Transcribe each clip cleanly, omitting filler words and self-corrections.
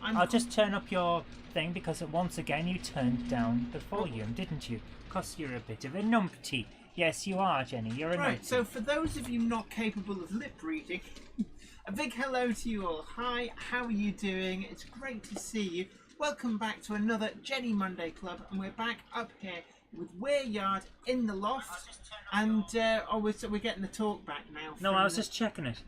I'll just turn up your thing because once again you turned down the volume, didn't you? Because you're a bit of a numpty. Yes, you are, Jenny. You're a Right, numpty. so for those of you not capable of lip reading, a big hello to you all. Hi, how are you doing? It's great to see you. Welcome back to another Jenny Monday Club, and we're back up here with Weir Yard in the loft. And we're getting the talk back now. No, I was just checking it.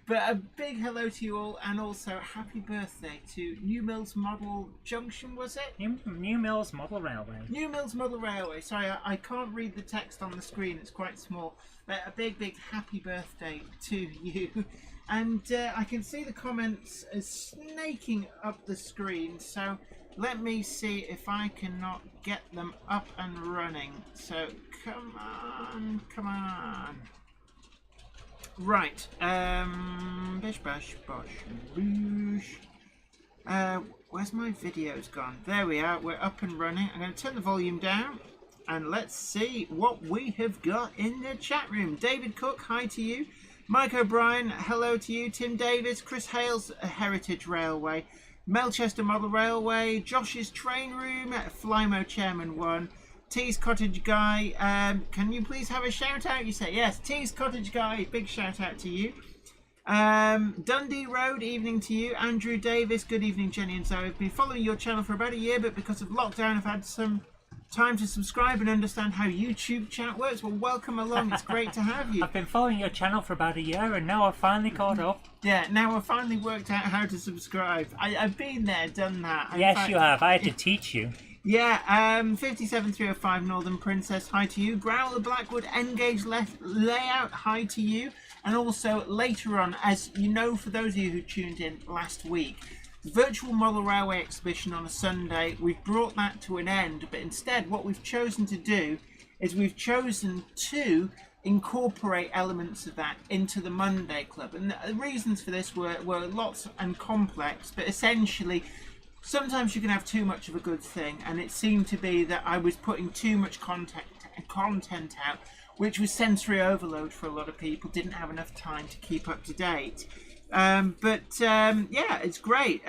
But a big hello to you all, and also happy birthday to New Mills Model Junction, was it? New Mills Model Railway. New Mills Model Railway. Sorry, I can't read the text on the screen, it's quite small. But a big happy birthday to you. And I can see the comments snaking up the screen, so let me see if I cannot get them up and running. So come on. Right, bish bash bosh boosh. Where's my videos gone? There we are, we're up and running. I'm going to turn the volume down and let's see what we have got in the chat room. David Cook, hi to you. Mike O'Brien, hello to you. Tim Davis, Chris Hales, Heritage Railway. Melchester Model Railway, Josh's Train Room, Flymo Chairman 1. T's Cottage Guy, can you please have a shout out? You say yes. T's Cottage Guy, big shout out to you. Dundee Road, evening to you. Andrew Davis, good evening, Jenny and Zoe. I've been following your channel for about a year, but because of lockdown, I've had some time to subscribe and understand how YouTube chat works. Well, welcome along. It's great to have you. I've been following your channel for about a year, and now I've finally caught up. Yeah, now I've finally worked out how to subscribe. I've been there, done that. Yes, you have. I had to teach you. Yeah, 57305 Northern Princess, hi to you. Growler Blackwood, Engage Layout, hi to you. And also later on, as you know, for those of you who tuned in last week, the Virtual Model Railway exhibition on a Sunday, we've brought that to an end. But instead, what we've chosen to do is we've chosen to incorporate elements of that into the Monday Club. And the reasons for this were lots and complex, but essentially, sometimes you can have too much of a good thing, and it seemed to be that I was putting too much content out, which was sensory overload for a lot of people. Didn't have enough time to keep up to date. Yeah, it's great.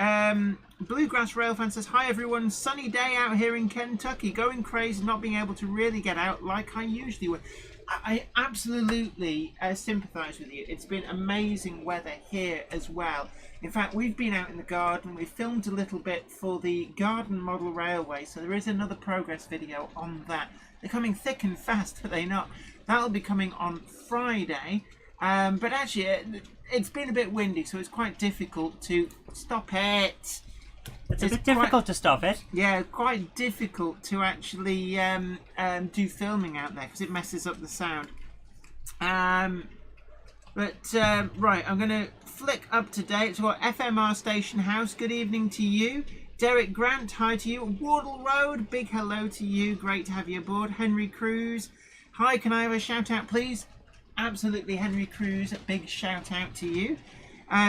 Bluegrass Railfan says, hi everyone, sunny day out here in Kentucky, going crazy, not being able to really get out like I usually would. I absolutely sympathise with you. It's been amazing weather here as well. In fact, we've been out in the garden. We filmed a little bit for the Garden Model Railway, so there is another progress video on that. They're coming thick and fast, are they not? That'll be coming on Friday. But actually, it's been a bit windy, so it's quite difficult to stop it. It's a bit difficult to stop it. Yeah, quite difficult to actually do filming out there because it messes up the sound. Right, I'm going to flick up to date to our FMR Station House. Good evening to you. Derek Grant, hi to you. Wardle Road, big hello to you. Great to have you aboard. Henry Cruz, hi, can I have a shout out, please? Absolutely, Henry Cruz, big shout out to you.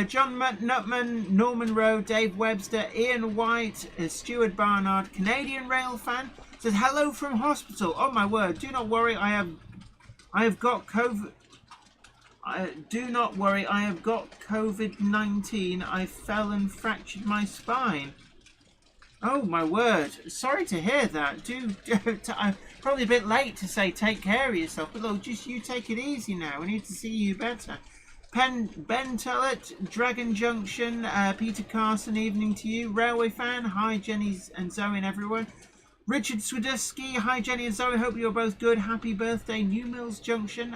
John Nutman, Norman Rowe, Dave Webster, Ian White, Stuart Barnard, Canadian Rail fan, says hello from hospital. Oh my word! Do not worry, I have got COVID. Do not worry, I have got COVID-19. I fell and fractured my spine. Oh my word! Sorry to hear that. I'm probably a bit late to say take care of yourself, but look, just you take it easy now. We need to see you better. Ben Tullett, Dragon Junction, Peter Carson, evening to you. Railway fan, hi Jenny and Zoe and everyone. Richard Swiderski, hi Jenny and Zoe, hope you're both good. Happy birthday, New Mills Junction.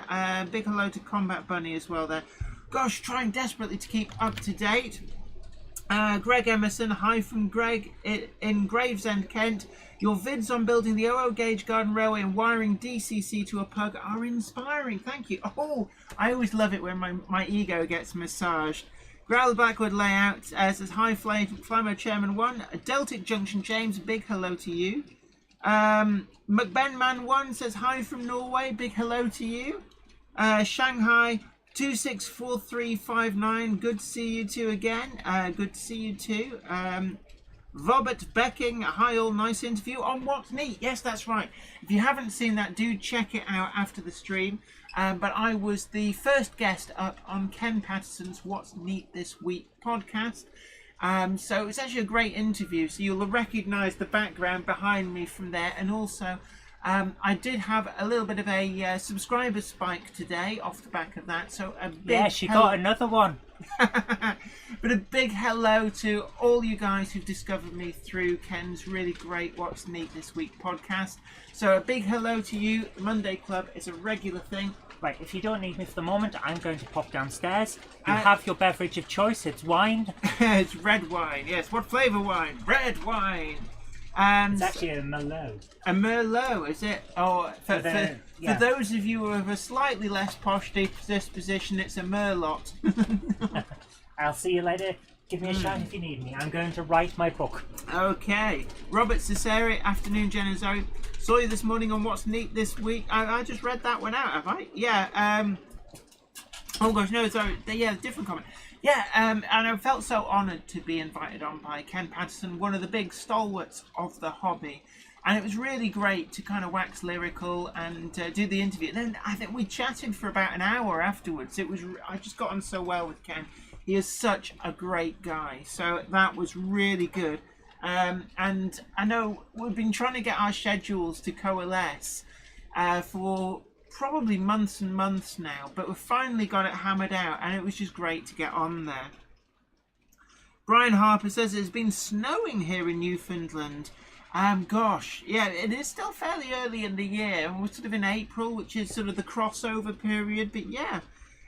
Big hello to Combat Bunny as well there. Gosh, trying desperately to keep up to date. Greg Emerson, hi from Greg in Gravesend, Kent. Your vids on building the 00 gauge Garden Railway and wiring DCC to a pug are inspiring. Thank you. Oh, I always love it when my ego gets massaged. Growl Backward Layout says, hi Flymo Chairman 1. Deltic Junction James, big hello to you. McBenman 1 says, hi from Norway, big hello to you. Shanghai 264359, good to see you two again. Good to see you too. Robert Becking, hi all, nice interview on What's Neat. Yes, that's right. If you haven't seen that, do check it out after the stream. But I was the first guest up on Ken Patterson's What's Neat This Week podcast. So it's actually a great interview. So you'll recognise the background behind me from there, and also I did have a little bit of a subscriber spike today off the back of that. So a big Yeah, she got another one. but a big hello to all you guys who've discovered me through Ken's really great What's Neat This Week podcast. So a big hello to you. The Monday Club is a regular thing. Right, if you don't need me for the moment, I'm going to pop downstairs. You have your beverage of choice. It's wine. It's red wine, yes. What flavour wine? Red wine. It's actually a Merlot. A Merlot, is it? Oh, for those of you who have a slightly less posh disposition, it's a Merlot. I'll see you later. Give me a shout if you need me. I'm going to write my book. Okay. Robert Cesare, afternoon, Jen and Zoe. Saw you this morning on What's Neat This Week. I just read that one out, have I? Yeah. Oh gosh, no, sorry. Yeah, different comment. Yeah, and I felt so honoured to be invited on by Ken Patterson, one of the big stalwarts of the hobby. And it was really great to kind of wax lyrical and do the interview. And then I think we chatted for about an hour afterwards. I just got on so well with Ken. He is such a great guy. So that was really good. And I know we've been trying to get our schedules to coalesce for probably months and months now, but we've finally got it hammered out, and it was just great to get on there. Brian Harper says it's been snowing here in Newfoundland. Gosh, yeah, it is still fairly early in the year. We're sort of in April, which is sort of the crossover period, but yeah.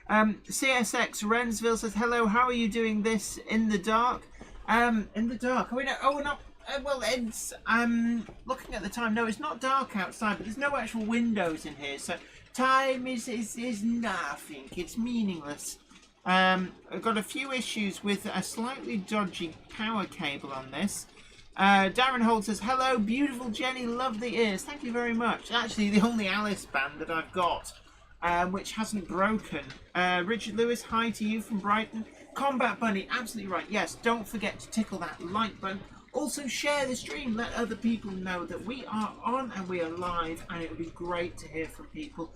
CSX Rensville says, hello, how are you doing this in the dark? In the dark. We're not. Well, it's. Looking at the time. No, it's not dark outside, but there's no actual windows in here, so time is nothing. It's meaningless. I've got a few issues with a slightly dodgy power cable on this. Darren Holt says, hello, beautiful Jenny, love the ears. Thank you very much. Actually, the only Alice band that I've got, which hasn't broken. Richard Lewis, hi to you from Brighton. Combat Bunny, absolutely right. Yes, don't forget to tickle that like button. Also share the stream. Let other people know that we are on and we are live, and it would be great to hear from people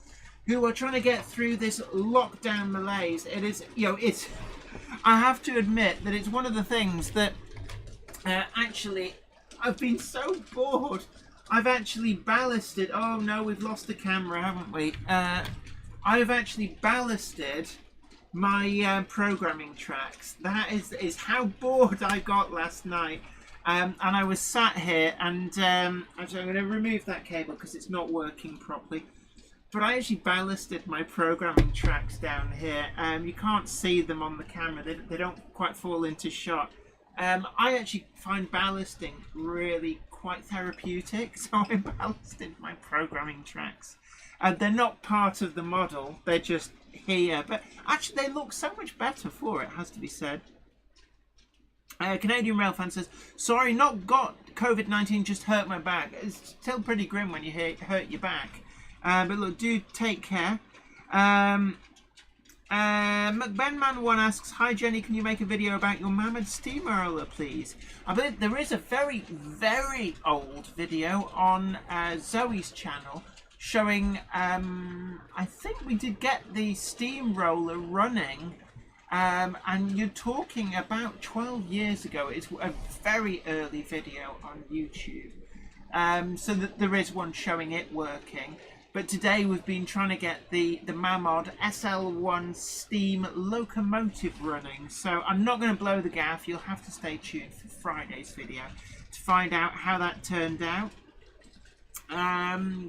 who are trying to get through this lockdown malaise. It is, it's. I have to admit that it's one of the things that actually I've been so bored. I've actually ballasted. Oh no, we've lost the camera, haven't we? I've actually ballasted my programming tracks. That is how bored I got last night. And I was sat here, and actually I'm going to remove that cable because it's not working properly. But I actually ballasted my programming tracks down here. You can't see them on the camera. They don't quite fall into shot. I actually find ballasting really quite therapeutic, so I ballasted my programming tracks. They're not part of the model, they're just here. But actually they look so much better for it, has to be said. Canadian Railfan says, sorry, not got COVID-19, just hurt my back. It's still pretty grim when you hurt your back. But look, do take care. McBenman1 asks, hi Jenny, can you make a video about your Mammoth steamroller, please? I believe there is a very, very old video on Zoe's channel showing, I think we did get the steamroller running. And you're talking about 12 years ago. It's a very early video on YouTube. So that there is one showing it working. But today we've been trying to get the Mamod SL1 steam locomotive running. So I'm not going to blow the gaff. You'll have to stay tuned for Friday's video to find out how that turned out.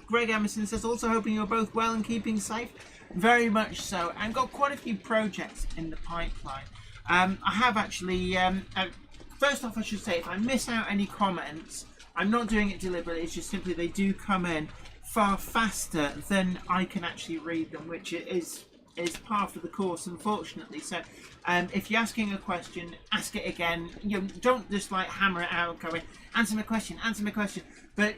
Greg Emerson says, also hoping you're both well and keeping safe. Very much so, and got quite a few projects in the pipeline. I have actually, first off I should say, if I miss out any comments, I'm not doing it deliberately, it's just simply they do come in far faster than I can actually read them, which is part of the course, unfortunately. So if you're asking a question, ask it again. Don't just like hammer it out going, answer my question, but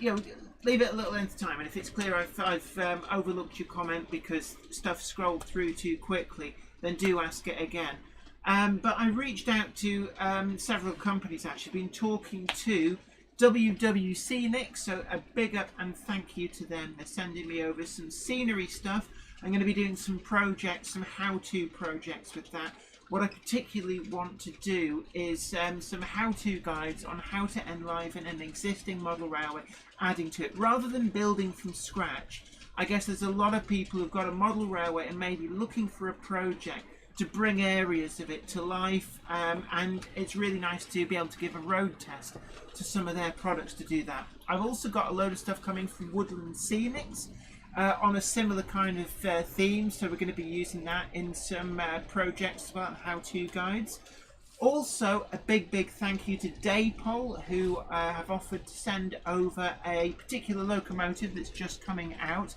leave it a little length of time, and if it's clear I've overlooked your comment because stuff scrolled through too quickly, then do ask it again. But I reached out to several companies, actually been talking to WW Scenic, so a big up and thank you to them. They're sending me over some scenery stuff. I'm going to be doing some projects, some how-to projects with that. what I particularly want to do is some how-to guides on how to enliven an existing model railway, adding to it, rather than building from scratch. I guess there's a lot of people who've got a model railway and maybe looking for a project to bring areas of it to life, and it's really nice to be able to give a road test to some of their products to do that. I've also got a load of stuff coming from Woodland Scenics on a similar kind of theme, so we're going to be using that in some projects as well, how-to guides. Also, a big thank you to Daypol, who have offered to send over a particular locomotive that's just coming out.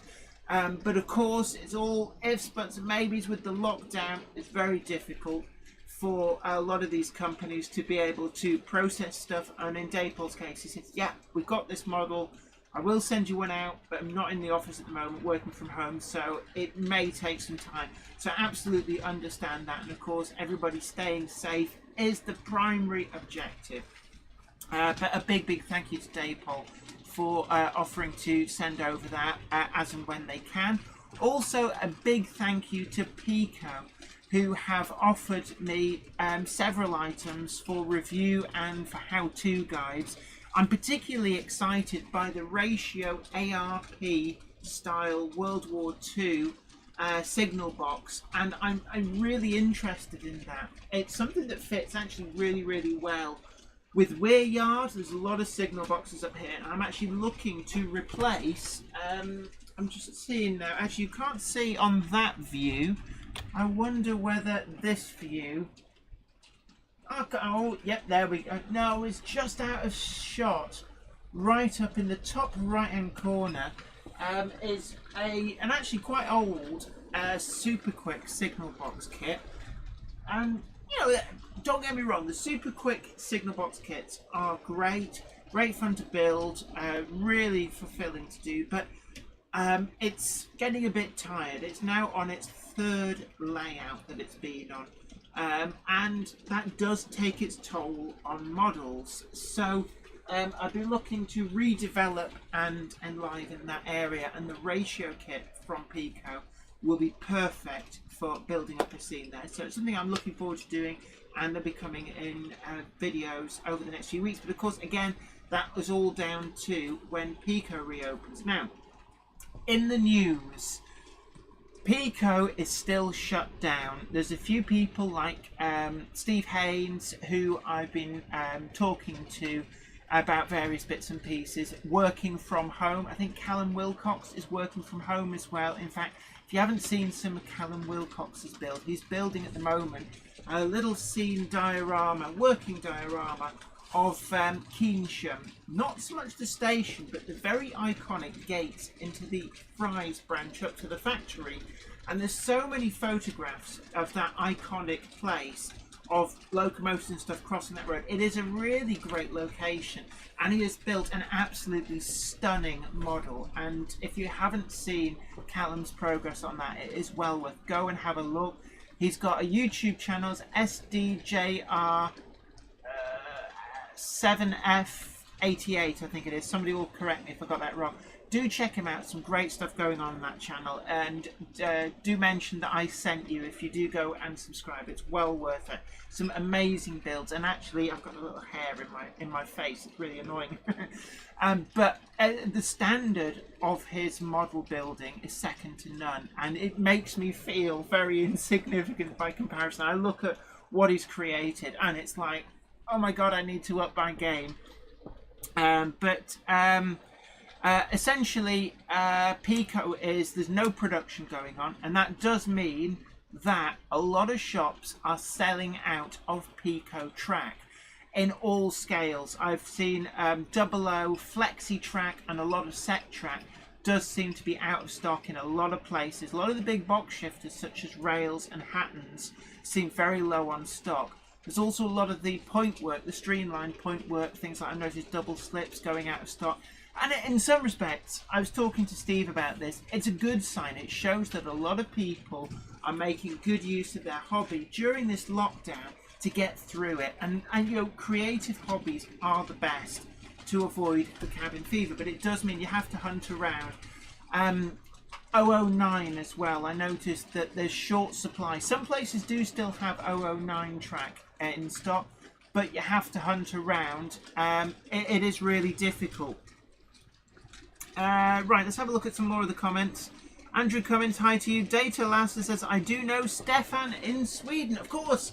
But of course, it's all ifs, buts and maybes. With the lockdown, it's very difficult for a lot of these companies to be able to process stuff. And in Daypol's case, he says, yeah, we've got this model. I will send you one out, but I'm not in the office at the moment, working from home, so it may take some time. So I absolutely understand that. And of course, everybody staying safe is the primary objective. But a big thank you to Daypol for offering to send over that as and when they can. Also, a big thank you to Pico, who have offered me several items for review and for how-to guides. I'm particularly excited by the Ratio ARP style World War II signal box, and I'm really interested in that. It's something that fits actually really well with Weir Yard. There's a lot of signal boxes up here, and I'm actually looking to replace, I'm just seeing now, actually you can't see on that view. I wonder whether this view, oh yep, there we go. No, it's just out of shot, right up in the top right hand corner. Is an actually quite old super quick signal box kit, and you know, don't get me wrong, the super quick signal box kits are great fun to build, really fulfilling to do, but it's getting a bit tired. It's now on its third layout that it's been on, and that does take its toll on models. So I've been looking to redevelop and enliven that area, and the Ratio kit from Pico will be perfect for building up a scene there. So it's something I'm looking forward to doing, and they'll be coming in videos over the next few weeks. But of course, again, that was all down to when Pico reopens. Now, in the news, Pico is still shut down. There's a few people like Steve Haynes, who I've been talking to about various bits and pieces, working from home. I think Callum Wilcox is working from home as well. In fact, if you haven't seen some of Callum Wilcox's build, he's building at the moment a little scene diorama, working diorama of Keynsham. Not so much the station, but the very iconic gate into the Fry's branch up to the factory. And there's so many photographs of that iconic place, of locomotives and stuff crossing that road. It is a really great location, and he has built an absolutely stunning model. And if you haven't seen Callum's progress on that, it is well worth go and have a look. He's got a YouTube channel, SDJR 7F88, I think it is. Somebody will correct me if I got that wrong. Do check him out. Some great stuff going on that channel, and do mention that I sent you if you do go and subscribe. It's well worth it. Some amazing builds, and actually I've got a little hair in my face. It's really annoying. But the standard of his model building is second to none, and it makes me feel very insignificant by comparison. I look at what he's created, and it's like, oh my god, I need to up my game. Essentially, Pico is, there's no production going on, and that does mean that a lot of shops are selling out of Pico track in all scales. I've seen 00, Flexi track, and a lot of set track does seem to be out of stock in a lot of places. A lot of the big box shifters such as Rails and Hattons seem very low on stock. There's also a lot of the point work, the streamlined point work, things like I noticed double slips going out of stock. And in some respects, I was talking to Steve about this, it's a good sign. It shows that a lot of people are making good use of their hobby during this lockdown to get through it. And you know, creative hobbies are the best to avoid the cabin fever, but it does mean you have to hunt around. 009 as well. I noticed that there's short supply. Some places do still have 009 track in stock, but you have to hunt around. It is really difficult. Right, let's have a look at some more of the comments. Andrew Cummins, hi to you. Data Laster says, I do know Stefan in Sweden. Of course,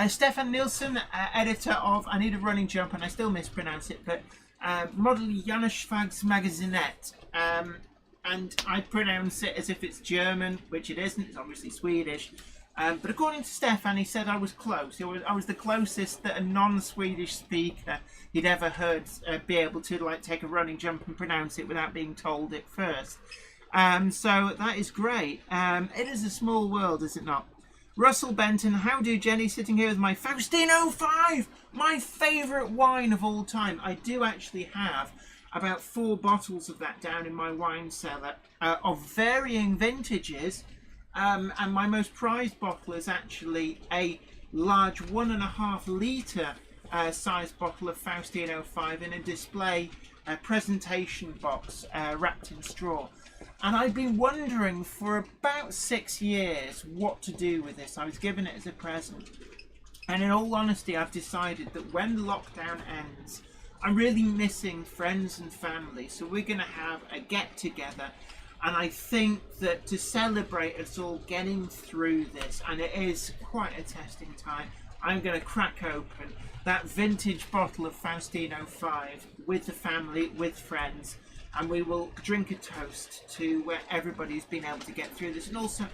Stefan Nilsson, editor of I Need a Running Jump, and I still mispronounce it, but Model Janusfags Magazinet. And I pronounce it as if it's German, which it isn't. It's obviously Swedish. But according to Stefan, he said I was close. I was the closest that a non-Swedish speaker he'd ever heard be able to like take a running jump and pronounce it without being told it first. So that is great. It is a small world, is it not? Russell Benton, how do Jenny? Sitting here with my Faustino 5, my favourite wine of all time. I do actually have about 4 bottles of that down in my wine cellar of varying vintages. And my most prized bottle is actually a large 1.5 litre size bottle of Faustino 5 in a display presentation box wrapped in straw. And I've been wondering for about 6 years what to do with this. I was given it as a present. And in all honesty, I've decided that when the lockdown ends, I'm really missing friends and family. So we're going to have a get-together. And I think that to celebrate us all getting through this, and it is quite a testing time, I'm going to crack open that vintage bottle of Faustino 5 with the family, with friends, and we will drink a toast to where everybody's been able to get through this, and also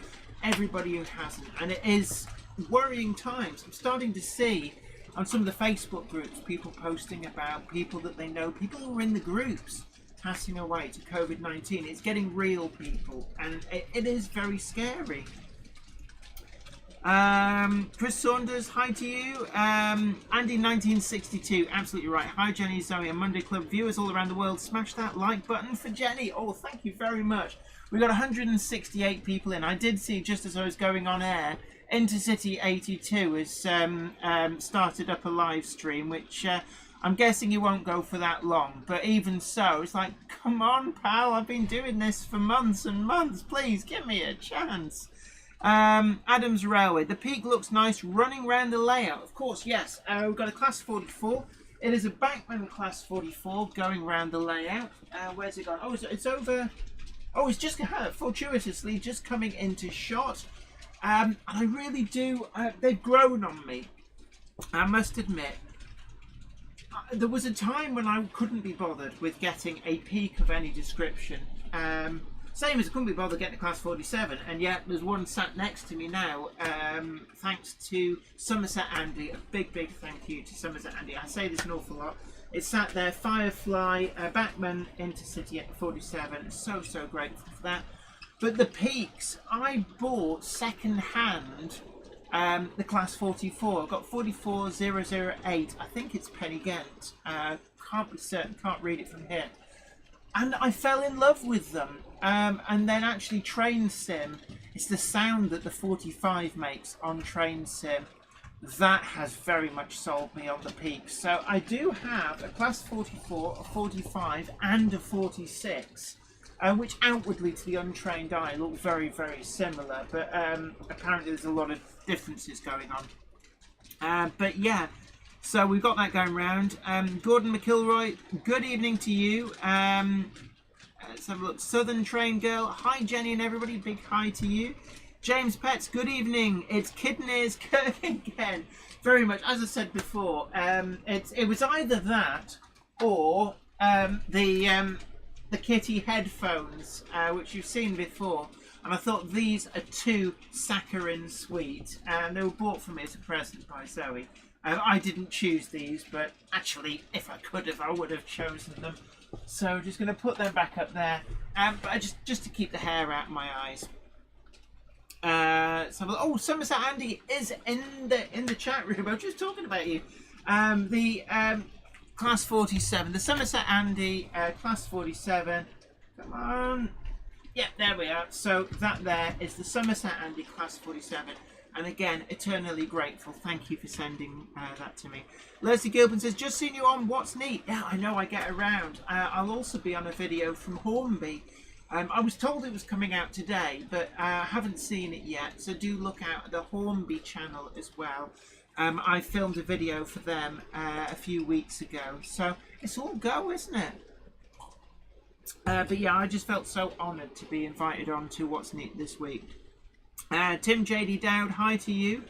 everybody who hasn't. And it is worrying times. I'm starting to see on some of the Facebook groups people posting about people that they know, people who are in the groups, passing away to COVID-19. It's getting real, people, and it is very scary. Chris Saunders, hi to you. Andy 1962, absolutely right. Hi Jenny, Zoe and Monday Club viewers all around the world. Smash that like button for Jenny. Oh, thank you very much. We got 168 people in. I did see, just as I was going on air, Intercity 82 has started up a live stream, which I'm guessing you won't go for that long, but even so, it's like, come on, pal, I've been doing this for months and months. Please, give me a chance. Adams Railway. The peak looks nice running round the layout. Of course, yes. We've got a Class 44. It is a Backman Class 44 going round the layout. Where's it gone? Oh, it's over. Oh, it's just fortuitously just coming into shot. And I really do. They've grown on me, I must admit. There was a time when I couldn't be bothered with getting a peak of any description. Same as I couldn't be bothered getting a Class 47, and yet there's one sat next to me now, thanks to Somerset Andy. A big, big thank you to Somerset Andy. I say this an awful lot. It sat there, Firefly, Backman Intercity at 47. So, so grateful for that. But the peaks, I bought second hand the Class 44. I've got 44008. I think it's Penny Ghent. Can't be certain, can't read it from here. And I fell in love with them. And then actually Train Sim, it's the sound that the 45 makes on Train Sim. That has very much sold me on the peaks. So I do have a Class 44, a 45 and a 46. Which outwardly to the untrained eye look very, very similar, but apparently there's a lot of differences going on. But yeah, so we've got that going round. Gordon McIlroy, good evening to you. Let's have a look. Southern Train Girl, hi Jenny and everybody, big hi to you. James Petts, good evening. It's Kidneys Kirk again. Very much, as I said before, it was either that or the Kitty headphones, which you've seen before, and I thought these are too saccharine sweet, and they were bought for me as a present by Zoe. I didn't choose these, but actually, if I could have, I would have chosen them. So just going to put them back up there, but just to keep the hair out of my eyes. Oh, Somerset Andy is in the chat room. I was just talking about you. Class 47, the Somerset Andy Class 47. Come on. Yeah, there we are. So that there is the Somerset Andy Class 47. And again, eternally grateful. Thank you for sending that to me. Leslie Gilpin says, just seen you on What's Neat. Yeah, I know I get around. I'll also be on a video from Hornby I was told it was coming out today, but I haven't seen it yet, so do look out at the Hornby channel as well. I filmed a video for them a few weeks ago, so it's all go, isn't it? But yeah, I just felt so honoured to be invited on to What's Neat this week. Tim JD Dowd, hi to you.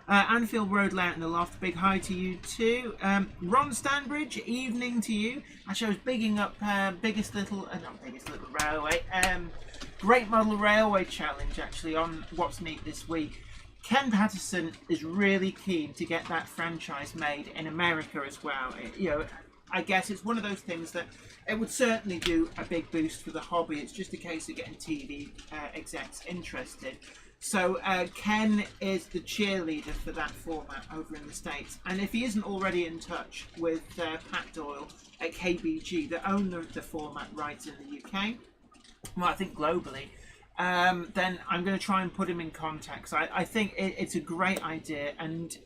Anfield Road Layout in the Loft, big hi to you too. Ron Stanbridge, evening to you. Actually, I was bigging up not Biggest Little Railway, Great Model Railway Challenge actually on What's Neat this week. Ken Patterson is really keen to get that franchise made in America as well. I guess it's one of those things that it would certainly do a big boost for the hobby. It's just a case of getting TV execs interested. So Ken is the cheerleader for that format over in the States. And if he isn't already in touch with Pat Doyle at KBG, the owner of the format rights in the UK, well, I think globally, then I'm going to try and put him in contact. So I think it's a great idea. And,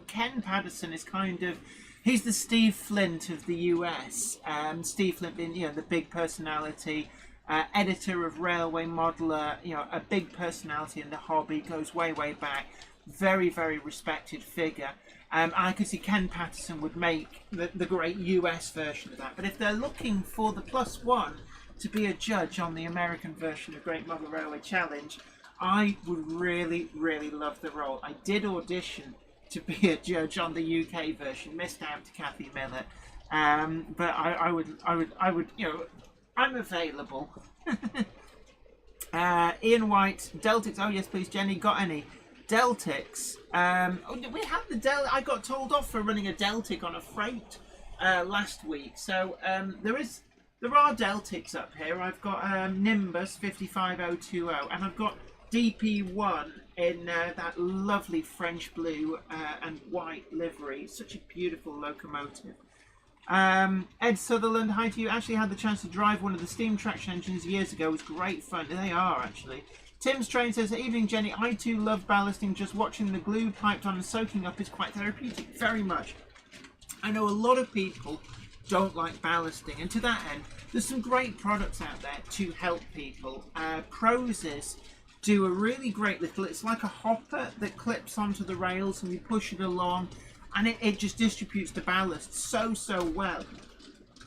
Ken Patterson is kind of, he's the Steve Flint of the US. Steve Flint being, the big personality, editor of Railway Modeler, a big personality in the hobby, goes way, way back. Very, very respected figure. I could see Ken Patterson would make the great US version of that. But if they're looking for the +1 to be a judge on the American version of Great Model Railway Challenge, I would really, really love the role. I did audition to be a judge on the UK version, missed out to Kathy Millett, but I would, I'm available. Ian White, Deltics. Oh yes, please, Jenny. Got any Deltics? We had the I got told off for running a Deltic on a freight last week. So there are Deltics up here. I've got Nimbus 55020, and I've got DP1 in that lovely French blue and white livery. Such a beautiful locomotive. Ed Sutherland, hi to you. Actually had the chance to drive one of the steam traction engines years ago. It was great fun. They are, actually. Tim's Train says, evening Jenny, I too love ballasting. Just watching the glue piped on and soaking up is quite therapeutic. Very much. I know a lot of people don't like ballasting, and to that end there's some great products out there to help people. Prozis do a really great little, it's like a hopper that clips onto the rails and you push it along, and it just distributes the ballast so well.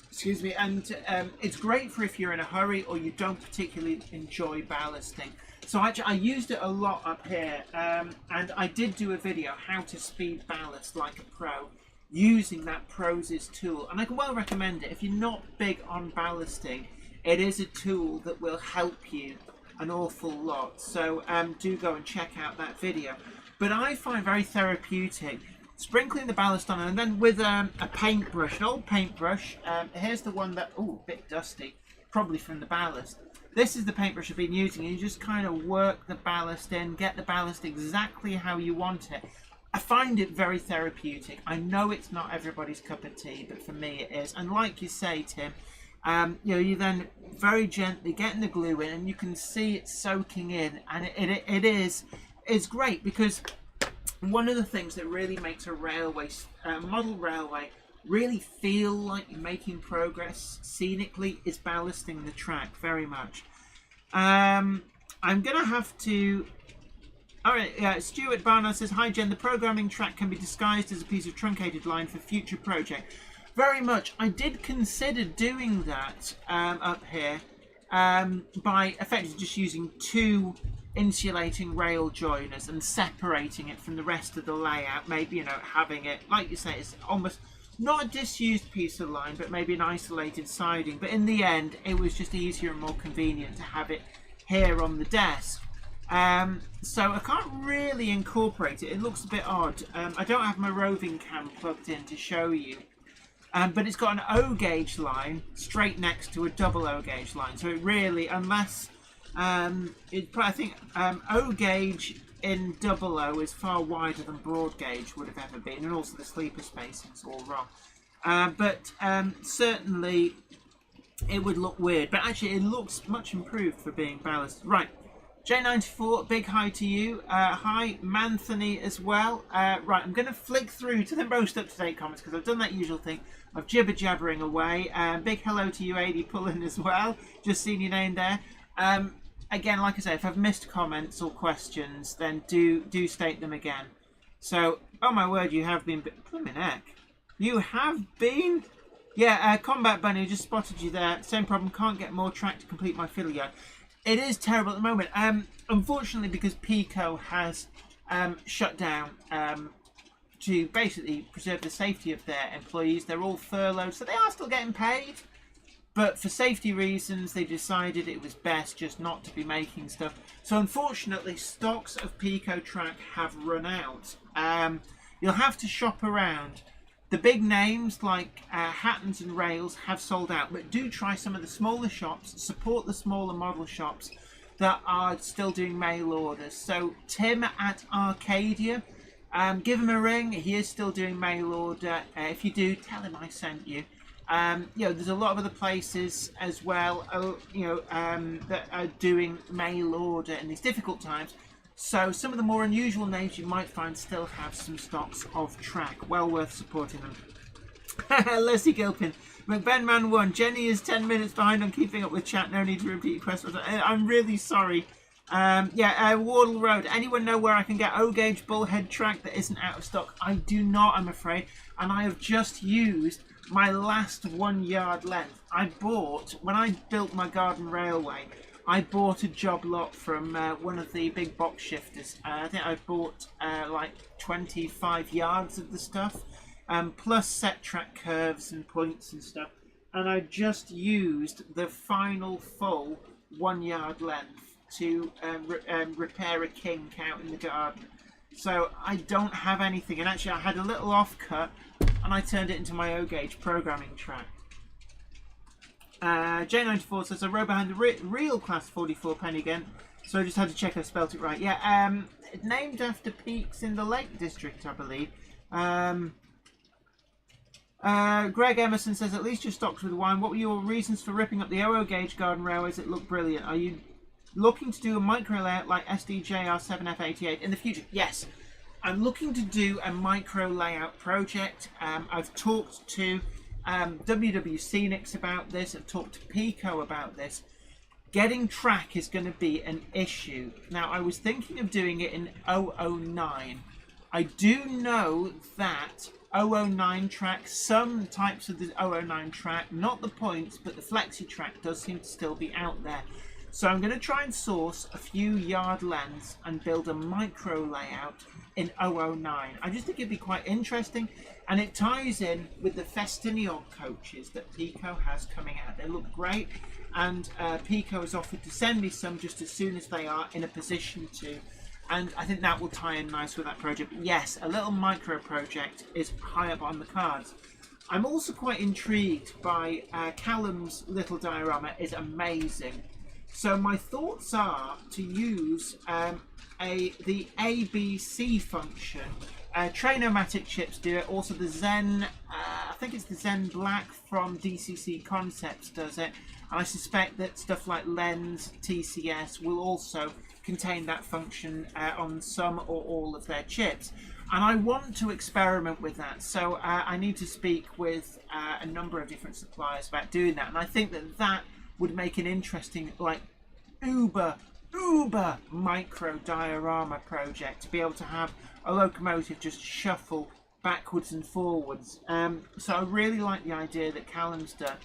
Excuse me. And it's great for if you're in a hurry or you don't particularly enjoy ballasting. So actually I used it a lot up here, and I did do a video how to speed ballast like a pro using that Prozis tool, and I can well recommend it. If you're not big on ballasting, it is a tool that will help you an awful lot. So do go and check out that video. But I find very therapeutic sprinkling the ballast on, and then with a paintbrush, an old paintbrush. Here's the one that, a bit dusty, probably from the ballast. This is the paintbrush I've been using, and you just kind of work the ballast in, get the ballast exactly how you want it. I find it very therapeutic. I know it's not everybody's cup of tea, but for me it is. And like you say, Tim, you then very gently getting the glue in, and you can see it soaking in, and it's great, because one of the things that really makes a railway, model railway, really feel like you're making progress scenically is ballasting the track very much. I'm gonna have to. Alright, Stuart Barnard says, hi Jen, the programming track can be disguised as a piece of truncated line for future project. Very much. I did consider doing that up here by effectively just using 2 insulating rail joiners and separating it from the rest of the layout. Maybe, having it, like you say, it's almost not a disused piece of line, but maybe an isolated siding. But in the end, it was just easier and more convenient to have it here on the desk. So I can't really incorporate it. It looks a bit odd. I don't have my roving cam plugged in to show you. But it's got an O gauge line straight next to a double O gauge line. So it really, unless, I think O gauge in double O is far wider than broad gauge would have ever been. And also the sleeper spacing's all wrong. But certainly it would look weird. But actually it looks much improved for being ballasted. Right. J94, big hi to you. Hi, Manthony as well. Right, I'm going to flick through to the most up-to-date comments because I've done that usual thing of jibber-jabbering away. Big hello to you, AD Pullen, as well. Just seen your name there. Again, like I say, if I've missed comments or questions, then do state them again. So, oh my word, you have been... Blimmin' heck. You have been... Yeah, Combat Bunny, just spotted you there. Same problem, can't get more track to complete my fiddle yard. It is terrible at the moment. Unfortunately, because Pico has shut down to basically preserve the safety of their employees. They're all furloughed, so they are still getting paid. But for safety reasons, they decided it was best just not to be making stuff. So unfortunately, stocks of Pico track have run out. You'll have to shop around. The big names like Hattons and Rails have sold out, but do try some of the smaller shops, support the smaller model shops that are still doing mail orders. So Tim at Arcadia, give him a ring. He is still doing mail order. If you do, tell him I sent you. There's a lot of other places as well, that are doing mail order in these difficult times. So some of the more unusual names you might find still have some stocks of track. Well worth supporting them. Leslie Gilpin. McBenman 1. Jenny is 10 minutes behind on keeping up with chat. No need to repeat questions. I'm really sorry. Wardle Road. Anyone know where I can get O-gauge bullhead track that isn't out of stock? I do not, I'm afraid. And I have just used my last 1 yard length. I bought, when I built my garden railway, I bought a job lot from one of the big box shifters. I think I bought like 25 yards of the stuff, plus set track curves and points and stuff. And I just used the final full 1 yard length to repair a kink out in the garden. So I don't have anything. And actually I had a little offcut and I turned it into my O-gauge programming track. J94 says, I rode behind the real class 44 penny again, so I just had to check I spelt it right. Yeah, named after peaks in the Lake District, I believe. Greg Emerson says, at least your stocks with wine. What were your reasons for ripping up the O-gauge garden railways? It looked brilliant. Are you looking to do a micro layout like SDJR7F88 in the future? Yes, I'm looking to do a micro layout project. I've talked to WW Scenics about this. I've talked to Pico about this. Getting track is going to be an issue. Now, I was thinking of doing it in 009. I do know that 009 track, some types of the 009 track, not the points, but the flexi track does seem to still be out there. So I'm going to try and source a few yard lengths and build a micro layout in 009. I just think it'd be quite interesting, and it ties in with the Festiniog coaches that Pico has coming out. They look great, and Pico has offered to send me some just as soon as they are in a position to, and I think that will tie in nice with that project. But yes, a little micro project is high up on the cards. I'm also quite intrigued by Callum's little diorama. Is amazing. So my thoughts are to use the ABC function. Trainomatic chips do it. Also the Zen, I think it's the Zen Black from DCC Concepts does it. And I suspect that stuff like Lens, TCS will also contain that function on some or all of their chips. And I want to experiment with that. So I need to speak with a number of different suppliers about doing that. And I think that would make an interesting, like, uber micro diorama project to be able to have a locomotive just shuffle backwards and forwards. So I really like the idea that Callum's done.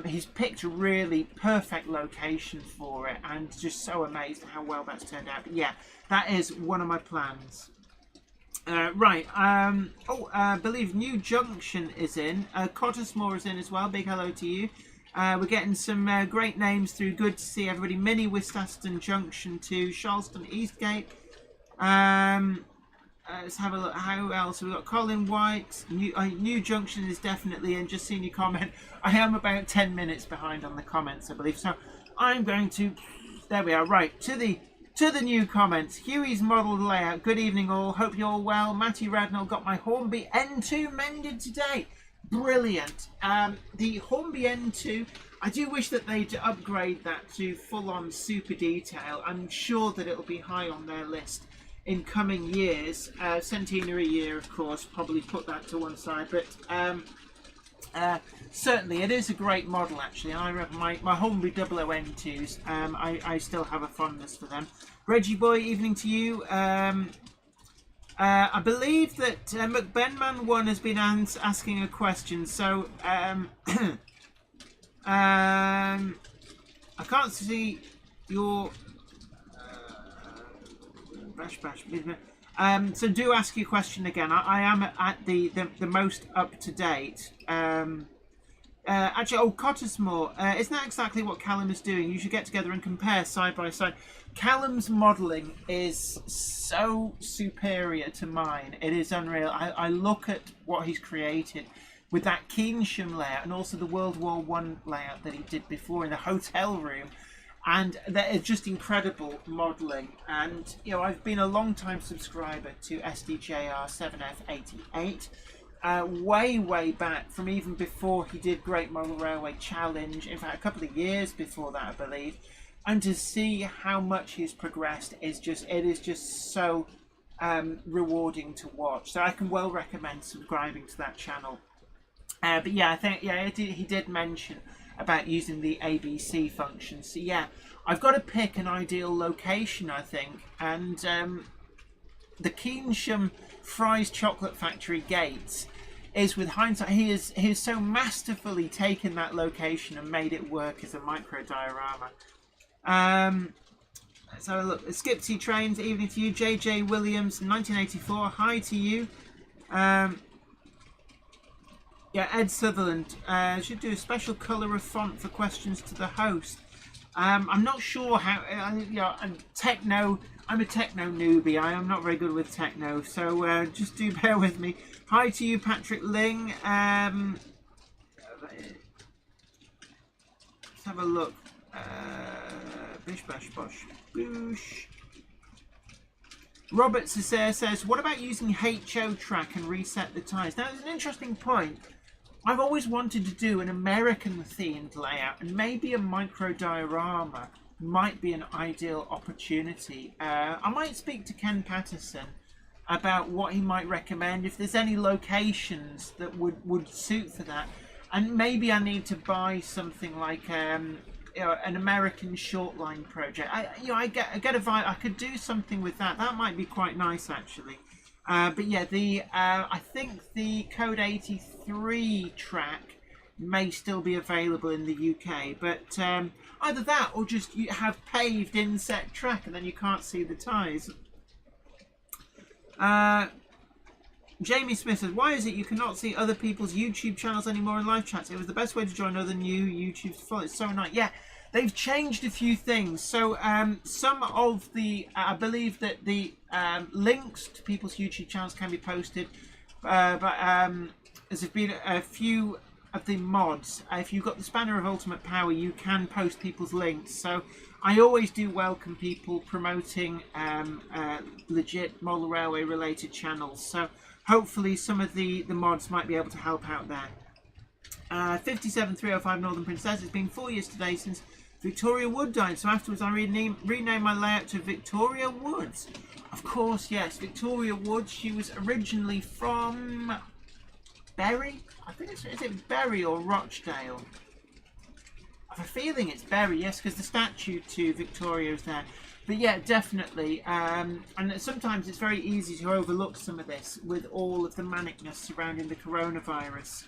He's picked a really perfect location for it, and just so amazed at how well that's turned out. But yeah, that is one of my plans. I believe New Junction is in. Cottesmore is in as well. Big hello to you. We're getting some great names through. Good to see everybody. Minnie Wistaston Junction to Charleston Eastgate. Let's have a look. How else? We've got Colin White. New Junction is definitely in. Just seen your comment. I am about 10 minutes behind on the comments, I believe. So I'm going to... There we are. Right. To the new comments. Huey's model layout. Good evening all. Hope you're all well. Matty Radnell got my Hornby N2 mended today. Brilliant. The Hornby N2, I do wish that they'd upgrade that to full-on super detail. I'm sure that it'll be high on their list in coming years. Centenary year, of course, probably put that to one side. But Certainly, it is a great model, actually. I remember my Hornby 00N2s. I still have a fondness for them. Reggie Boy, evening to you. I believe that McBenman1 has been asking a question. So, I can't see your... so do ask your question again. I am at the most up to date. Actually, Cottesmore, isn't that exactly what Callum is doing? You should get together and compare side by side. Callum's modelling is so superior to mine. It is unreal. I look at what he's created with that Keynsham layout and also the World War One layout that he did before in the hotel room. And that is just incredible modelling. And, you know, I've been a long time subscriber to SDJR7F88. Way back from even before he did Great Model Railway Challenge. In fact, a couple of years before that, I believe. And to see how much he's progressed is just so rewarding to watch. So I can well recommend subscribing to that channel. But yeah, I think he did mention about using the ABC function. So yeah, I've got to pick an ideal location, I think, and the Keynsham Fry's Chocolate Factory gates is, with hindsight, he has so masterfully taken that location and made it work as a micro diorama. Let's have a look. Skipsy Trains, evening to you. JJ Williams, 1984, hi to you. Yeah, Ed Sutherland should do a special colour of font for questions to the host. I'm not sure how. You know, I'm a techno newbie. I am not very good with techno, so just do bear with me. Hi to you, Patrick Ling. Let's have a look. Bish bash bosh boosh. Robert Cesare says, "What about using HO track and reset the ties?" Now, it's an interesting point. I've always wanted to do an American themed layout, and maybe a micro diorama might be an ideal opportunity. I might speak to Ken Patterson about what he might recommend, if there's any locations that would suit for that. And maybe I need to buy something like you know, an American short line project. I get a vibe. I could do something with that. That might be quite nice, actually. But yeah, I think the Code 83 track may still be available in the UK, but either that or just you have paved inset track and then you can't see the ties. Jamie Smith says, "Why is it you cannot see other people's YouTube channels anymore in live chats? It was the best way to join other new YouTubers to follow. It's so nice." Yeah, they've changed a few things. So some of the, I believe that the links to people's YouTube channels can be posted, but there's been a few of the mods. If you've got the Spanner of Ultimate Power, you can post people's links. So I always do welcome people promoting legit model railway related channels. So hopefully some of the mods might be able to help out there. 57305 Northern Princess, it's been 4 years today since Victoria Wood died, so afterwards I renamed my layout to Victoria Woods. Of course, yes, Victoria Woods. She was originally from Bury? I think is it Bury or Rochdale? I have a feeling it's Bury, yes, because the statue to Victoria is there. But yeah, definitely. And sometimes it's very easy to overlook some of this with all of the manicness surrounding the coronavirus.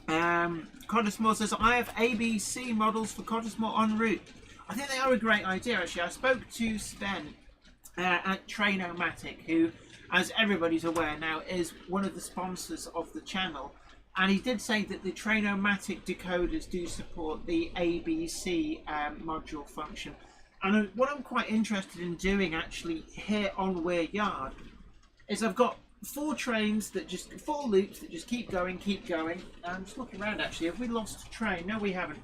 Cottesmore says, "I have ABC models for Cottesmore en route." I think they are a great idea, actually. I spoke to Sven at Trainomatic, who, as everybody's aware now, is one of the sponsors of the channel. And he did say that the Trainomatic decoders do support the ABC module function. And what I'm quite interested in doing, actually, here on Weir Yard, is I've got 4 trains that just, 4 loops that just keep going. I'm just looking around, actually. Have we lost a train? No, we haven't.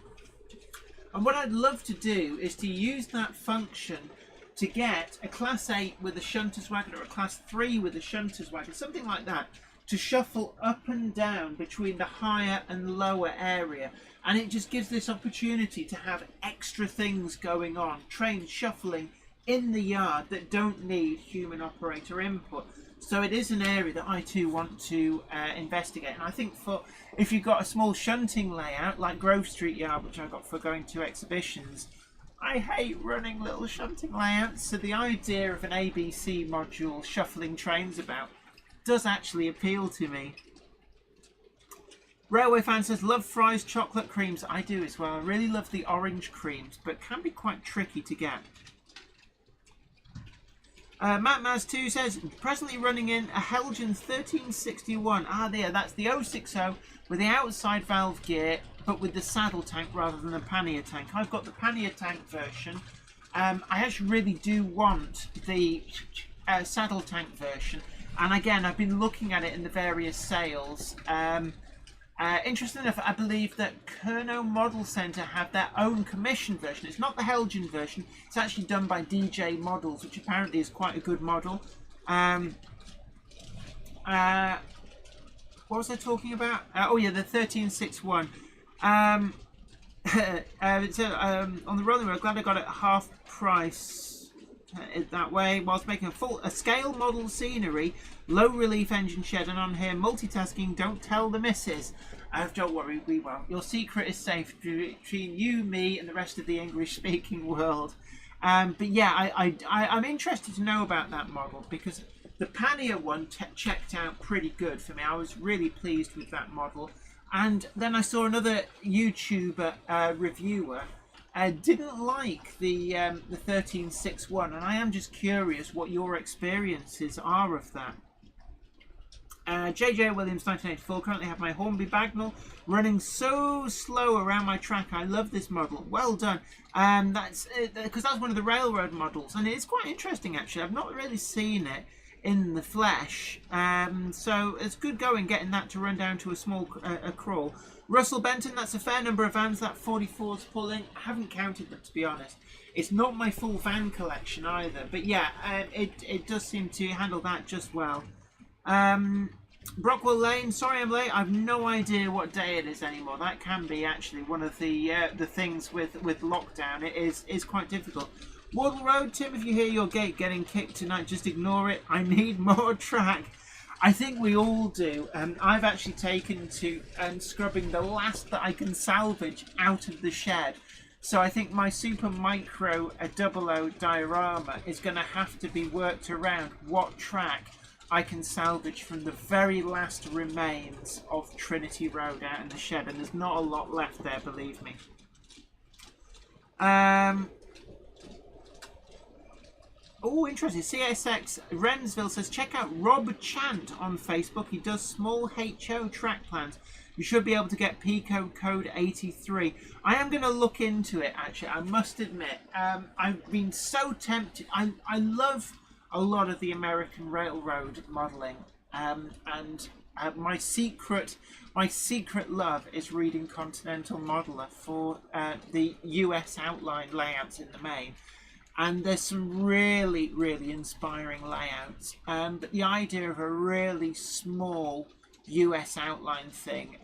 And what I'd love to do is to use that function to get a Class 8 with a shunter's wagon or a Class 3 with a shunter's wagon, something like that, to shuffle up and down between the higher and lower area. And it just gives this opportunity to have extra things going on, trains shuffling in the yard that don't need human operator input. So it is an area that I too want to investigate. And I think if you've got a small shunting layout like Grove Street Yard, which I got for going to exhibitions, I hate running little shunting layouts. So the idea of an ABC module shuffling trains about does actually appeal to me. Railway fan says, love fries, chocolate creams. I do as well. I really love the orange creams, but can be quite tricky to get. Matt Maz2 says, presently running in a Helgen 1361. Ah, there, that's the 060 with the outside valve gear, but with the saddle tank rather than the pannier tank. I've got the pannier tank version. I actually really do want the saddle tank version. And again, I've been looking at it in the various sales. Interesting enough, I believe that Kerno Model Centre have their own commission version. It's not the Helgen version. It's actually done by DJ Models, which apparently is quite a good model. What was I talking about? Oh yeah, the 1361. On the rolling road, glad I got it at half price. That way, whilst making a scale model scenery, low relief engine shed, and on here multitasking. Don't tell the missus. Don't worry, we won't. Your secret is safe between you, me, and the rest of the English-speaking world. But yeah, I'm interested to know about that model because the pannier one checked out pretty good for me. I was really pleased with that model. And then I saw another YouTuber reviewer didn't like the 1361, and I am just curious what your experiences are of that. JJ Williams 1984, currently have my Hornby Bagnall running so slow around my track. I love this model. Well done. That's because that's one of the railroad models, and it's quite interesting actually. I've not really seen it in the flesh, so it's good going getting that to run down to a small crawl. Russell Benton, that's a fair number of vans that 44's pulling. I haven't counted them, to be honest. It's not my full van collection either, but yeah, it does seem to handle that just well. Brockwell Lane, sorry I'm late. I've no idea what day it is anymore. That can be actually one of the things with lockdown. It is quite difficult. Wardle Road, Tim, if you hear your gate getting kicked tonight, just ignore it. I need more track. I think we all do. I've actually taken to scrubbing the last that I can salvage out of the shed. So I think my Super Micro 00 diorama is going to have to be worked around what track I can salvage from the very last remains of Trinity Road out in the shed. And there's not a lot left there, believe me. Oh, interesting. CSX Rensville says, check out Rob Chant on Facebook. He does small HO track plans. You should be able to get Pico code 83. I am going to look into it, actually. I must admit. I've been so tempted. I love a lot of the American Railroad modelling. And my secret love is reading Continental Modeler for the US outline layouts in the main. And there's some really, really inspiring layouts. But the idea of a really small US outline thing,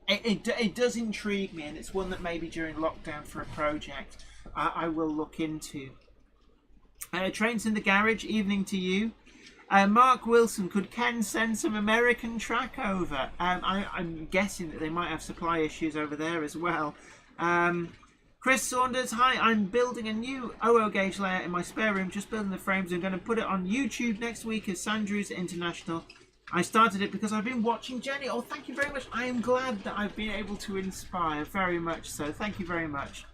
it does intrigue me, and it's one that maybe during lockdown for a project I will look into. Trains in the Garage, evening to you. Mark Wilson, could Ken send some American track over? I'm guessing that they might have supply issues over there as well. Chris Saunders, hi, I'm building a new OO gauge layout in my spare room, just building the frames. I'm going to put it on YouTube next week as Sandrews International. I started it because I've been watching Jenny. Oh, thank you very much. I am glad that I've been able to inspire, very much so. Thank you very much.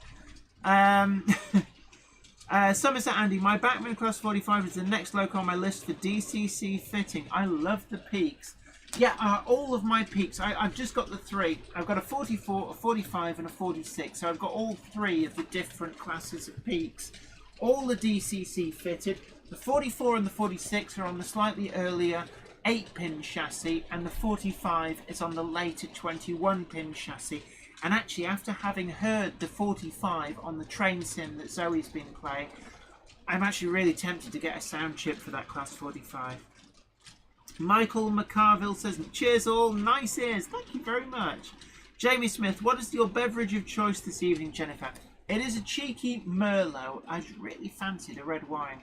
Somerset Andy, my Bachmann Class 45 is the next loco on my list for DCC fitting. I love the peaks. Yeah, all of my peaks. I've just got the three. I've got a 44, a 45 and a 46. So I've got all three of the different classes of peaks. All the DCC fitted. The 44 and the 46 are on the slightly earlier 8-pin chassis, and the 45 is on the later 21-pin chassis. And actually, after having heard the 45 on the train sim that Zoe's been playing, I'm actually really tempted to get a sound chip for that Class 45. Michael McCarville says, cheers all, nice ears. Thank you very much. Jamie Smith, what is your beverage of choice this evening, Jennifer? It is a cheeky Merlot. I really fancied a red wine.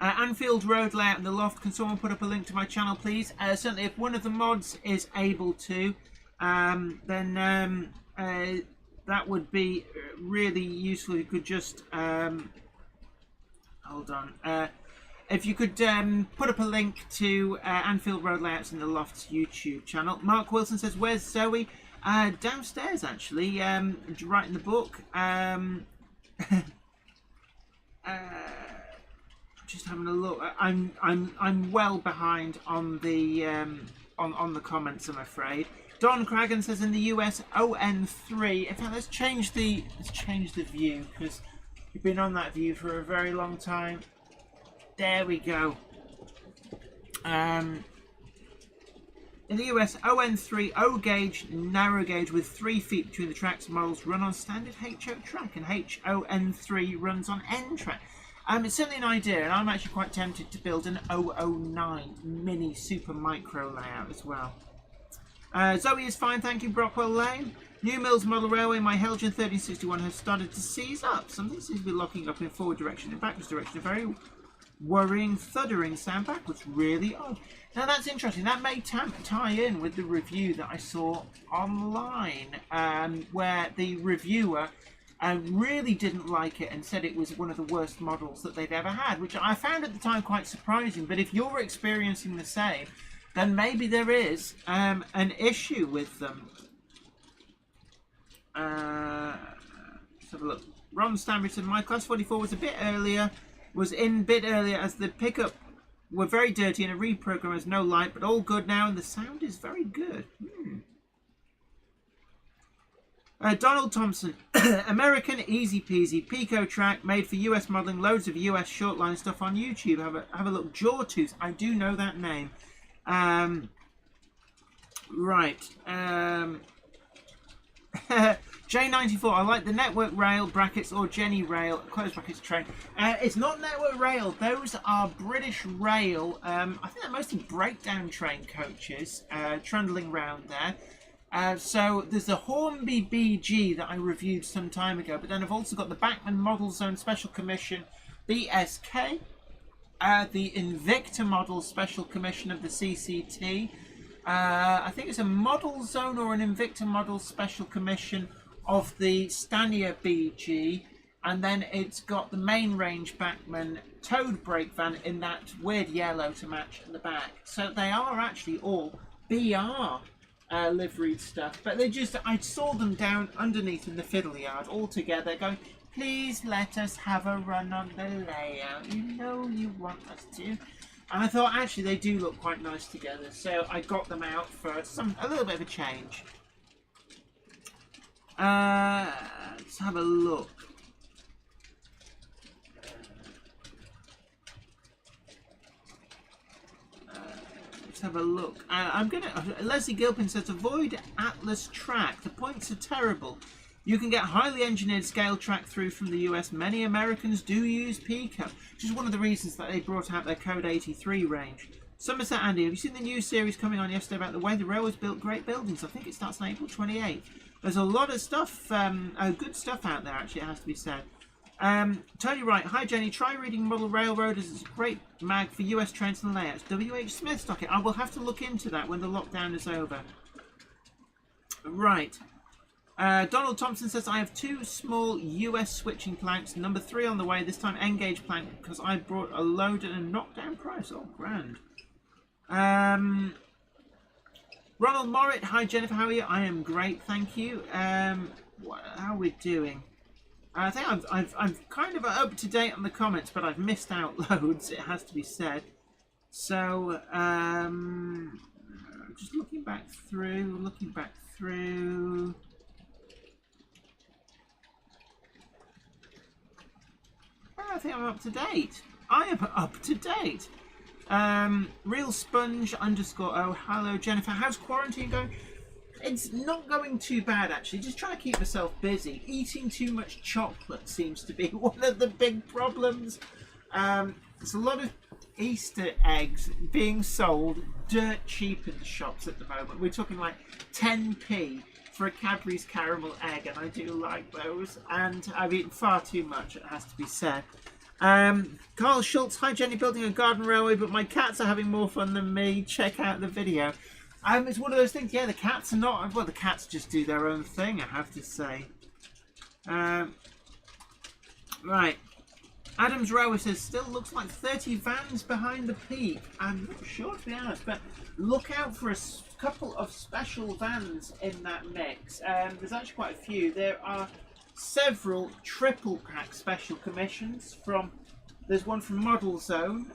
Anfield Road layout in the loft. Can someone put up a link to my channel, please? Certainly, if one of the mods is able to, then that would be really useful. You could just hold on. If you could put up a link to Anfield Road layouts in the Loft's YouTube channel. Mark Wilson says, "Where's Zoe?" Downstairs, actually, writing the book. Just having a look. I'm well behind on the on the comments, I'm afraid. Don Cragen says, in the US, ON3. In fact, let's change the view, because you've been on that view for a very long time. There we go. In the US, ON3 O gauge, narrow gauge with 3 feet between the tracks. Models run on standard HO track, and HON3 runs on N track. It's certainly an idea, and I'm actually quite tempted to build an 009 mini super micro layout as well. Zoe is fine, thank you. Brockwell Lane. New Mills Model Railway, my Helgen 1361 has started to seize up. Something seems to be locking up in forward direction and backwards direction. A very worrying, thuddering sound backwards. Really odd. Now that's interesting. That may tie in with the review that I saw online, where the reviewer really didn't like it and said it was one of the worst models that they'd ever had, which I found at the time quite surprising. But if you're experiencing the same, then maybe there is an issue with them. Let's have a look. Ron Stanbury said, my class 44 was in a bit earlier as the pickup were very dirty and a reprogram has no light, but all good now and the sound is very good. Donald Thompson, American easy peasy Pico track made for US modelling, loads of US short line stuff on YouTube. Have a look. Jawtooth, I do know that name. Right. J94, I like the network rail brackets or Jenny rail close brackets train. It's not network rail, those are British rail. I think they're mostly breakdown train coaches trundling round there. So there's the Hornby BG that I reviewed some time ago, but then I've also got the Bachmann Model Zone Special Commission BSK, the Invicta Model Special Commission of the CCT. I think it's a Model Zone or an Invicta Model Special Commission of the Stania BG, and then it's got the main range Bachmann towed brake van in that weird yellow to match the back. So they are actually all BR liveried stuff, but I saw them down underneath in the fiddle yard all together going, please let us have a run on the layout, you know you want us to. And I thought actually they do look quite nice together, so I got them out for a little bit of a change. Let's have a look. Let's have a look. Leslie Gilpin says, avoid Atlas track. The points are terrible. You can get highly engineered scale track through from the US. Many Americans do use Pico, which is one of the reasons that they brought out their Code 83 range. Somerset Andy, have you seen the new series coming on yesterday about the way the railways built great buildings? I think it starts on April 28th. There's a lot of stuff, good stuff out there, actually, it has to be said. Tony Wright, hi Jenny, try reading Model Railroaders. It's a great mag for US trains and layouts. W.H. Smith stock it. I will have to look into that when the lockdown is over. Right. Donald Thompson says, I have 2 small US switching planks, number 3 on the way, this time N-gauge plank, because I brought a load at a knockdown price. Oh, grand. Ronald Morritt, hi Jennifer, how are you? I am great, thank you. How are we doing? I think I'm kind of up to date on the comments, but I've missed out loads, it has to be said. So, just looking back through. I think I'm up to date. I am up to date. Real Sponge _oh, hello Jennifer. How's quarantine going? It's not going too bad actually. Just trying to keep myself busy. Eating too much chocolate seems to be one of the big problems. There's a lot of Easter eggs being sold dirt cheap in the shops at the moment. We're talking like 10p for a Cadbury's caramel egg, and I do like those. And I've eaten far too much, it has to be said. Carl Schultz, hi Jenny, building a garden railway, but my cats are having more fun than me. Check out the video. It's one of those things, yeah, the cats are not, well, the cats just do their own thing, I have to say. Right. Adams Railway says, still looks like 30 vans behind the peak. I'm not sure, to be honest, but look out for a couple of special vans in that mix. There's actually quite a few. There are several triple pack special commissions from, there's one from Model Zone,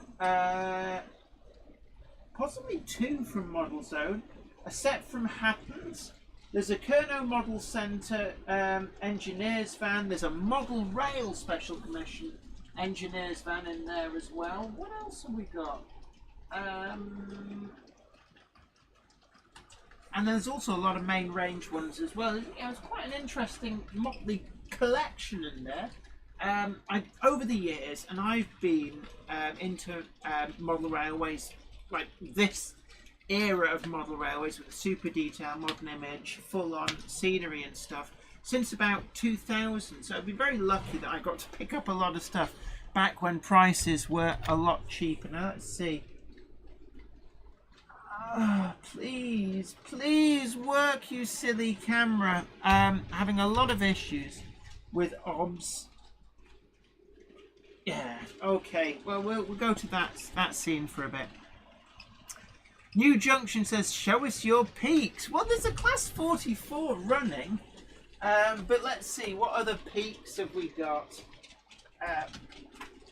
possibly two from Model Zone, a set from Hattons, there's a Kernow Model Centre engineers van, there's a Model Rail special commission engineers van in there as well. What else have we got? And there's also a lot of main range ones as well. It's quite an interesting motley collection in there. Over the years, and I've been into model railways, like this era of model railways with super detail, modern image, full-on scenery and stuff, since about 2000. So I've been very lucky that I got to pick up a lot of stuff back when prices were a lot cheaper. Now let's see. Oh, please work, you silly camera. Having a lot of issues with OBS. Yeah, okay. Well, we'll go to that scene for a bit. New Junction says, show us your peaks. Well, there's a class 44 running. But let's see, what other peaks have we got?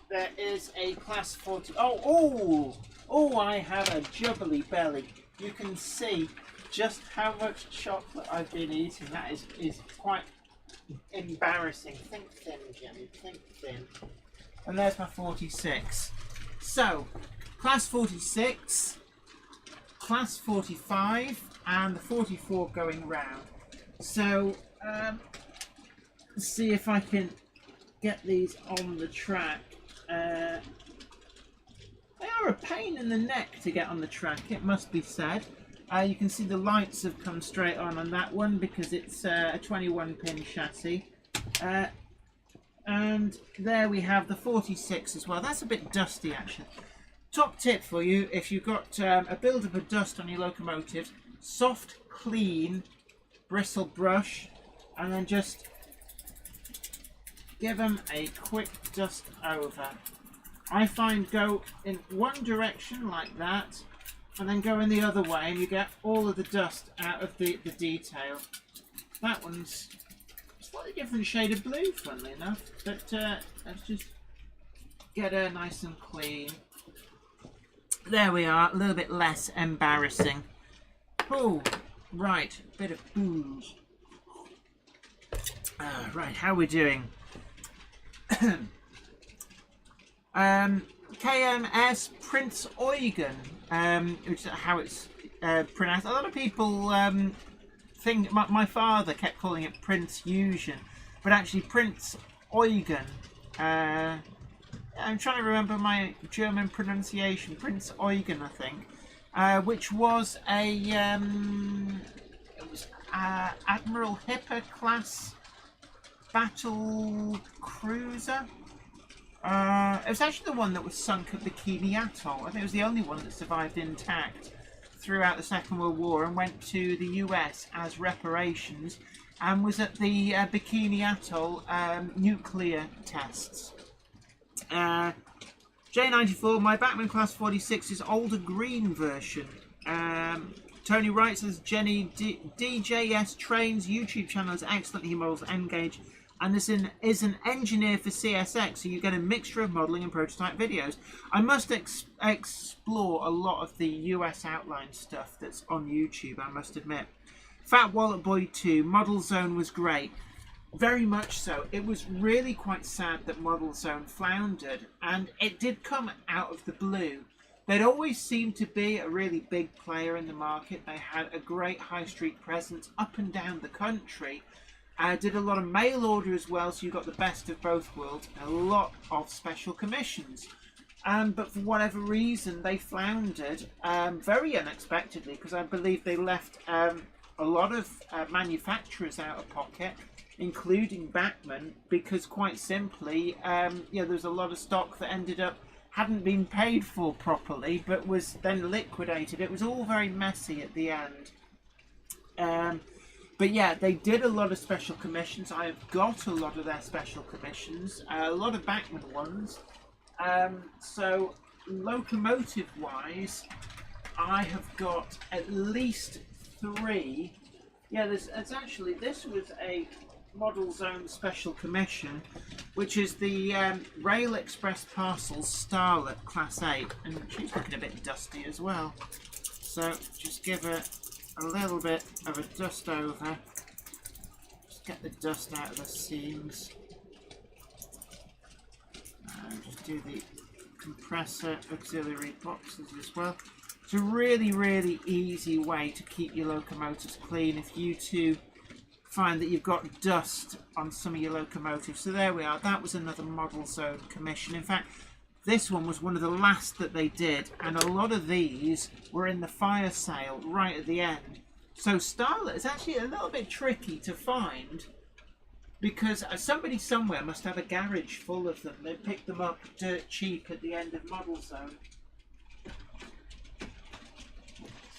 There is a class 40. Oh, I have a jubbly belly. You can see just how much chocolate I've been eating. That is quite embarrassing. Think thin, Jenny, think thin. And there's my 46. So, class 46, class 45, and the 44 going round. So, let's see if I can get these on the track. They are a pain in the neck to get on the track, it must be said. You can see the lights have come straight on that one because it's a 21 pin chassis. And there we have the 46 as well. That's a bit dusty actually. Top tip for you, if you've got a build-up of dust on your locomotives, soft, clean bristle brush, and then just give them a quick dust over. I find go in one direction like that, and then go in the other way, and you get all of the dust out of the detail. That one's a slightly different shade of blue, funnily enough, but let's just get her nice and clean. There we are, a little bit less embarrassing. Oh, right, bit of booze. Right, how are we doing? KMS Prince Eugen, which is how it's pronounced. A lot of people think, my father kept calling it Prince Eugen, but actually Prince Eugen. I'm trying to remember my German pronunciation. Prince Eugen, I think, which was a Admiral Hipper class battle cruiser. It was actually the one that was sunk at Bikini Atoll. I think it was the only one that survived intact throughout the Second World War and went to the US as reparations, and was at the Bikini Atoll nuclear tests. J94, my Batman Class 46 is older green version. Tony Wright says, Jenny, DJS Trains YouTube channel is excellent. He models N-Gauge and this is an engineer for CSX, so you get a mixture of modelling and prototype videos. I must explore a lot of the US outline stuff that's on YouTube, I must admit. Fat Wallet Boy 2, Model Zone was great. Very much so. It was really quite sad that Model Zone floundered, and it did come out of the blue. They'd always seemed to be a really big player in the market. They had a great high street presence up and down the country. Did a lot of mail order as well, so you got the best of both worlds. A lot of special commissions. But for whatever reason, they floundered very unexpectedly, because I believe they left a lot of manufacturers out of pocket. including Bachmann, because quite simply, there's a lot of stock that ended up hadn't been paid for properly, but was then liquidated. It was all very messy at the end. But yeah, they did a lot of special commissions. I have got a lot of their special commissions, a lot of Bachmann ones. So locomotive-wise, I have got at least 3. Yeah, it's actually, this was a Model Zone Special Commission, which is the Rail Express Parcels Starlet Class 8, and she's looking a bit dusty as well. So just give her a little bit of a dust over. Just get the dust out of the seams. Just do the compressor auxiliary boxes as well. It's a really, really easy way to keep your locomotives clean if you too find that you've got dust on some of your locomotives. So there we are. That was another Model Zone commission. In fact, this one was one of the last that they did, and a lot of these were in the fire sale right at the end. So Starlet is actually a little bit tricky to find, because somebody somewhere must have a garage full of them. They picked them up dirt cheap at the end of Model Zone.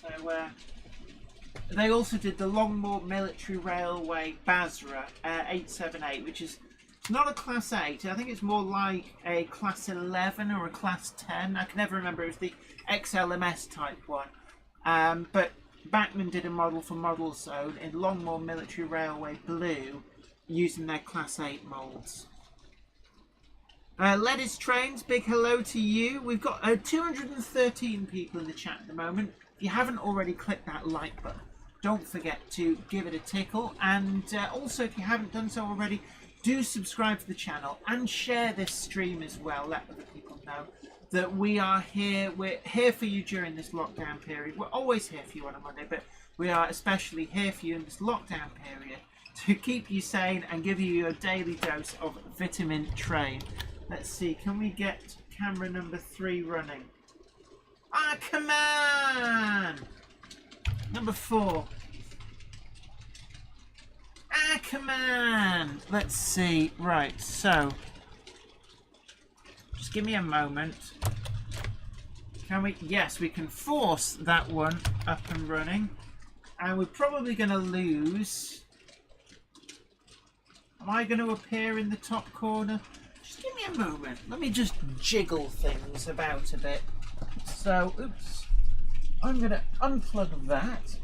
So they also did the Longmoor Military Railway Basra 878, which is not a Class 8. I think it's more like a Class 11 or a Class 10. I can never remember. It was the XLMS type one. But Bachmann did a model for Model Zone in Longmoor Military Railway Blue using their Class 8 moulds. Ledis Trains, big hello to you. We've got 213 people in the chat at the moment. If you haven't already clicked that like button, don't forget to give it a tickle. And also, if you haven't done so already, do subscribe to the channel and share this stream as well. Let other people know that we are here. We're here for you during this lockdown period. We're always here for you on a Monday, but we are especially here for you in this lockdown period to keep you sane and give you your daily dose of vitamin train. Let's see, can we get camera number 3 running? Ah, come on! Number 4. Ah, come on! Let's see. Right, so just give me a moment. Can we? Yes, we can force that one up and running. And we're probably going to lose. Am I going to appear in the top corner? Just give me a moment. Let me just jiggle things about a bit. So, oops. I'm going to unplug that.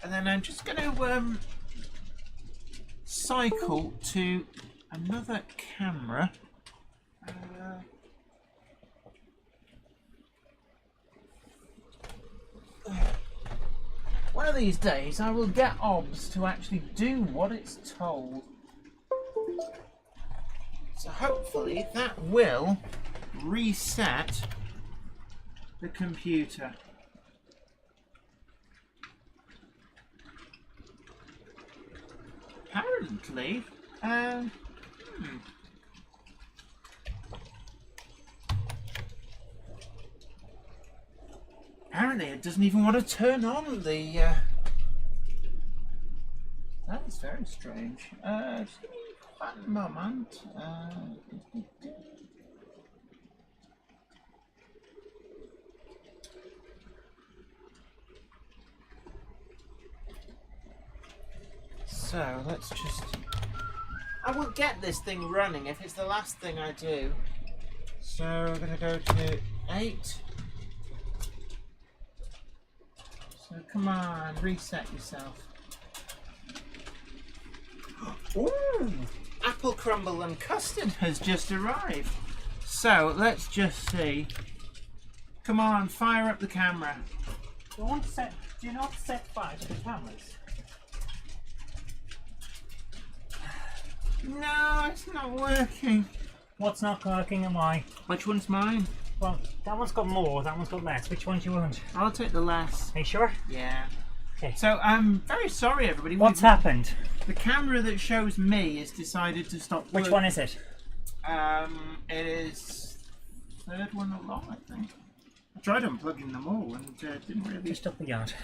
And then I'm just going to cycle to another camera. One of these days I will get OBS to actually do what it's told. So hopefully that will reset the computer. Apparently, apparently it doesn't even want to turn on the, that is very strange. Just give me one moment. So let's just, I will get this thing running if it's the last thing I do. So we're going to go to 8. So come on, reset yourself. Ooh, apple crumble and custard has just arrived. So let's just see. Come on, fire up the camera. Do you not set fire to the cameras? No, it's not working. What's not working and why? Which one's mine? Well, that one's got more, that one's got less. Which one do you want? I'll take the less. Are you sure? Yeah. Okay. So I'm very sorry, everybody. What's happened? The camera that shows me has decided to stop working. Which one is it? It is third one along, I think. I tried unplugging them all and didn't really. Just up the yard.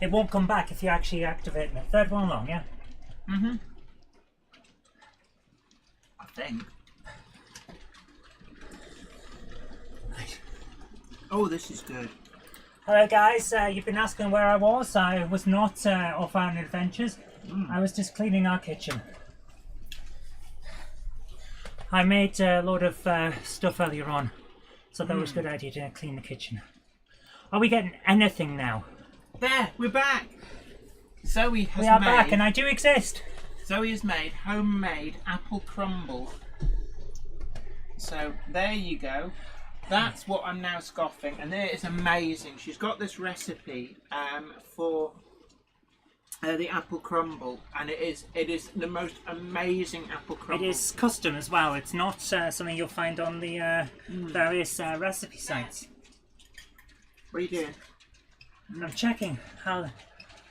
It won't come back if you actually activate it. Third one along, yeah? Mm-hmm. I think. Oh, this is good. Hello guys, you've been asking where I was. I was not off on adventures. I was just cleaning our kitchen. I made a load of stuff earlier on, so that was a good idea to clean the kitchen. Are we getting anything now? There, we're back. Zoe has We are made, back and I do exist. Zoe has made homemade apple crumble. So there you go. That's what I'm now scoffing, and it is amazing. She's got this recipe for the apple crumble, and it is the most amazing apple crumble. It is custom as well. It's not something you'll find on the various recipe sites. What are you doing? I'm checking how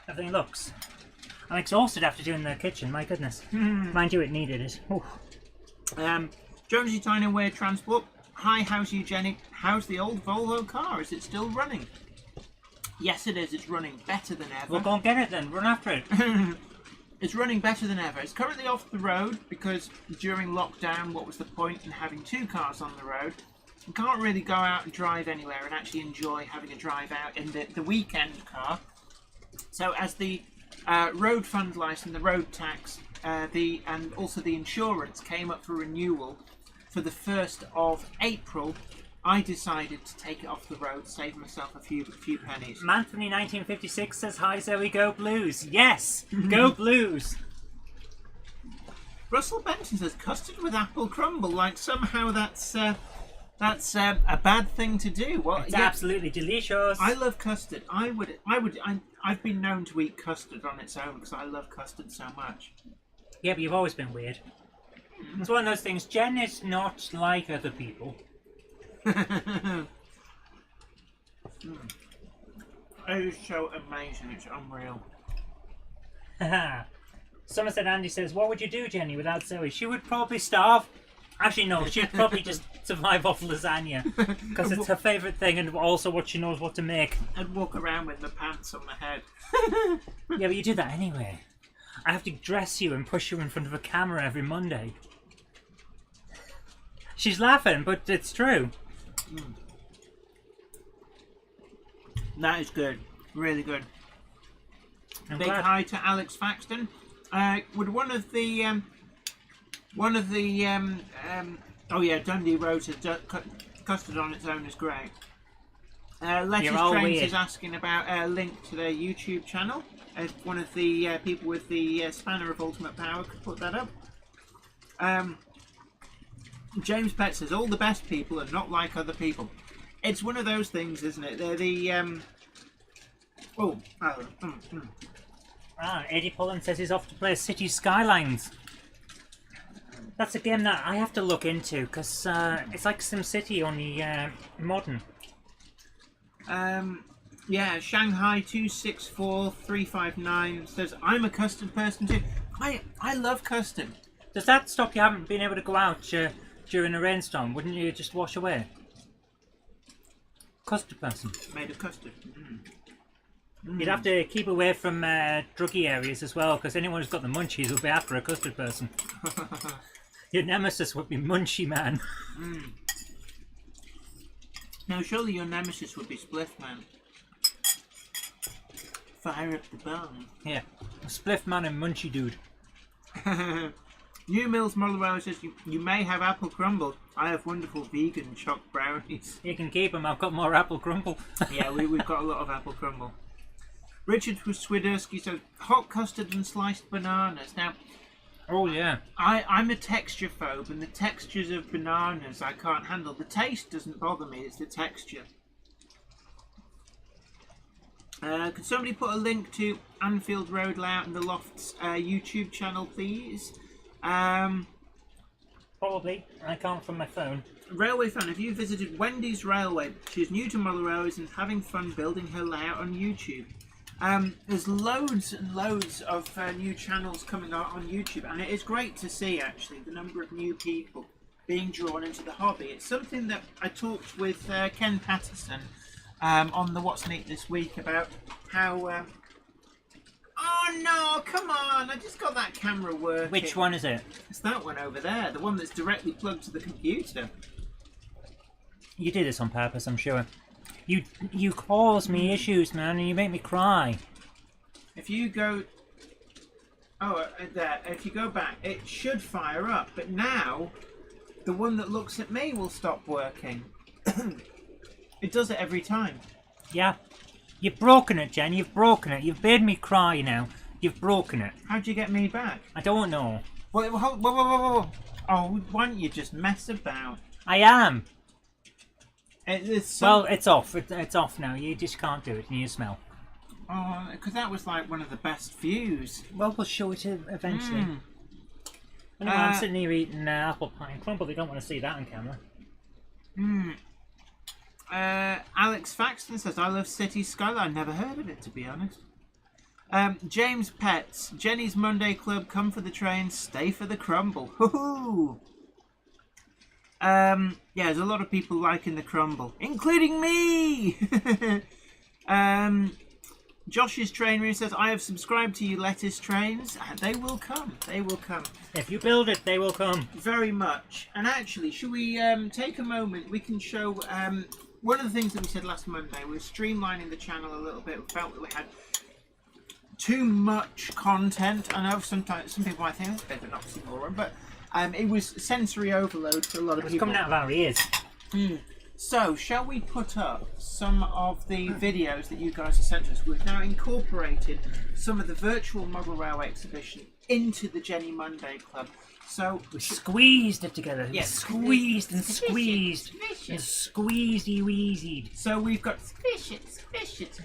everything looks. I'm exhausted after doing the kitchen. My goodness. Mind you, it needed it. Jonesy Tiny Weird Transport. Hi, how's you, Jenny? How's the old Volvo car? Is it still running? Yes, it is. It's running better than ever. We'll go and get it then. Run after it. It's running better than ever. It's currently off the road because during lockdown, what was the point in having two cars on the road? You can't really go out and drive anywhere and actually enjoy having a drive out in the weekend car. So as the road fund license, the road tax, and also the insurance came up for renewal for the 1st of April, I decided to take it off the road, save myself a few pennies. Manthony 1956 says, hi Zoe, go Blues. Yes, go Blues. Russell Benton says, custard with apple crumble, like somehow that's a bad thing to do. What? It's absolutely delicious. I love custard. I've been known to eat custard on its own because I love custard so much. Yeah, but you've always been weird. It's one of those things. Jen is not like other people. It is so amazing. It's unreal. Somerset Andy says, what would you do, Jenny, without Zoe? She would probably starve. Actually, no, she'd probably just survive off lasagna. Because it's her favourite thing and also what she knows what to make. I'd walk around with my pants on my head. Yeah, but you do that anyway. I have to dress you and push you in front of a camera every Monday. She's laughing, but it's true. That is good. Really good. I'm Big glad. hi to Alex Faxton. Would one of the oh yeah, Dundee Road says custard on its own is great. Letty's Trains weird. is asking about a link to their YouTube channel. If one of the people with the spanner of ultimate power could put that up. James Pett says all the best people are not like other people. It's one of those things, isn't it? They're the Eddie Pullen says he's off to play City Skylines. That's a game that I have to look into because it's like SimCity, only modern. Yeah, Shanghai 264359 says I'm a custard person too. I love custard. Does that stop you haven't been able to go out during a rainstorm? Wouldn't you just wash away? Custard person. Made of custard. You'd have to keep away from druggy areas as well, because anyone who's got the munchies will be after a custard person. Your nemesis would be Munchie Man. Now surely your nemesis would be Spliff Man. Fire up the bum. Yeah, Spliff Man and Munchie Dude. New Mills Mollerell says you may have apple crumble. I have wonderful vegan choc brownies. You can keep them, I've got more apple crumble. Yeah, we've got a lot of apple crumble. Richard Swiderski says hot custard and sliced bananas. Now, oh yeah. I'm a texture phobe, and the textures of bananas I can't handle. The taste doesn't bother me, it's the texture. Could somebody put a link to Anfield Road Layout in the Loft's YouTube channel, please? Probably. I can't from my phone. Railway fan, have you visited Wendy's Railway? She's new to model railways and having fun building her layout on YouTube. There's loads and loads of new channels coming out on YouTube, and it is great to see actually the number of new people being drawn into the hobby. It's something that I talked with Ken Patterson on the What's Neat this week about how Oh no, come on. I just got that camera working. Which one is it? It's that one over there, the one that's directly plugged to the computer. You did this on purpose, I'm sure. You cause me issues, man, and you make me cry. If you go... Oh, there. If you go back, it should fire up. But now, the one that looks at me will stop working. It does it every time. Yeah. You've broken it, Jen. You've broken it. You've made me cry now. You've broken it. How'd you get me back? I don't know. Whoa, whoa, whoa, whoa, whoa, whoa. Oh, why don't you just mess about? I am. It's Well, it's off. It's off now. You just can't do it, and you smell. Oh, because that was like one of the best views. Well, we'll show it eventually. Anyway, I'm sitting here eating apple pie and crumble. They don't want to see that on camera. Alex Faxton says, I love City Skyline. Never heard of it, to be honest. James Pets, Jenny's Monday Club, come for the train, stay for the crumble. Woohoo! Yeah, there's a lot of people liking the crumble, including me! Josh's Train Room says, I have subscribed to you lettuce trains, and they will come. They will come. If you build it, they will come. Very much. And actually, should we take a moment? We can show one of the things that we said last Monday. We were streamlining the channel a little bit. We felt that we had too much content. I know sometimes some people might think it's a bit of an oxymoron, but it was sensory overload for a lot of people. It's coming out of our ears. So, shall we put up some of the videos that you guys have sent us? We've now incorporated some of the virtual model railway exhibition into the Jenny Monday Club. So we squeezed it together. Yes, squeezed and squeezed and squeezy weezied. So we've got squish it.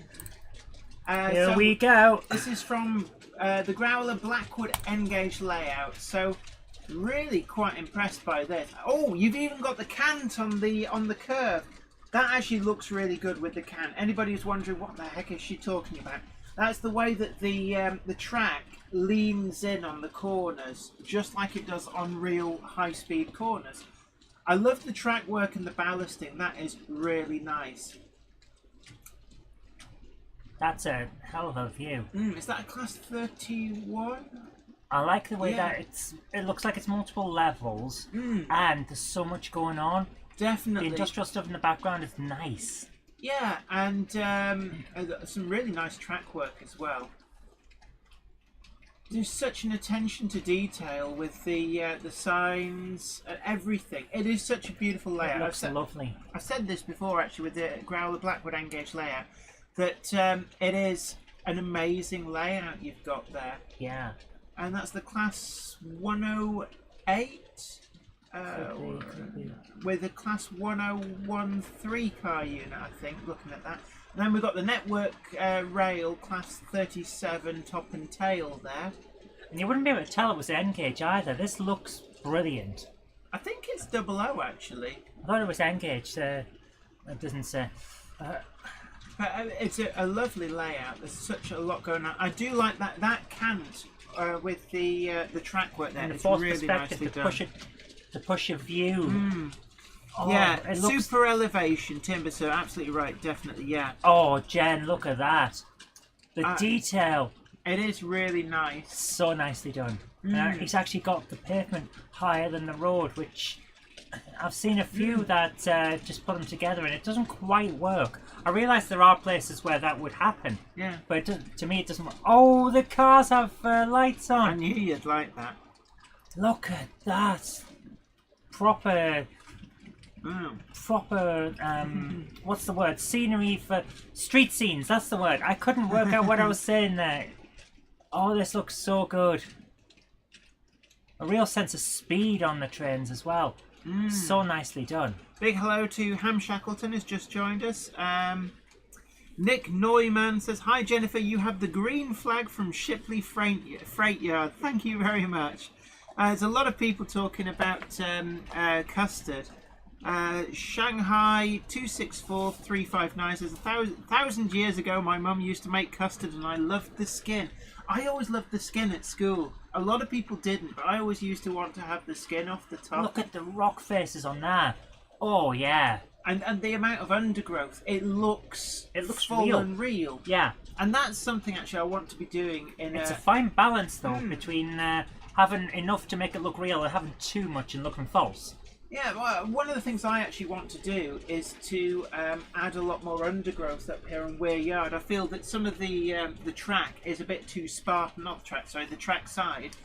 Here we go. This is from the Growler Blackwood N-gauge layout. So really quite impressed by this. Oh, you've even got the cant on the curve. That actually looks really good with the cant. Anybody who's wondering what the heck is she talking about? That's the way that the track leans in on the corners, just like it does on real high-speed corners. I love the track work and the ballasting. That is really nice. That's a hell of a view. Is that a class 31? I like the way that it looks like it's multiple levels and there's so much going on. Definitely. The industrial stuff in the background is nice. Yeah, and some really nice track work as well. There's such an attention to detail with the signs and everything. It is such a beautiful layout. It looks lovely. I've said this before actually with the Growler Blackwood N-gauge layout, that it is an amazing layout you've got there. Yeah. And that's the class 108 with a class 1013 car unit, I think, looking at that. And then we've got the network rail class 37 top and tail there. And you wouldn't be able to tell it was N-gauge either. This looks brilliant. I think it's 00 actually. I thought it was N-gauge. It doesn't say. But it's a lovely layout. There's such a lot going on. I do like that cant with the track work there. And the it's forced really perspective nicely to push a view. Oh, yeah, it looks... super elevation timber. So absolutely right, definitely, yeah. Oh, Jen, look at that. The detail. It is really nice. So nicely done. He's actually got the pavement higher than the road, which I've seen a few that just put them together and it doesn't quite work. I realise there are places where that would happen. Yeah. But to me it doesn't work. Oh, the cars have lights on. I knew you'd like that. Look at that. Proper... what's the word? Scenery for... Street scenes, that's the word. I couldn't work out what I was saying there. Oh, this looks so good. A real sense of speed on the trains as well. So nicely done. Big hello to Ham Shackleton who's just joined us. Nick Neumann says, hi Jennifer, you have the green flag from Shipley Freight Yard. Thank you very much. There's a lot of people talking about custard. Shanghai 264359 says, 1,000 years ago my mum used to make custard and I loved the skin. I always loved the skin at school. A lot of people didn't, but I always used to want to have the skin off the top. Look at the rock faces on that. Oh yeah. and the amount of undergrowth, it looks full real. and real. Yeah. And that's something actually I want to be doing in It's a fine balance though between having enough to make it look real and having too much and looking false. Yeah, well, one of the things I actually want to do is to add a lot more undergrowth up here in Weir Yard. I feel that some of the track is a bit too spartan, not the track, sorry, the track side.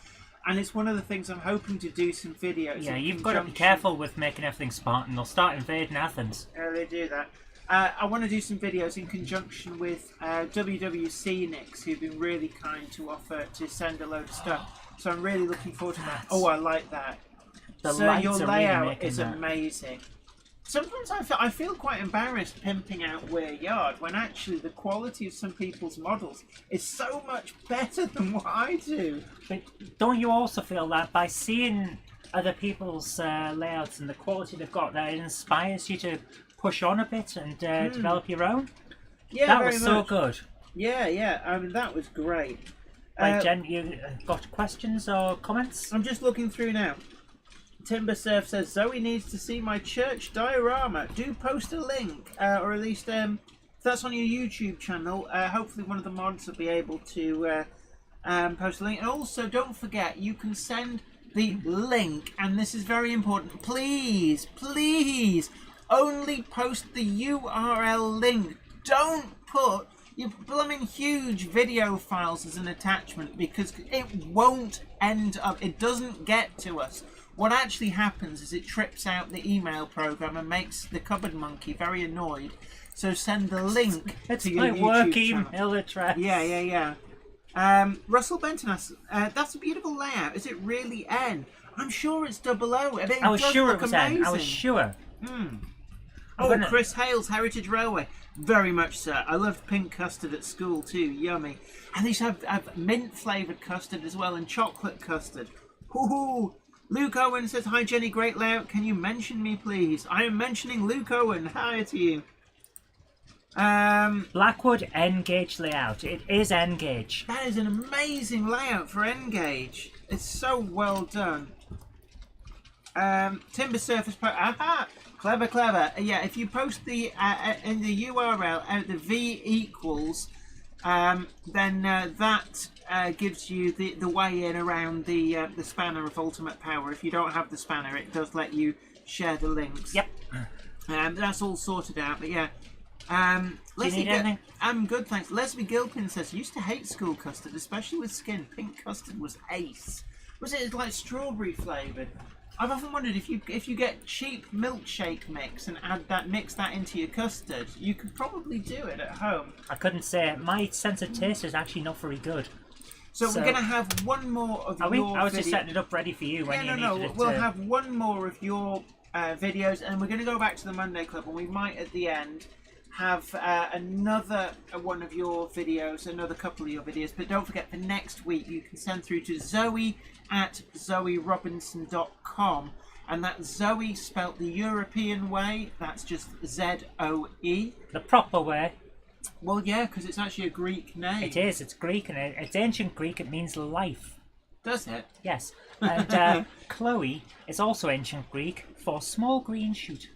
And it's one of the things I'm hoping to do some videos. Yeah, you've got to be careful with making everything Spartan. They'll start invading Athens. Yeah, they do that. I want to do some videos in conjunction with WWC Nicks, who've been really kind to offer to send a load of stuff. So I'm really looking forward to that. Oh, I like that. The So lights your are layout really making is that. amazing. Sometimes I feel quite embarrassed pimping out Weir Yard when actually the quality of some people's models is so much better than what I do. But don't you also feel that by seeing other people's layouts and the quality they've got, that it inspires you to push on a bit and develop your own? Yeah, That very was so much. good. Yeah. I mean, that was great. Right, Jen, you got questions or comments? I'm just looking through now. Timber Surf says, Zoe needs to see my church diorama. Do post a link, or at least if that's on your YouTube channel, hopefully one of the mods will be able to post a link. And also, don't forget, you can send the link, and this is very important. Please, only post the URL link. Don't put your blooming huge video files as an attachment, because it won't end up, it doesn't get to us. What actually happens is it trips out the email program and makes the cupboard monkey very annoyed. So send the link It's to your my YouTube work channel. email address. Yeah. Russell Benton asks, that's a beautiful layout. Is it really N? I'm sure it's 00. I was sure it was amazing. N. I was sure. Oh, Chris Hales, Heritage Railway. Very much, sir. I loved pink custard at school too. Yummy. And they used to have mint flavoured custard as well, and chocolate custard. Hoo-hoo. Luke Owen says, hi Jenny, great layout. Can you mention me, please? I am mentioning Luke Owen. Hi to you. Blackwood N-gauge layout. It is N-gauge. That is an amazing layout for N-gauge. It's so well done. Timber Surface Pro. Aha! Clever. Yeah, if you post the in the URL the V equals, then that gives you the way in around the spanner of ultimate power. If you don't have the spanner, it does let you share the links. Yep. That's all sorted out. But yeah. Do you need anything? I'm good, thanks. Leslie Gilpin says, used to hate school custard, especially with skin. Pink custard was ace. Was it like strawberry flavoured? I've often wondered if you get cheap milkshake mix and mix that into your custard, you could probably do it at home. I couldn't say. My sense of taste is actually not very good. So we're going to have one more of Are we? your I was just video- setting it up ready for you when you needed it. We'll have one more of your videos, and we're going to go back to the Monday Club, and we might at the end have another one of your videos, another couple of your videos. But don't forget, for next week, you can send through to zoe@zoerobinson.com, and that's Zoe spelt the European way. That's just ZOE. The proper way. Well, yeah, because it's actually a Greek name. It is. It's Greek, and it's ancient Greek. It means life. Does it? Yes. And Chloe is also ancient Greek for small green shoot.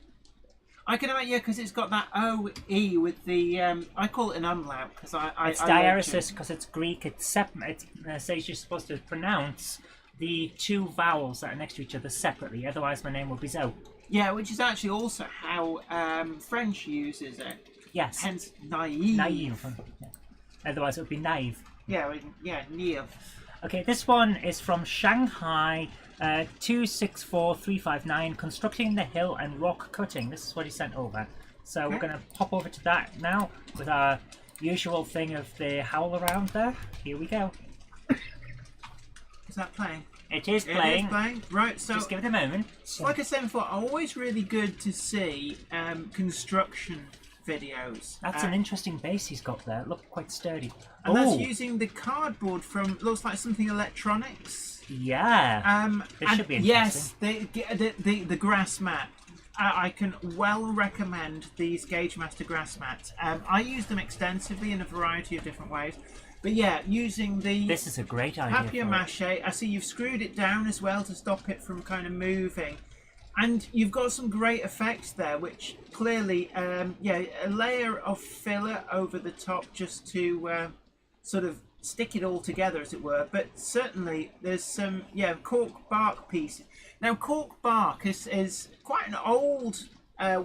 I can imagine, yeah, because it's got that OE with the, I call it an umlaut, because It's I diaresis because it's Greek. It says you're supposed to pronounce the two vowels that are next to each other separately. Otherwise, my name would be Zoe. Yeah, which is actually also how French uses it. Yes. Hence, naive. Naive. Yeah. Otherwise, it would be naive. Yeah, naive. Okay, this one is from Shanghai 264359, constructing the hill and rock cutting. This is what he sent over. So we're going to pop over to that now with our usual thing of the howl around there. Here we go. Is that playing? It is playing. It is playing. Right, so just give it a moment. like I said before, always really good to see construction videos. That's an interesting base he's got there. Look, quite sturdy. And that's using the cardboard from, looks like something electronics. Yeah. This should be yes, interesting. the grass mat. I can well recommend these Gauge Master grass mats. I use them extensively in a variety of different ways. But yeah, using the This is a great idea. papier-mâché. I see you've screwed it down as well to stop it from kind of moving. And you've got some great effects there, which clearly, yeah, a layer of filler over the top just to sort of stick it all together, as it were. But certainly there's some, yeah, cork bark pieces. Now, cork bark is quite an old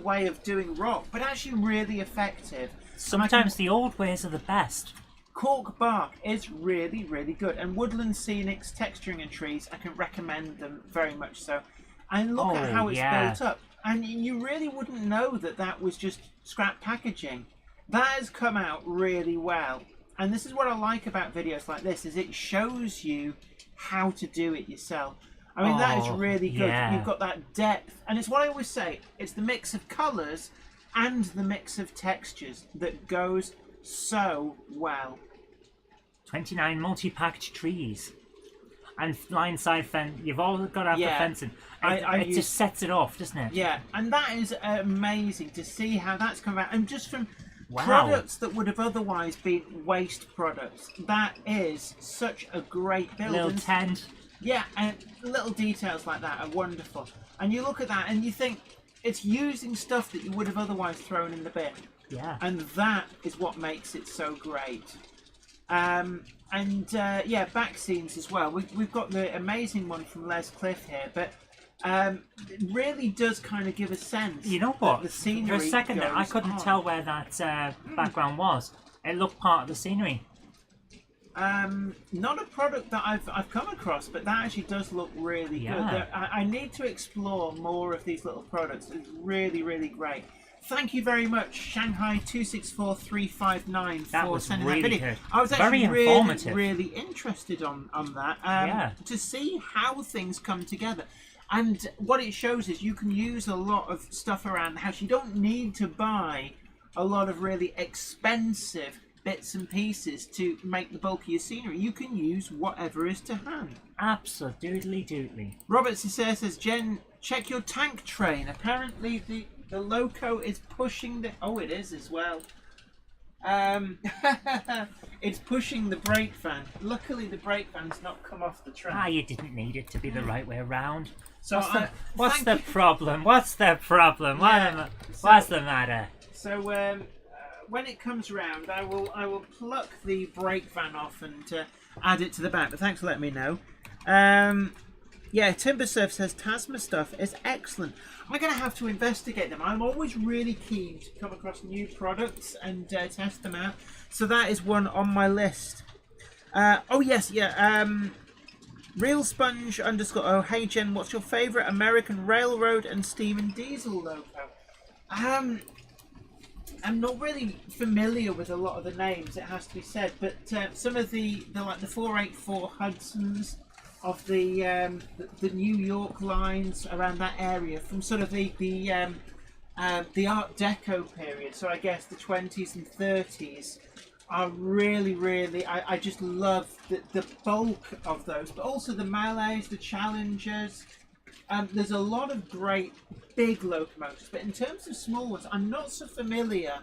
way of doing rock, but actually really effective. Sometimes the old ways are the best. Cork bark is really, really good. And Woodland Scenics Texturing and Trees, I can recommend them very much so. And look at how it's built up. And you really wouldn't know that that was just scrap packaging. That has come out really well. And this is what I like about videos like this, is it shows you how to do it yourself. I mean, that is really good. Yeah. You've got that depth. And it's what I always say, it's the mix of colours and the mix of textures that goes so well. 29 multi-packed trees. And line side fence. You've all got to have the fencing. It just sets it off, doesn't it? Yeah, and that is amazing to see how that's come out. And just from products that would have otherwise been waste products, that is such a great build. Little tent. Yeah, and little details like that are wonderful. And you look at that and you think it's using stuff that you would have otherwise thrown in the bin. Yeah. And that is what makes it so great. Yeah, back scenes as well. We've got the amazing one from Les Cliff here, but it really does kind of give a sense. You know what? The scenery For a second there, I couldn't tell where that background was. It looked part of the scenery. Not a product that I've come across, but that actually does look really good. I need to explore more of these little products. It's really, really great. Thank you very much, Shanghai 264359, for sending that video. Good. I was actually Very informative. really interested on that. To see how things come together. And what it shows is you can use a lot of stuff around the house. You don't need to buy a lot of really expensive bits and pieces to make the bulk of your scenery. You can use whatever is to hand. Absolutely doodly. Robert Cesare says, Jen, check your tank train. Apparently the loco is pushing the... Oh, it is as well. It's pushing the brake van. Luckily, the brake van's not come off the track. You didn't need it to be the right way around. So what's the problem? What's the problem? What's the matter? So when it comes round, I will pluck the brake van off and add it to the back. But thanks for letting me know. Yeah, Timbersurf says Tasma stuff is excellent. I'm going to have to investigate them. I'm always really keen to come across new products and test them out. So that is one on my list. Oh yes, yeah. Real Sponge _ oh, hey Jen, what's your favourite American railroad and steam and diesel loco? I'm not really familiar with a lot of the names, it has to be said, but some of the like the 484 Hudsons of the New York lines around that area, from sort of the Art Deco period, so I guess the 20s and 30s, are really, I just love the bulk of those, but also the Malays, the Challengers. There's a lot of great big locomotives, but in terms of small ones, I'm not so familiar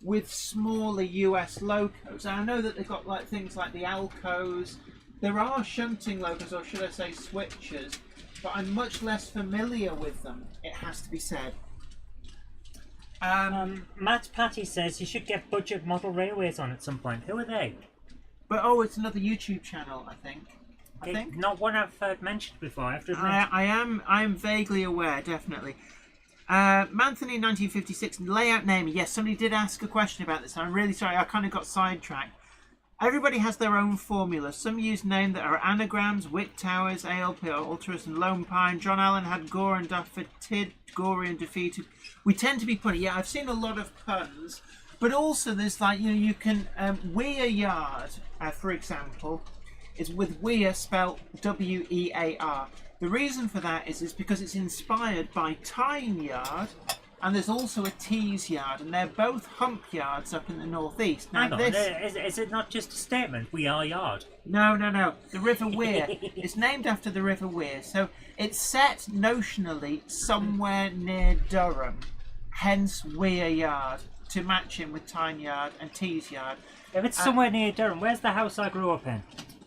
with smaller US locos. And I know that they've got like things like the Alcos. There are shunting locos, or should I say switchers, but I'm much less familiar with them, it has to be said. Matt Patty says you should get budget model railways on at some point. Who are they? But oh, it's another YouTube channel, I think. Not one I've heard mentioned before. I have to admit. I am vaguely aware, definitely. Manthony 1956 layout naming. Yes, somebody did ask a question about this. I'm really sorry. I kind of got sidetracked. Everybody has their own formula. Some use names that are anagrams: Wick Towers, ALP, Ultras, and Lone Pine. John Allen had Gore and defeated, Gory and defeated. We tend to be punny. Yeah, I've seen a lot of puns, but also there's like, you know, you can Weir Yard, for example, is with Weir spelled W-E-A-R. The reason for that is because it's inspired by Tyne Yard, and there's also a Tees Yard, and they're both hump yards up in the northeast. Now, is it not just a statement? We are yard. No. The River Weir. It's named after the River Weir, so it's set notionally somewhere near Durham, hence Weir Yard, to match him with Tyne Yard and Tees Yard. If it's somewhere near Durham, where's the house I grew up in?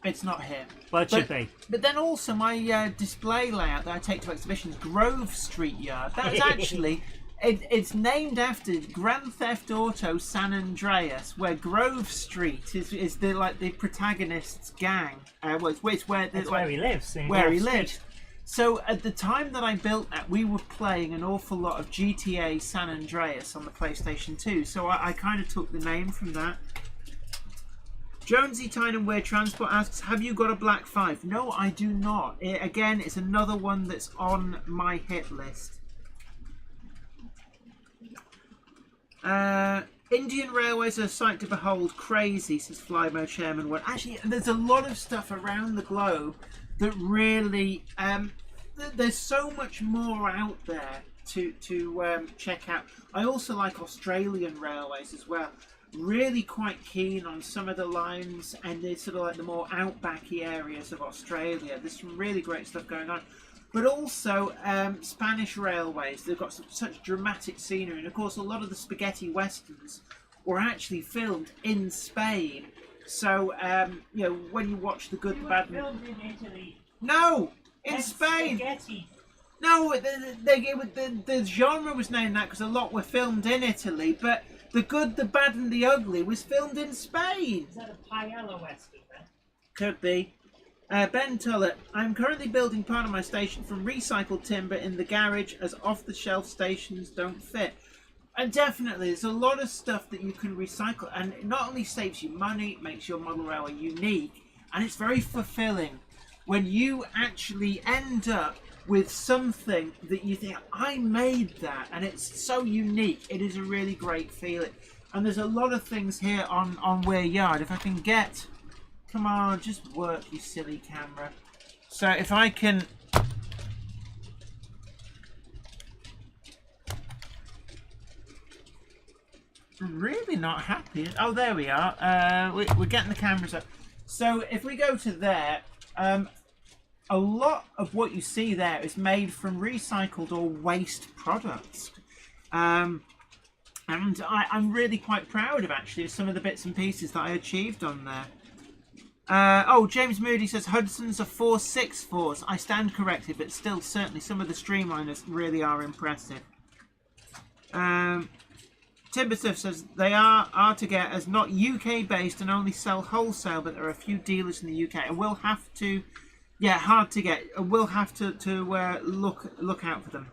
It's not here. Well, it should be. But then also my display layout that I take to exhibitions, Grove Street Yard. That's actually it's named after Grand Theft Auto San Andreas, where Grove Street is the protagonist's gang. It's where he lives. Where he lives. So at the time that I built that, we were playing an awful lot of GTA San Andreas on the PlayStation 2. So I kind of took the name from that. Jonesy Tynan Weird Transport asks, have you got a Black 5? No, I do not. Again, it's another one that's on my hit list. Indian Railways are a sight to behold. Crazy, says Flymo Chairman One. Actually, there's a lot of stuff around the globe that really... there's so much more out there to check out. I also like Australian railways as well. Really quite keen on some of the lines and the sort of like the more outbacky areas of Australia. There's some really great stuff going on. But also Spanish railways. They've got such dramatic scenery. And of course a lot of the spaghetti westerns were actually filmed in Spain. So, you know, when you watch The Good, the Bad... filmed in Italy. No! In Spain! Spaghetti. No, the genre was named that because a lot were filmed in Italy, but The Good, the Bad and the Ugly was filmed in Spain. Is that a Paella Western then? Could be. Ben Tullett, I'm currently building part of my station from recycled timber in the garage as off-the-shelf stations don't fit. And definitely, there's a lot of stuff that you can recycle, and it not only saves you money, it makes your model railway unique, and it's very fulfilling when you actually end up with something that you think, I made that, and it's so unique. It is a really great feeling. And there's a lot of things here on Weir Yard. If I can get... Come on, just work, you silly camera. So if I can... I'm really not happy. Oh, there we are. We're getting the cameras up. So if we go to there, a lot of what you see there is made from recycled or waste products. And I'm really quite proud of actually some of the bits and pieces that I achieved on there. Oh, James Moody says Hudson's are 464s. I stand corrected, but still, certainly some of the streamliners really are impressive. Timberstuff says they are to get as not UK based and only sell wholesale, but there are a few dealers in the UK, and we'll have to, yeah, hard to get. We'll have to look out for them.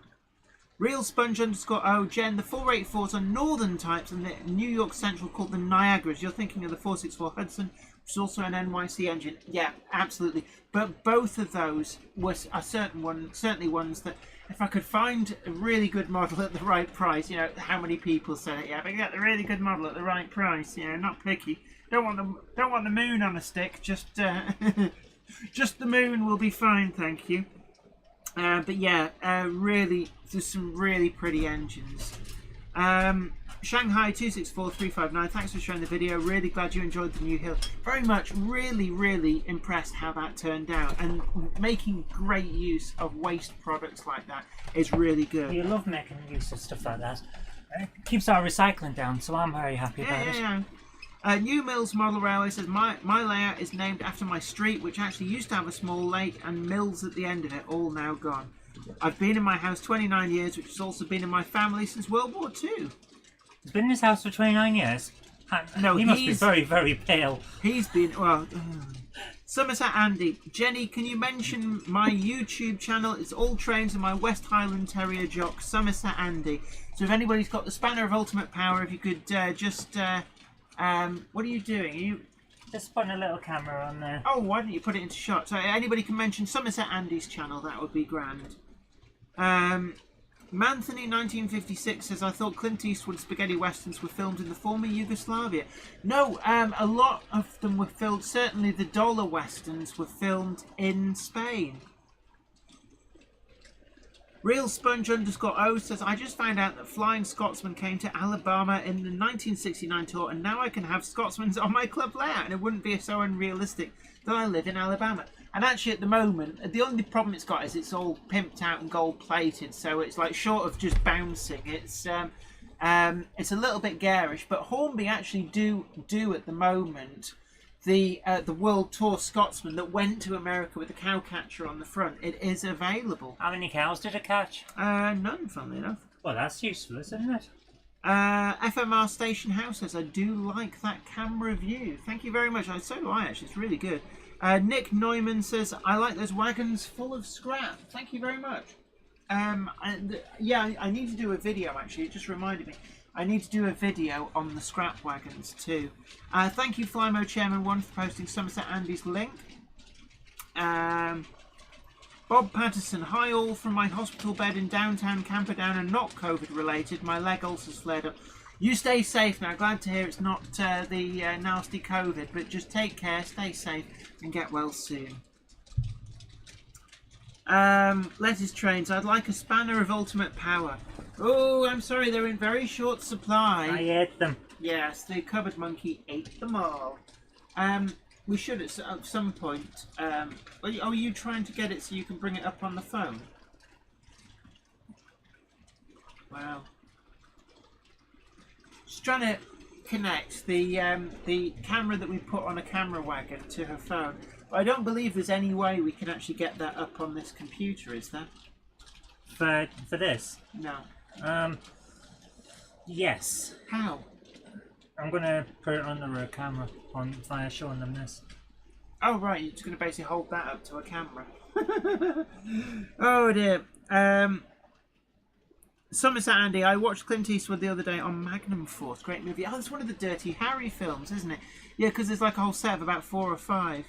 Real Sponge _ O Jen, the 484s are northern types, and the New York Central called the Niagaras. You're thinking of the 464 Hudson, which is also an NYC engine. Yeah, absolutely. But both of those are certainly ones that if I could find a really good model at the right price, you know, how many people say it? Yeah, but get the really good model at the right price. You know, not picky. Don't want the moon on a stick. Just just the moon will be fine, thank you. But yeah, really, there's some really pretty engines. Shanghai 264359, thanks for showing the video. Really glad you enjoyed the new hill. Very much, really impressed how that turned out. And making great use of waste products like that is really good. You love making use of stuff like that. It keeps our recycling down, so I'm very happy about it. Yeah. New Mills Model Railway says, my layout is named after my street, which actually used to have a small lake and mills at the end of it, all now gone. I've been in my house 29 years, which has also been in my family since World War II. He's been in his house for 29 years? No, he must be very pale. He's been, well... Somerset Andy, Jenny, can you mention my YouTube channel? It's all trains and my West Highland Terrier jock, Somerset Andy. So if anybody's got the spanner of ultimate power, if you could just... what are you doing? Are you just putting a little camera on there? Oh, why don't you put it into shot? So anybody can mention Somerset Andy's channel. That would be grand. Manthony 1956 says, I thought Clint Eastwood spaghetti westerns were filmed in the former Yugoslavia. No, a lot of them were filmed. Certainly, the dollar westerns were filmed in Spain. Real Sponge _ O says, I just found out that Flying Scotsman came to Alabama in the 1969 tour, and now I can have Scotsmans on my club layout, and it wouldn't be so unrealistic that I live in Alabama. And actually, at the moment, the only problem it's got is it's all pimped out and gold plated, so it's like short of just bouncing. It's a little bit garish, but Hornby actually do at the moment the World Tour Scotsman that went to America with the cowcatcher on the front. It is available. How many cows did it catch? None, funnily enough. Well, that's useful, isn't it? FMR Station House says, I do like that camera view. Thank you very much. So do I, actually. It's really good. Nick Neumann says, I like those wagons full of scrap. Thank you very much. Yeah, I need to do a video, actually. It just reminded me. I need to do a video on the scrap wagons too. Thank you, Flymo Chairman 1, for posting Somerset Andy's link. Bob Patterson, hi all from my hospital bed in downtown Camperdown and not COVID related. My leg ulcer's flared up. You stay safe now. Glad to hear it's not the nasty COVID, but just take care, stay safe and get well soon. Lettuce trains. I'd like a spanner of ultimate power. Oh, I'm sorry, they're in very short supply. I ate them. Yes, the cupboard monkey ate them all. We should at some point. Are you trying to get it so you can bring it up on the phone? Wow. She's trying to connect the camera that we put on a camera wagon to her phone. I don't believe there's any way we can actually get that up on this computer, is there? For this? No. Yes. How? I'm gonna put it under a camera via showing them this. Oh right, you're just gonna basically hold that up to a camera. Oh dear. Somerset Andy, I watched Clint Eastwood the other day on Magnum Force. Great movie. Oh, it's one of the Dirty Harry films, isn't it? Yeah, because there's like a whole set of about 4 or 5.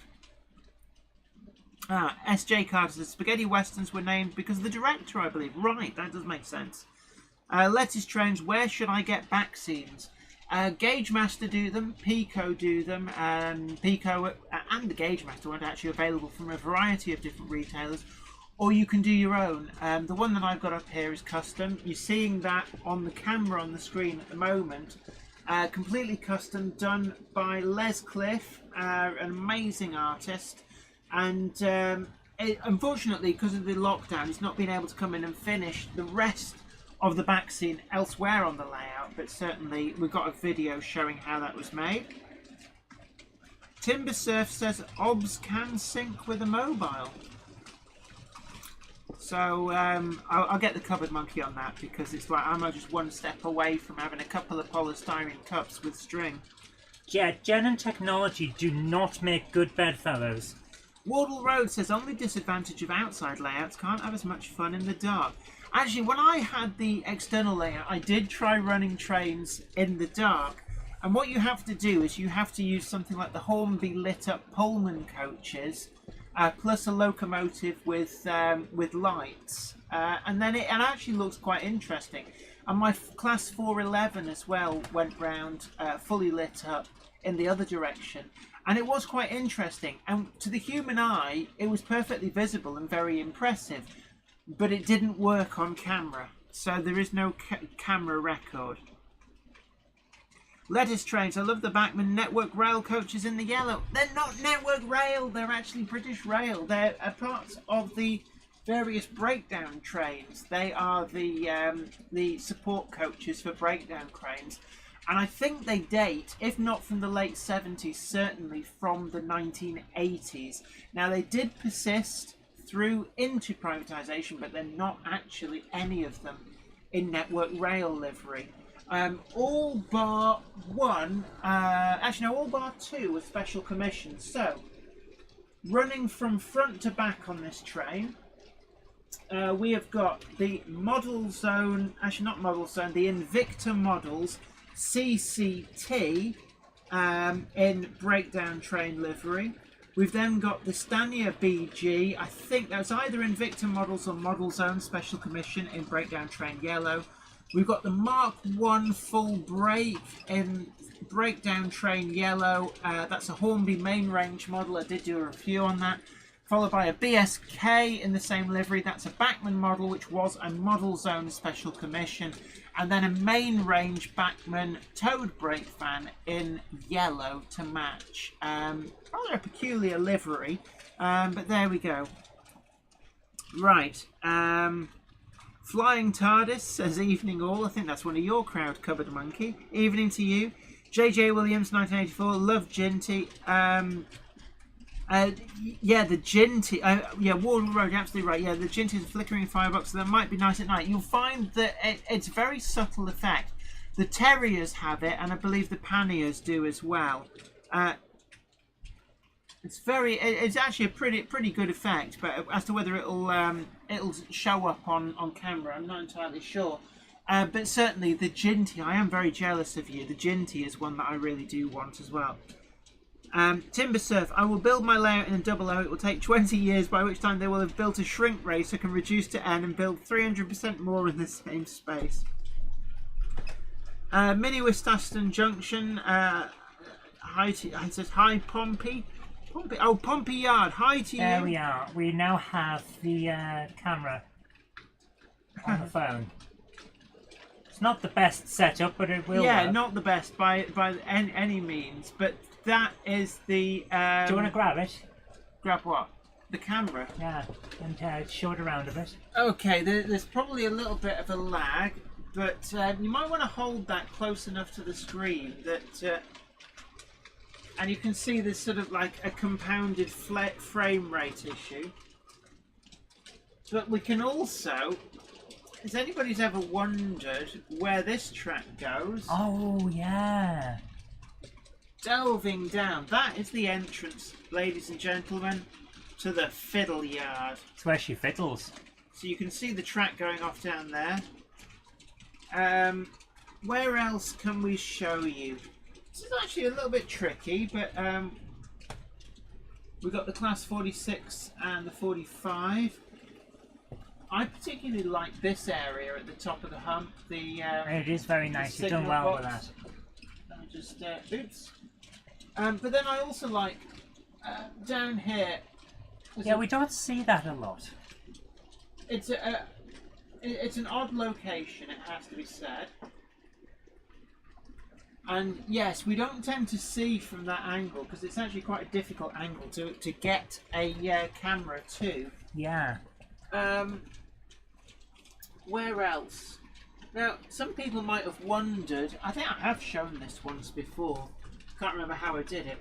S.J. Carter says spaghetti westerns were named because of the director, I believe. Right, that does make sense. Lettuce trains, where should I get back scenes? Gauge Master do them, Pico do them, Pico and the Gauge Master aren't actually available from a variety of different retailers, or you can do your own. The one that I've got up here is custom. You're seeing that on the camera on the screen at the moment. Completely custom, done by Les Cliff, an amazing artist. And unfortunately, because of the lockdown, he's not been able to come in and finish the rest of the back scene elsewhere on the layout, but certainly we've got a video showing how that was made. Timber Surf says OBS can sync with a mobile. So I'll get the cupboard monkey on that, because it's like I'm just one step away from having a couple of polystyrene cups with string. Yeah, Gen and technology do not make good bedfellows. Wardle Road says only disadvantage of outside layouts, can't have as much fun in the dark. Actually, when I had the external layout, I did try running trains in the dark. And what you have to do is you have to use something like the Hornby lit up Pullman coaches, plus a locomotive with lights. And then it actually looks quite interesting. And my Class 411 as well went round fully lit up in the other direction. And it was quite interesting. And to the human eye, it was perfectly visible and very impressive. But it didn't work on camera. So there is no camera record. Lettuce trains. I love the Bachmann Network Rail coaches in the yellow. They're not Network Rail. They're actually British Rail. They're a part of the various breakdown trains. They are the support coaches for breakdown cranes. And I think they date, if not from the late 70s, certainly from the 1980s. Now, they did persist through into privatisation, but they're not actually any of them in Network Rail livery. All bar one, actually no, all bar two were special commissions. So, running from front to back on this train, we have got the Model Zone, actually not Model Zone, the Invicta Models CCT in breakdown train livery. We've then got the Stania BG, I think that's either Invicta Models or Model Zone Special Commission in breakdown train yellow. We've got the Mark 1 full brake in breakdown train yellow. That's a Hornby main range model. I did do a review on that. Followed by a BSK in the same livery. That's a Bachmann model, which was a Model Zone Special Commission. And then a main range Bachmann towed brake fan in yellow to match. Rather a peculiar livery, but there we go. Right. Flying TARDIS says evening all. I think that's one of your crowd, Cupboard Monkey. Evening to you. JJ Williams, 1984. Love Ginty. Yeah, the Ginty. Yeah, Wardle Road, you're absolutely right. Yeah, the Ginty is a flickering firebox, so that might be nice at night. You'll find that it's a very subtle effect. The Terriers have it, and I believe the Panniers do as well. It's actually a pretty good effect, but as to whether it'll show up on camera, I'm not entirely sure. But certainly the Ginty, I am very jealous of you. The Ginty is one that I really do want as well. Timber Surf, I will build my layout in a double O. It will take 20 years, by which time they will have built a shrink ray so I can reduce to N and build 300% more in the same space. Mini Wistaston Junction, it says hi Pompey. Pompey Yard, hi to you. There we are. We now have the camera on the phone. It's not the best setup, but it will work. Not the best by any means, but that is the... Do you want to grab it? Grab what? The camera? Yeah, and show it around a bit. Okay, there's probably a little bit of a lag, but you might want to hold that close enough to the screen that... and you can see there's sort of like a compounded frame rate issue. But we can also... Has anybody's ever wondered where this track goes? Oh, yeah. Delving down. That is the entrance, ladies and gentlemen, to the Fiddle Yard. It's where she fiddles. So you can see the track going off down there. Where else can we show you? This is actually a little bit tricky, but we've got the Class 46 and the 45. I particularly like this area at the top of the hump. It is very nice. You've done well with that. I'll just oops. But then I also like down here. Yeah, we don't see that a lot. It's an odd location, it has to be said. And yes, we don't tend to see from that angle because it's actually quite a difficult angle to get a camera to. Yeah. Where else? Now, some people might have wondered, I think I have shown this once before, can't remember how I did it,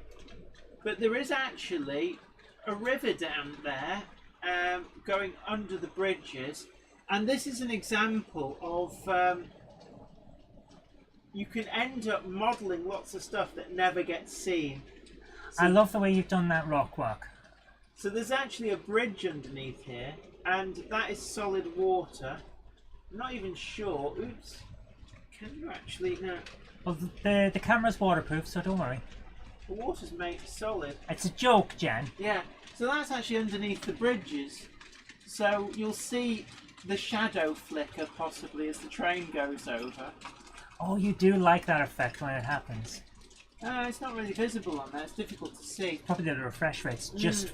but there is actually a river down there going under the bridges, and this is an example of you can end up modelling lots of stuff that never gets seen. So, I love the way you've done that rock work. So there's actually a bridge underneath here, and that is solid water. I'm not even sure. Oops. Can you actually... No. Well, the camera's waterproof, so don't worry. The water's made solid. It's a joke, Jen. Yeah. So that's actually underneath the bridges. So you'll see the shadow flicker possibly as the train goes over. Oh, you do like that effect when it happens. It's not really visible on there. It's difficult to see. Probably the refresh rate's just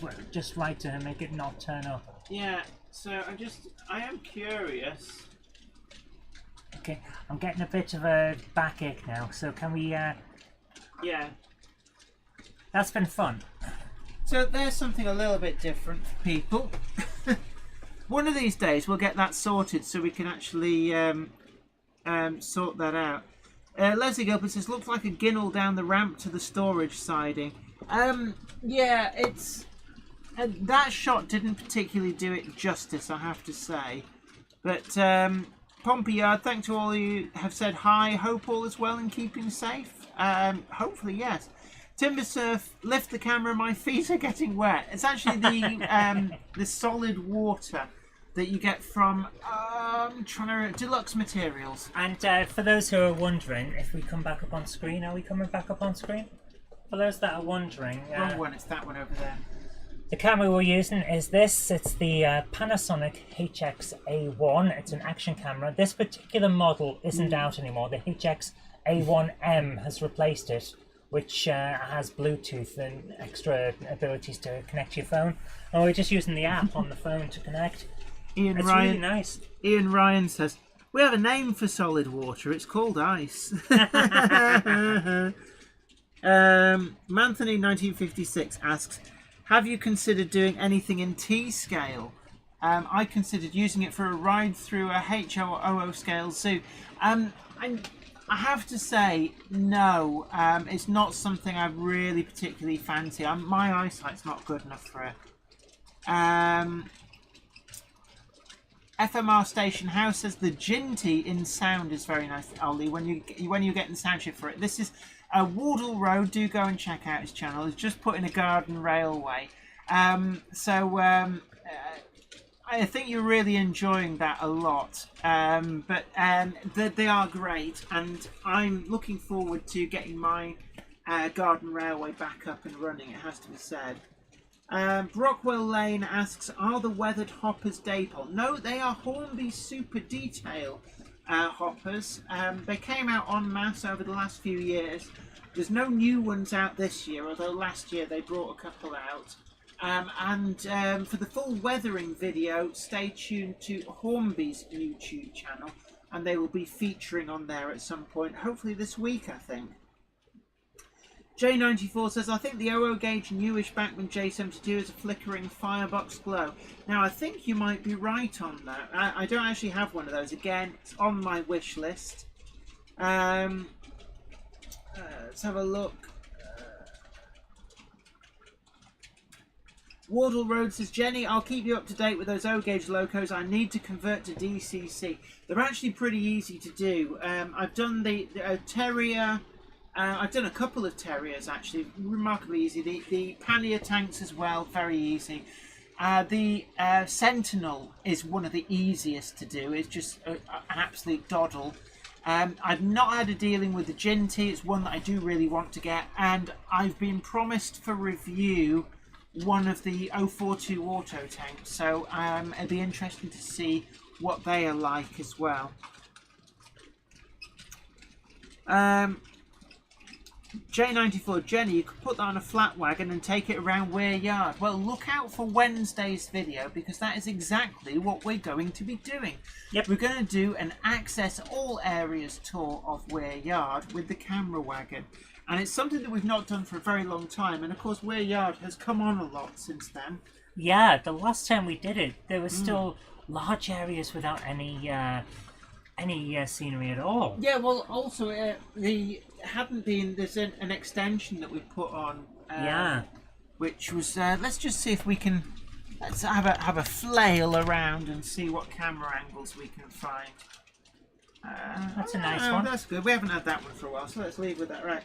right to make it not turn up. Yeah. So I am curious. Okay, I'm getting a bit of a backache now. So can we? Yeah. That's been fun. So there's something a little bit different for people. One of these days we'll get that sorted so we can actually sort that out. Leslie Gilbert says, looks like a ginnel down the ramp to the storage siding. Yeah, it's... that shot didn't particularly do it justice, I have to say. But, Pompey Yard, thanks to all you have said hi. Hope all is well and keeping safe. Hopefully, yes. Timber Surf, lift the camera, my feet are getting wet. It's actually the solid water that you get from Deluxe Materials. And for those who are wondering, if we come back up on screen, are we coming back up on screen? For those that are wondering... Wrong one, it's that one over there. The camera we're using is this. It's the Panasonic HX-A1. It's an action camera. This particular model isn't out anymore. The HX-A1M has replaced it, which has Bluetooth and extra abilities to connect to your phone. And we're just using the app on the phone to connect. It's really nice. Ian Ryan says, we have a name for solid water. It's called ice. Manthony 1956 asks, have you considered doing anything in T-scale? I considered using it for a ride through a HO scale zoo. I have to say, no. It's not something I really particularly fancy. My eyesight's not good enough for it. FMR Station House says the Ginty in sound is very nice, Ollie. When you get the sound chip for it, this is Wardle Road. Do go and check out his channel. He's just put in a garden railway. I think you're really enjoying that a lot. They are great, and I'm looking forward to getting my garden railway back up and running. It has to be said. Brockwell Lane asks, are the weathered hoppers Dapol? No, they are Hornby Super Detail hoppers. They came out en masse over the last few years. There's no new ones out this year, although last year they brought a couple out. For the full weathering video, stay tuned to Hornby's YouTube channel, and they will be featuring on there at some point, hopefully this week, I think. J94 says, I think the OO gauge newish Bachmann J72 is a flickering firebox glow. Now, I think you might be right on that. I don't actually have one of those. Again, it's on my wish list. Let's have a look. Wardle Road says, Jenny, I'll keep you up to date with those O-gauge locos. I need to convert to DCC. They're actually pretty easy to do. I've done the Terrier. I've done a couple of Terriers, actually. Remarkably easy. The Pannier tanks as well, very easy. The Sentinel is one of the easiest to do. It's just an absolute doddle. I've not had a dealing with the Ginty. It's one that I do really want to get. And I've been promised for review one of the 042 auto tanks, so it'll be interesting to see what they are like as well. J94, Jenny, you could put that on a flat wagon and take it around Weir Yard. Well, look out for Wednesday's video, because that is exactly what we're going to be doing. Yep. We're going to do an access all areas tour of Weir Yard with the camera wagon. And it's something that we've not done for a very long time. And of course, Weir Yard has come on a lot since then. Yeah, the last time we did it, there were still large areas without any scenery at all. Yeah, well, also there's an extension that we put on. Which was let's just see if we can have a flail around and see what camera angles we can find. That's a nice one. That's good. We haven't had that one for a while, so let's leave with that. Right.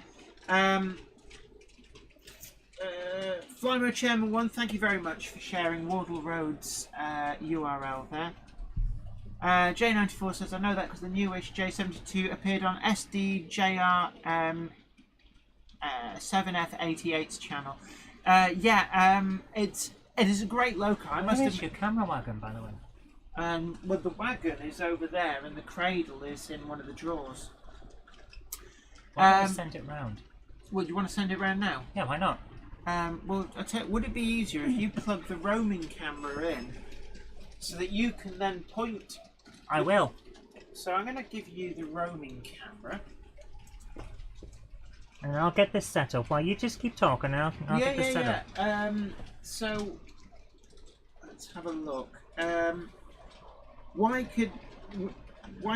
Flymo Chairman 1, thank you very much for sharing Wardle Road's URL there. J94 says, I know that because the newish J72 appeared on SDJR 7F88's channel. It is a great loco. Where is your camera wagon, by the way? Well, the wagon is over there, and the cradle is in one of the drawers. Why don't you send it round? Well, you want to send it round now? Yeah, why not? Well, would it be easier if you plug the roaming camera in so that you can then point? I will. So I'm going to give you the roaming camera. And I'll get this set up while you just keep talking. I'll get this set up. So let's have a look. Why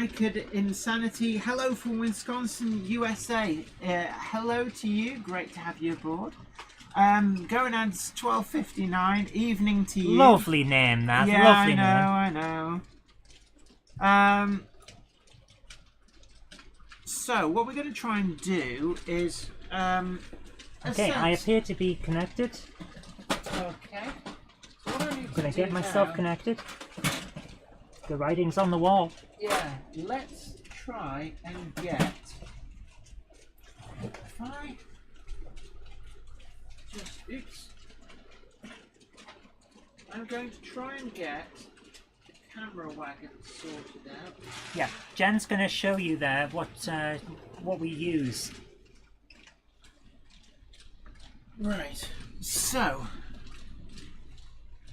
could Insanity? Hello from Wisconsin, USA. Hello to you. Great to have you aboard. Gonads 1259. Evening to you. Lovely name, that. Yeah, Lovely I name. know. So what we're going to try and do is okay, I appear to be connected. Okay. I'm going to get myself connected. The writing's on the wall. Yeah, let's try and get. If I just. Oops. I'm going to try and get the camera wagon sorted out. Yeah, Jen's going to show you there what we use. Right. So,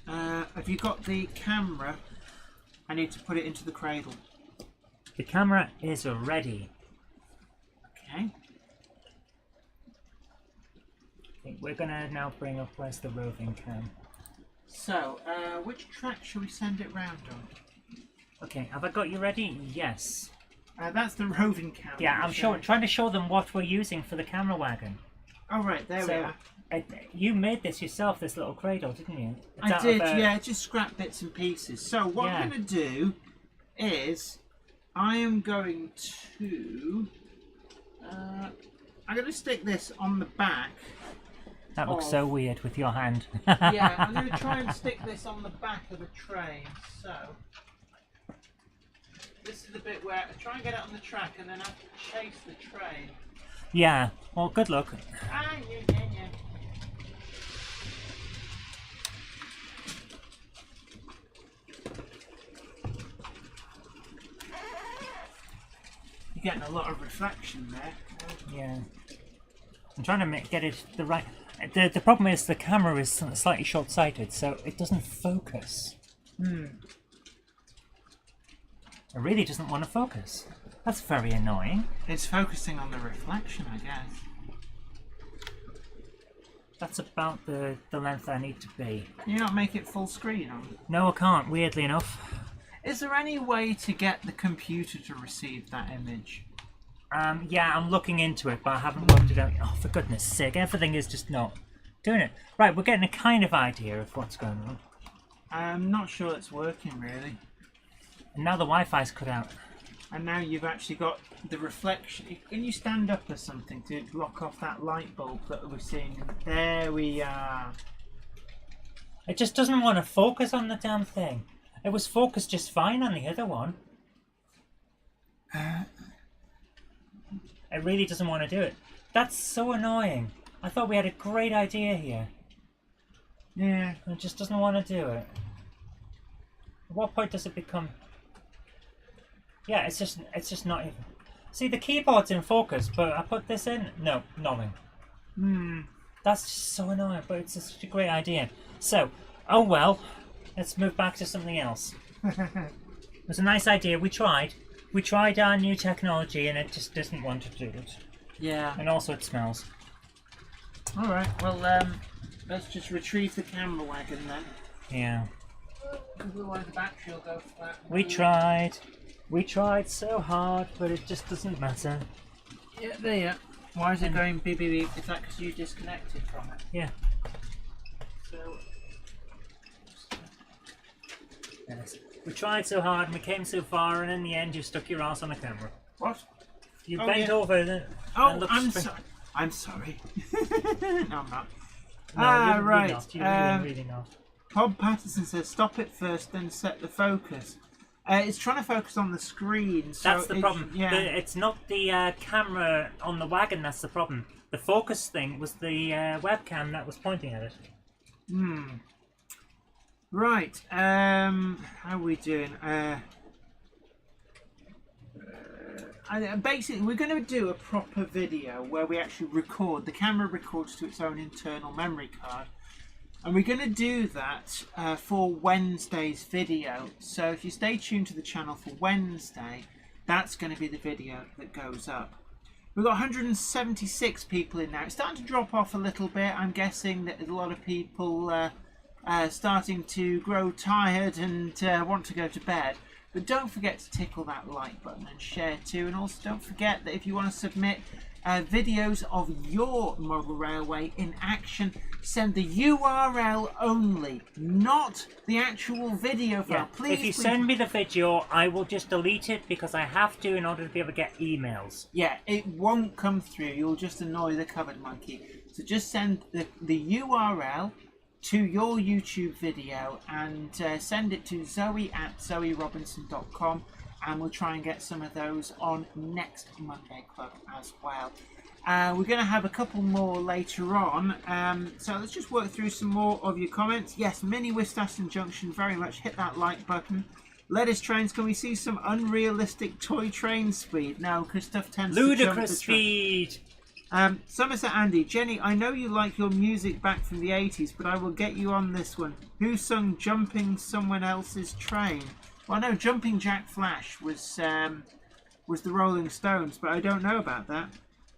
have you got the camera? I need to put it into the cradle. The camera is ready. Okay. We're gonna now bring up where's the roving cam. So, which track should we send it round on? Okay, have I got you ready? Yes. That's the roving camera. Yeah, I'm trying to show them what we're using for the camera wagon. Oh, right, there we are. You made this yourself, this little cradle, didn't you? I did, yeah, just scrap bits and pieces. So what I'm going to do is I am going to stick this on the back. That looks so weird with your hand. Yeah, I'm going to try and stick this on the back of a train. So this is the bit where I try and get it on the track and then I have to chase the train. Yeah, well, good luck. Yeah. You're getting a lot of reflection there. Yeah. I'm trying to get it the right... The problem is the camera is slightly short-sighted, so it doesn't focus. It really doesn't want to focus. That's very annoying. It's focusing on the reflection, I guess. That's about the length I need to be. Can you not make it full screen on? No, I can't, weirdly enough. Is there any way to get the computer to receive that image? Yeah, I'm looking into it, but I haven't worked it out. Oh, for goodness sake, everything is just not doing it. Right, we're getting a kind of idea of what's going on. I'm not sure it's working, really. And now the Wi-Fi's cut out. And now you've actually got the reflection. Can you stand up or something to block off that light bulb that we're seeing? There we are. It just doesn't want to focus on the damn thing. It was focused just fine on the other one. It really doesn't want to do it. That's so annoying. I thought we had a great idea here. Yeah. It just doesn't want to do it. At what point does it become... Yeah, it's just not even... See, the keyboard's in focus, but I put this in... No, nothing. That's just so annoying, but it's such a great idea. So, oh well. Let's move back to something else. It was a nice idea. We tried. We tried our new technology and it just doesn't want to do it. Yeah. And also it smells. Alright, well, let's just retrieve the camera wagon then. Yeah. Otherwise the battery will go flat. We tried. We tried so hard, but it just doesn't matter. Yeah, there you are. Why is it going beep beep beep? Is that because you disconnected from it? Yeah. So... Yes. We tried so hard and we came so far, and in the end you stuck your ass on the camera. What? You bent over and I'm sorry. I'm sorry. No, I'm not. No, right. You're really not. Bob Patterson says, stop it first, then set the focus. It's trying to focus on the screen. So that's the problem. Yeah. It's not the camera on the wagon that's the problem. The focus thing was the webcam that was pointing at it. Right. How are we doing? Basically, we're going to do a proper video where we actually record. The camera records to its own internal memory card. And we're going to do that for Wednesday's video. So if you stay tuned to the channel for Wednesday, that's going to be the video that goes up. We've got 176 people in now. It's starting to drop off a little bit. I'm guessing that a lot of people starting to grow tired and want to go to bed. But don't forget to tickle that like button and share too. And also don't forget that if you want to submit videos of your model railway in action, send the URL only, not the actual video file. Please, if you send me the video, I will just delete it because I have to in order to be able to get emails. Yeah, it won't come through. You'll just annoy the cupboard monkey. So just send the URL to your YouTube video and send it to zoe@zoerobinson.com, and we'll try and get some of those on next Monday Club as well. We're going to have a couple more later on, so let's just work through some more of your comments. Yes, Mini Wistaston Junction, very much hit that like button. Lettuce trains, can we see some unrealistic toy train speed? No, because stuff tends to jump Ludicrous the train. speed! Somerset Andy, Jenny, I know you like your music back from the 80s, but I will get you on this one. Who sung Jumping Someone Else's Train? Well, no, Jumping Jack Flash was the Rolling Stones, but I don't know about that.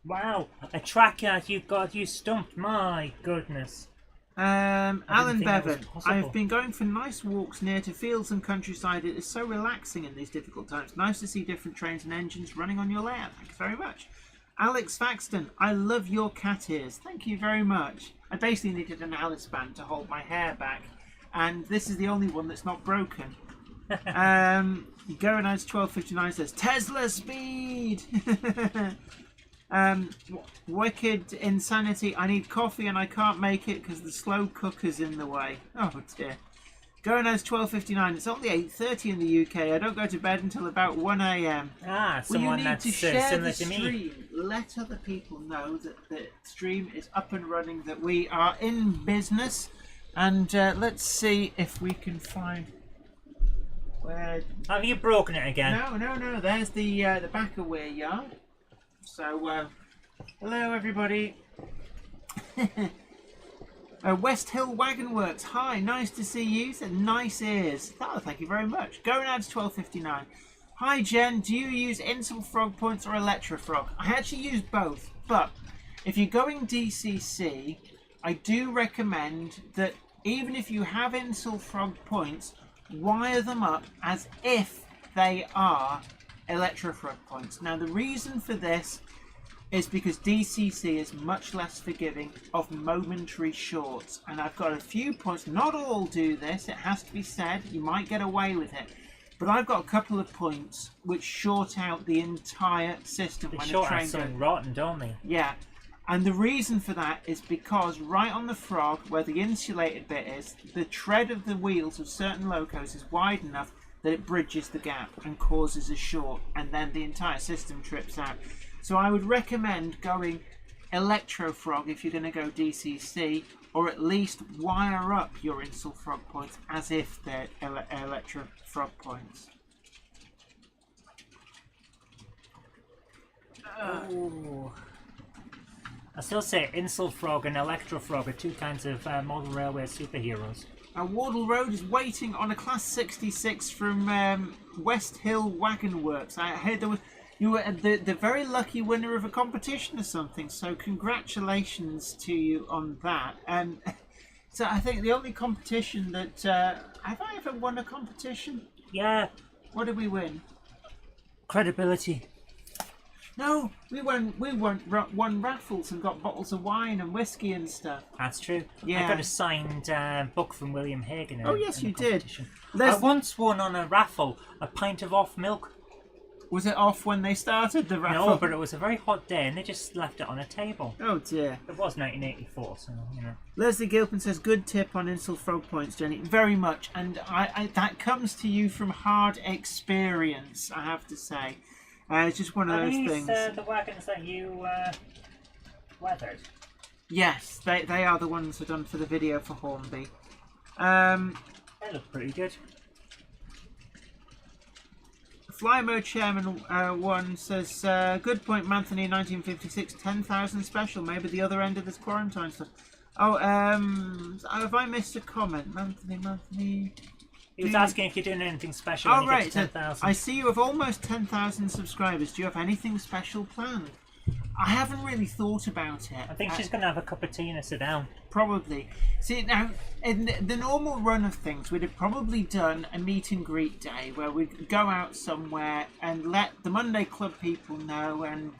Wow, a tracker you stumped, my goodness. Alan think that was Bevan, possible. I've been going for nice walks near to fields and countryside. It is so relaxing in these difficult times. Nice to see different trains and engines running on your layout. Thank you very much. Alex Faxton, I love your cat ears. Thank you very much. I basically needed an Alice band to hold my hair back, and this is the only one that's not broken. Goranaz 1259 says Tesla speed. Wicked Insanity, I need coffee and I can't make it because the slow cooker's in the way. Oh dear. Goranaz 1259, it's only 8:30 in the UK. I don't go to bed until about 1 AM. Someone you need that's to share similar the to me. stream. Let other people know that the stream is up and running, that we are in business. And let's see if we can find where... Have you broken it again? No. There's the back of where yard. So, hello everybody. West Hill Wagon Works. Hi, nice to see you. Said nice ears. Oh, thank you very much. Gonads 1259. Hi Jen, do you use Insel Frog points or Electrofrog? I actually use both, but if you're going DCC, I do recommend that even if you have Insel Frog points, wire them up as if they are Electrofrog points. Now the reason for this is because DCC is much less forgiving of momentary shorts, and I've got a few points. Not all do this, it has to be said. You might get away with it, but I've got a couple of points which short out the entire system. They when short a train out something goes. rotten, don't they? Yeah, and the reason for that is because right on the frog where the insulated bit is, the tread of the wheels of certain locos is wide enough that it bridges the gap and causes a short, and then the entire system trips out. So I would recommend going Electrofrog if you're going to go DCC, or at least wire up your Insel Frog points as if they're Electrofrog points. Ooh. I still say Insel Frog and Electrofrog are two kinds of model railway superheroes. Wardle Road is waiting on a Class 66 from West Hill Wagon Works. I heard you were the very lucky winner of a competition or something, so congratulations to you on that. So I think the only competition that... have I ever won a competition? Yeah. What did we win? Credibility. No, we won raffles and got bottles of wine and whiskey and stuff. That's true. Yeah. I got a signed book from William Hagen. Oh yes, you did. I once won on a raffle a pint of off milk. Was it off when they started the raffle? No, but it was a very hot day and they just left it on a table. Oh dear. It was 1984, so you know. Leslie Gilpin says, good tip on Insel Frog points, Jenny. Very much. And I that comes to you from hard experience, I have to say. It's just one of those things. The wagons that you weathered? Yes, they are the ones I've done for the video for Hornby. They look pretty good. Flymo Chairman 1 says, good point, Manthony, 1956, 10,000 special, maybe the other end of this quarantine stuff. Oh, have I missed a comment? Manthony... He was asking if you're doing anything special when you get to 10,000. I see you have almost 10,000 subscribers. Do you have anything special planned? I haven't really thought about it. I think she's going to have a cup of tea and sit down. Probably. See, now, in the normal run of things, we'd have probably done a meet and greet day where we'd go out somewhere and let the Monday Club people know, and,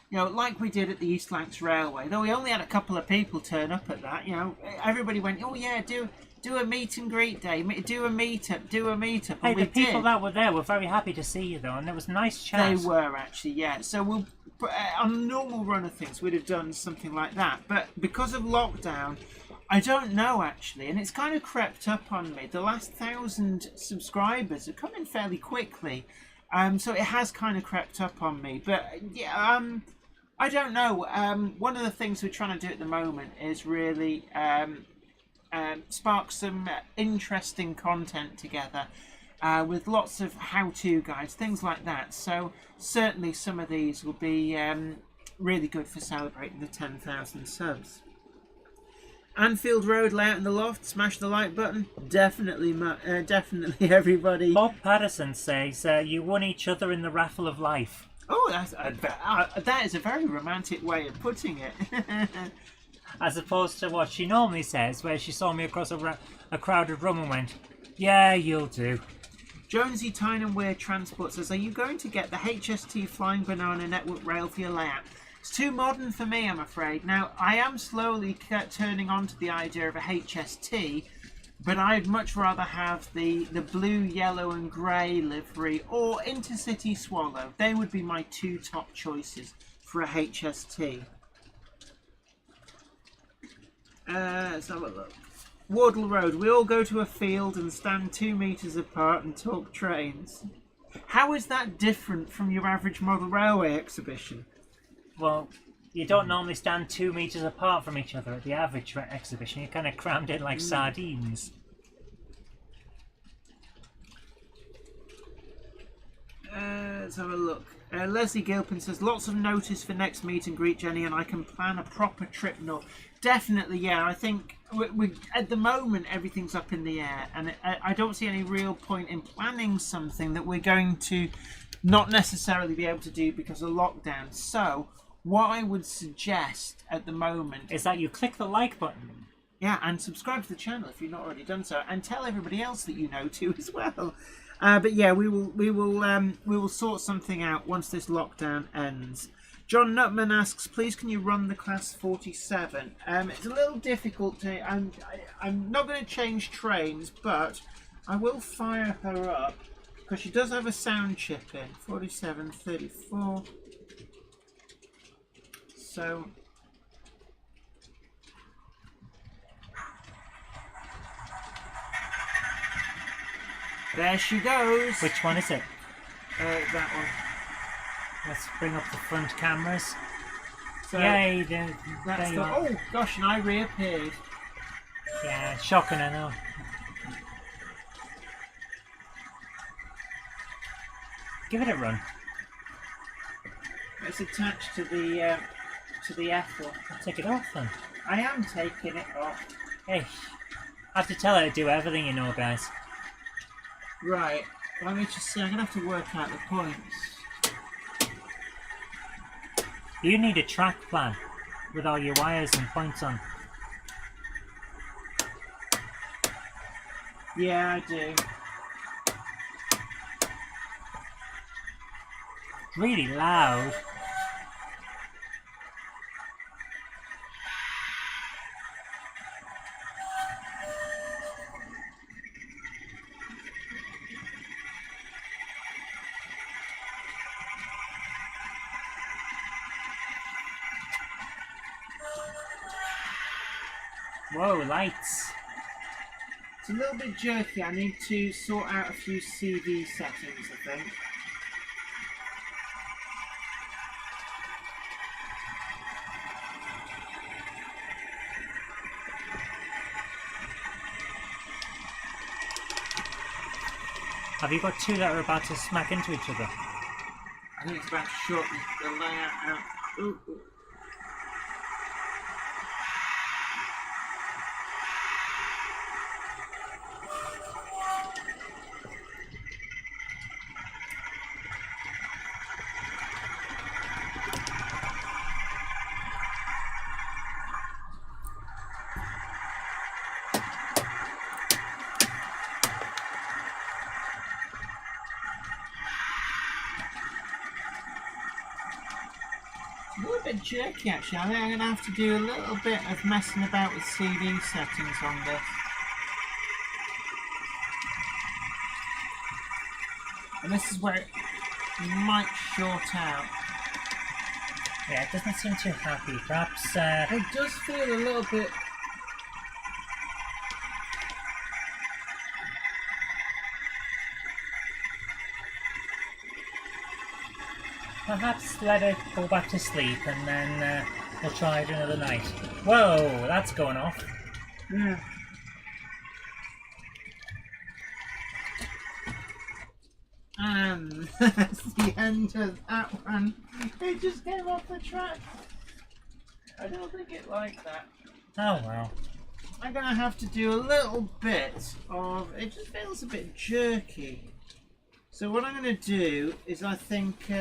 you know, like we did at the East Lancs Railway, though we only had a couple of people turn up at that, you know, everybody went, oh yeah, do a meet and greet day, do a meetup. Hey, and the people that were there were very happy to see you though, and there was nice chat. They were actually, yeah. So we'll on the normal run of things, we'd have done something like that. But because of lockdown, I don't know actually, and it's kind of crept up on me. The last 1,000 subscribers have come in fairly quickly, so it has kind of crept up on me. But yeah, I don't know. One of the things we're trying to do at the moment is really. Spark some interesting content together with lots of how-to guides, things like that. So certainly some of these will be really good for celebrating the 10,000 subs. Anfield Road layout in the loft, smash the like button. Definitely, definitely everybody. Bob Patterson says you won each other in the raffle of life. Oh, that is a very romantic way of putting it. as opposed to what she normally says, where she saw me across a crowded room and went, "Yeah, you'll do." Jonesy Tyne and Weird Transport says, are you going to get the HST Flying Banana Network rail for your layout? It's too modern for me, I'm afraid. Now, I am slowly turning on to the idea of a HST, but I'd much rather have the blue, yellow and grey livery or Intercity Swallow. They would be my two top choices for a HST. Let's have a look. Wardle Road. We all go to a field and stand 2 metres apart and talk trains. How is that different from your average model railway exhibition? Well, you don't normally stand 2 metres apart from each other at the average exhibition. You're kind of crammed in like sardines. Let's have a look. Leslie Gilpin says, lots of notice for next meet and greet, Jenny, and I can plan a proper trip north. Definitely, yeah. I think we at the moment everything's up in the air, and I don't see any real point in planning something that we're going to not necessarily be able to do because of lockdown. So what I would suggest at the moment is that you click the like button. Yeah, and subscribe to the channel if you've not already done so, and tell everybody else that you know too as well. But yeah, we will sort something out once this lockdown ends. John Nutman asks, please can you run the class 47? It's a little difficult to. I'm not going to change trains, but I will fire her up because she does have a sound chip in 4734. So. There she goes. Which one is it? That one. Let's bring up the front cameras. So yay! That's the, oh gosh, and I reappeared. Yeah, shocking, I know. Give it a run. It's attached to the F1. Take it off then. I am taking it off. Hey, I have to tell her to do everything, you know, guys. Right. Let me just see. I'm gonna have to work out the points. You need a track plan with all your wires and points on. Yeah, I do. Really loud. Whoa, lights. It's a little bit jerky. I need to sort out a few CV settings, I think. Have you got two that are about to smack into each other? I think it's about to shorten the layout out. Ooh, ooh. A little bit jerky actually. I think I'm going to have to do a little bit of messing about with CD settings on this. And this is where it might short out. Yeah, it doesn't seem too happy. Perhaps, It does feel a little bit... perhaps let it go back to sleep and then we'll try it another night. Whoa, that's going off. Yeah. And that's the end of that one. It just came off the track. I don't think it liked that. Oh well. I'm going to have to do a little bit of... It just feels a bit jerky. So what I'm going to do is I think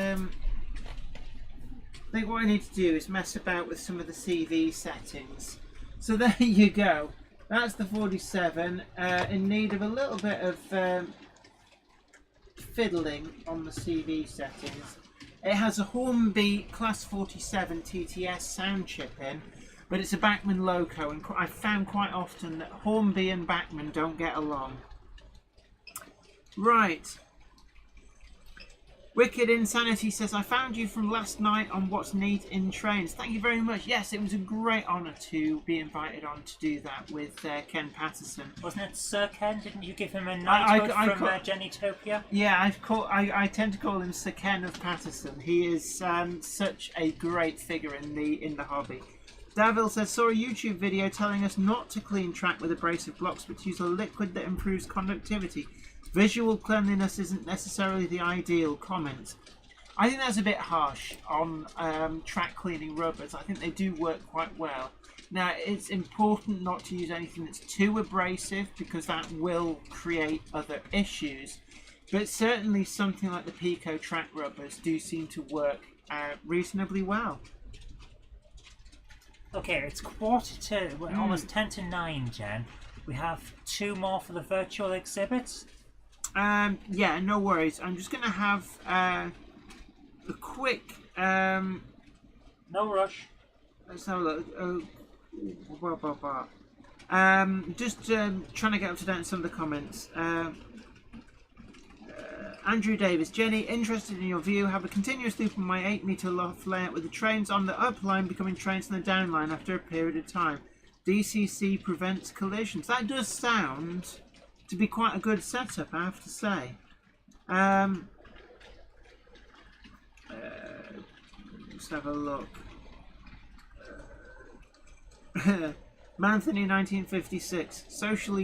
what I need to do is mess about with some of the CV settings So there you go. That's the 47, in need of a little bit of fiddling on the CV settings. It has a Hornby Class 47 TTS sound chip in, but it's a Bachmann loco, and I've found quite often that Hornby and Bachmann don't get along. Right. Wicked Insanity says, I found you from last night on What's Neat in Trains. Thank you very much. Yes, it was a great honour to be invited on to do that with Ken Patterson. Wasn't it Sir Ken? Didn't you give him a knighthood from Genitopia? Yeah, I tend to call him Sir Ken of Patterson. He is such a great figure in the hobby. Davil says, saw a YouTube video telling us not to clean track with abrasive blocks, but to use a liquid that improves conductivity. Visual cleanliness isn't necessarily the ideal comment. I think that's a bit harsh on track cleaning rubbers. I think they do work quite well. Now, it's important not to use anything that's too abrasive because that will create other issues. But certainly something like the Pico track rubbers do seem to work reasonably well. Okay, it's 8:45, we're almost 10 to 9, Jen. We have 2 more for the virtual exhibits. Yeah, no worries. I'm just going to have a quick... No rush. Let's have a look. Just trying to get up to date on some of the comments. Andrew Davis, Jenny, interested in your view, have a continuous loop on my 8-metre loft layout with the trains on the up line becoming trains on the down line after a period of time. DCC prevents collisions. That does sound to be quite a good setup, I have to say. Let's have a look. Manthony 1956. Social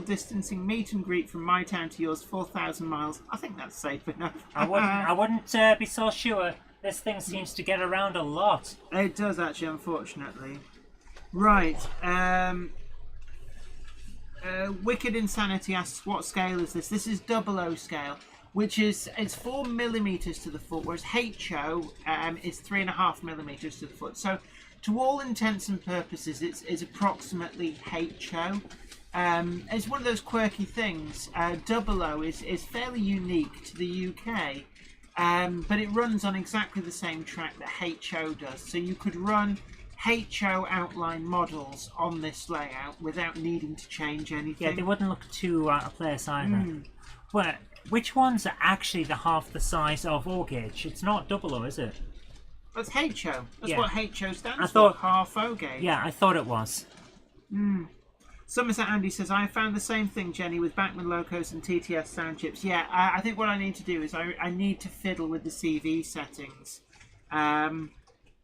distancing meet and greet from my town to yours, 4,000 miles. I think that's safe enough. I wouldn't be so sure. This thing seems to get around a lot. It does actually, unfortunately. Right. Wicked Insanity asks, what scale is this? This is 00 scale, which is, it's 4 millimeters to the foot, whereas HO is 3.5 millimeters to the foot. So, to all intents and purposes, it's approximately HO. It's one of those quirky things. 00 is fairly unique to the UK, but it runs on exactly the same track that HO does. So you could run HO outline models on this layout without needing to change anything. Yeah, they wouldn't look too out of place either. But which ones are actually the half the size of O gauge? It's not 00, is it? That's HO. That's what HO stands for. Half O gauge. Yeah, I thought it was. Somerset Andy says, I found the same thing, Jenny, with Bachmann locos and TTS sound chips. Yeah, I think what I need to do is I need to fiddle with the CV settings.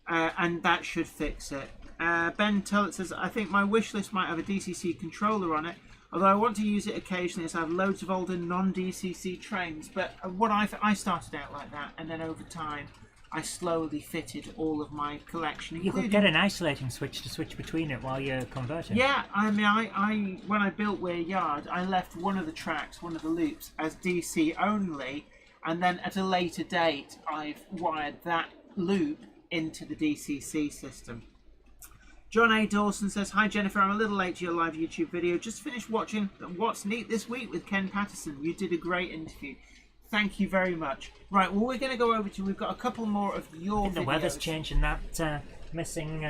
And that should fix it. Ben Tullett says, I think my wish list might have a DCC controller on it, although I want to use it occasionally as I have loads of older non-DCC trains. But what I started out like that, and then over time I slowly fitted all of my collection. You could get an isolating switch to switch between it while you're converting. Yeah, I mean, I when I built Weir Yard, I left one of the tracks, one of the loops, as DC only, and then at a later date, I've wired that loop into the DCC system. John A. Dawson says, hi Jennifer, I'm a little late to your live YouTube video. Just finished watching What's Neat This Week with Ken Patterson. You did a great interview. Thank you very much. Right, well, we're going to go over to, we've got a couple more of your videos. The weather's changing, that missing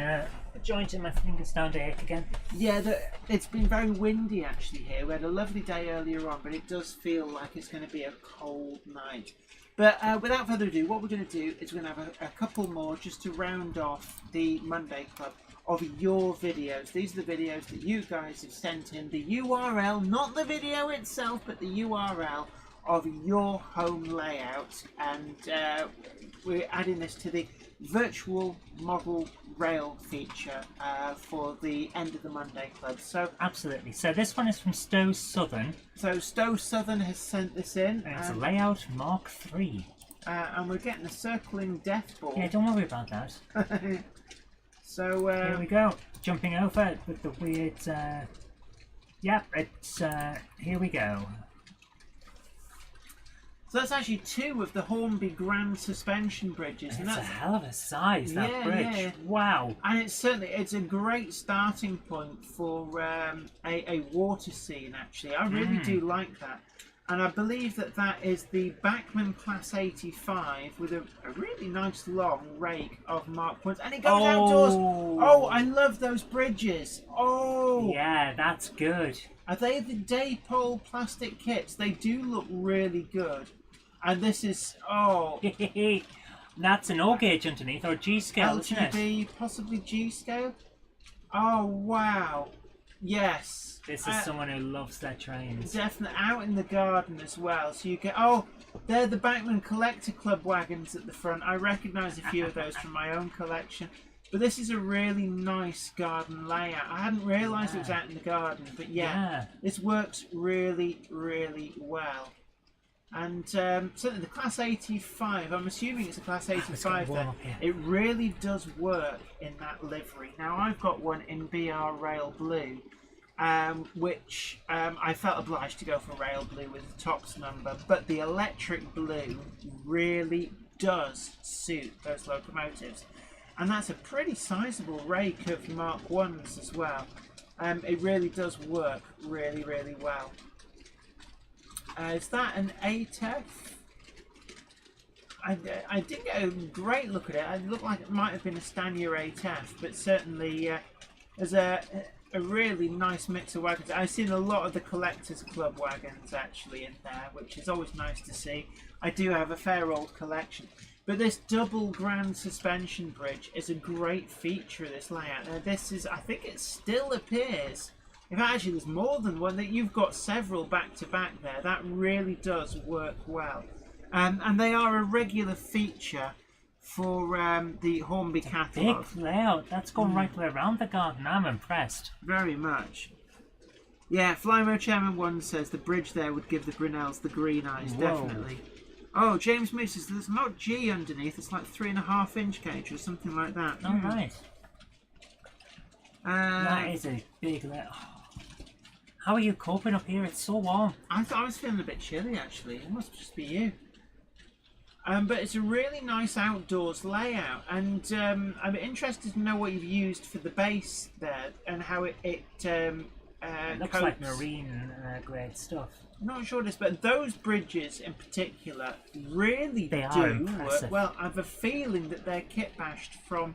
joint in my fingers down to ache again. Yeah, it's been very windy actually here. We had a lovely day earlier on, but it does feel like it's going to be a cold night. But without further ado, what we're going to do is we're going to have a couple more just to round off the Monday Club of your videos. These are the videos that you guys have sent in. The URL, not the video itself, but the URL of your home layout, and we're adding this to the virtual model rail feature for the end of the Monday Club. So absolutely. So this one is from Stowe Southern. So Stowe Southern has sent this in. And it's a layout Mark III. And we're getting a circling death ball. Yeah, don't worry about that. So here we go. Jumping over with the weird. Yeah, it's here we go. So that's actually 2 of the Hornby Grand Suspension bridges. It's And a that's hell of a size, that Yeah, bridge. yeah. Wow. And it's a great starting point for a water scene, actually. I really do like that. And I believe that is the Bachmann Class 85 with a really nice long rake of Mark points. And it goes outdoors. Oh, I love those bridges. Oh. Yeah, that's good. Are they the Daypole plastic kits? They do look really good. And this is, That's an O gauge underneath, or G scale, isn't it? LTD, possibly G scale. Oh, wow. Yes. This is someone who loves their trains. Definitely out in the garden as well. So you get, they're the Bachmann Collector Club wagons at the front. I recognise a few of those from my own collection. But this is a really nice garden layout. I hadn't realised it was out in the garden, but this works really, really well. And certainly the Class 85, I'm assuming it's a Class 85 there. It really does work in that livery. Now I've got one in BR Rail Blue, which I felt obliged to go for Rail Blue with the tops number, but the electric blue really does suit those locomotives. And that's a pretty sizable rake of Mark 1s as well. It really does work really, really well. Is that an ATEF? I didn't get a great look at it. It looked like it might have been a Stanier ATEF, but certainly there's a really nice mix of wagons. I've seen a lot of the Collectors Club wagons actually in there, which is always nice to see. I do have a fair old collection. But this double grand suspension bridge is a great feature of this layout. Now this is, I think it still appears, if actually there's more than one, that you've got several back to back there. That really does work well. And they are a regular feature for the Hornby catalogue. Big layout. That's gone right the way around the garden. I'm impressed. Very much. Yeah, Flymo Chairman 1 says the bridge there would give the Grinnells the green eyes. Whoa. Definitely. Oh, James Moose says there's not G underneath. It's like 3.5 inch gauge or something like that. Oh, right. That is a big layout. How are you coping up here? It's so warm. I thought I was feeling a bit chilly actually. It must just be you. But it's a really nice outdoors layout, and I'm interested to know what you've used for the base there and how it looks coats. like marine grade stuff. I'm not sure this, but those bridges in particular really They do are impressive. work well. I have a feeling that they're kit bashed from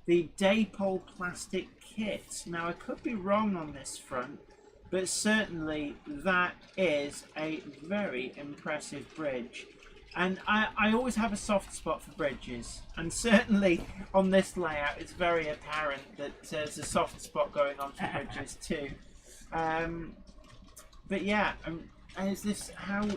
the Daypole plastic kit. Now I could be wrong on this front, but certainly that is a very impressive bridge. And I always have a soft spot for bridges, and certainly on this layout it's very apparent that there's a soft spot going on for bridges too. But yeah, is this how?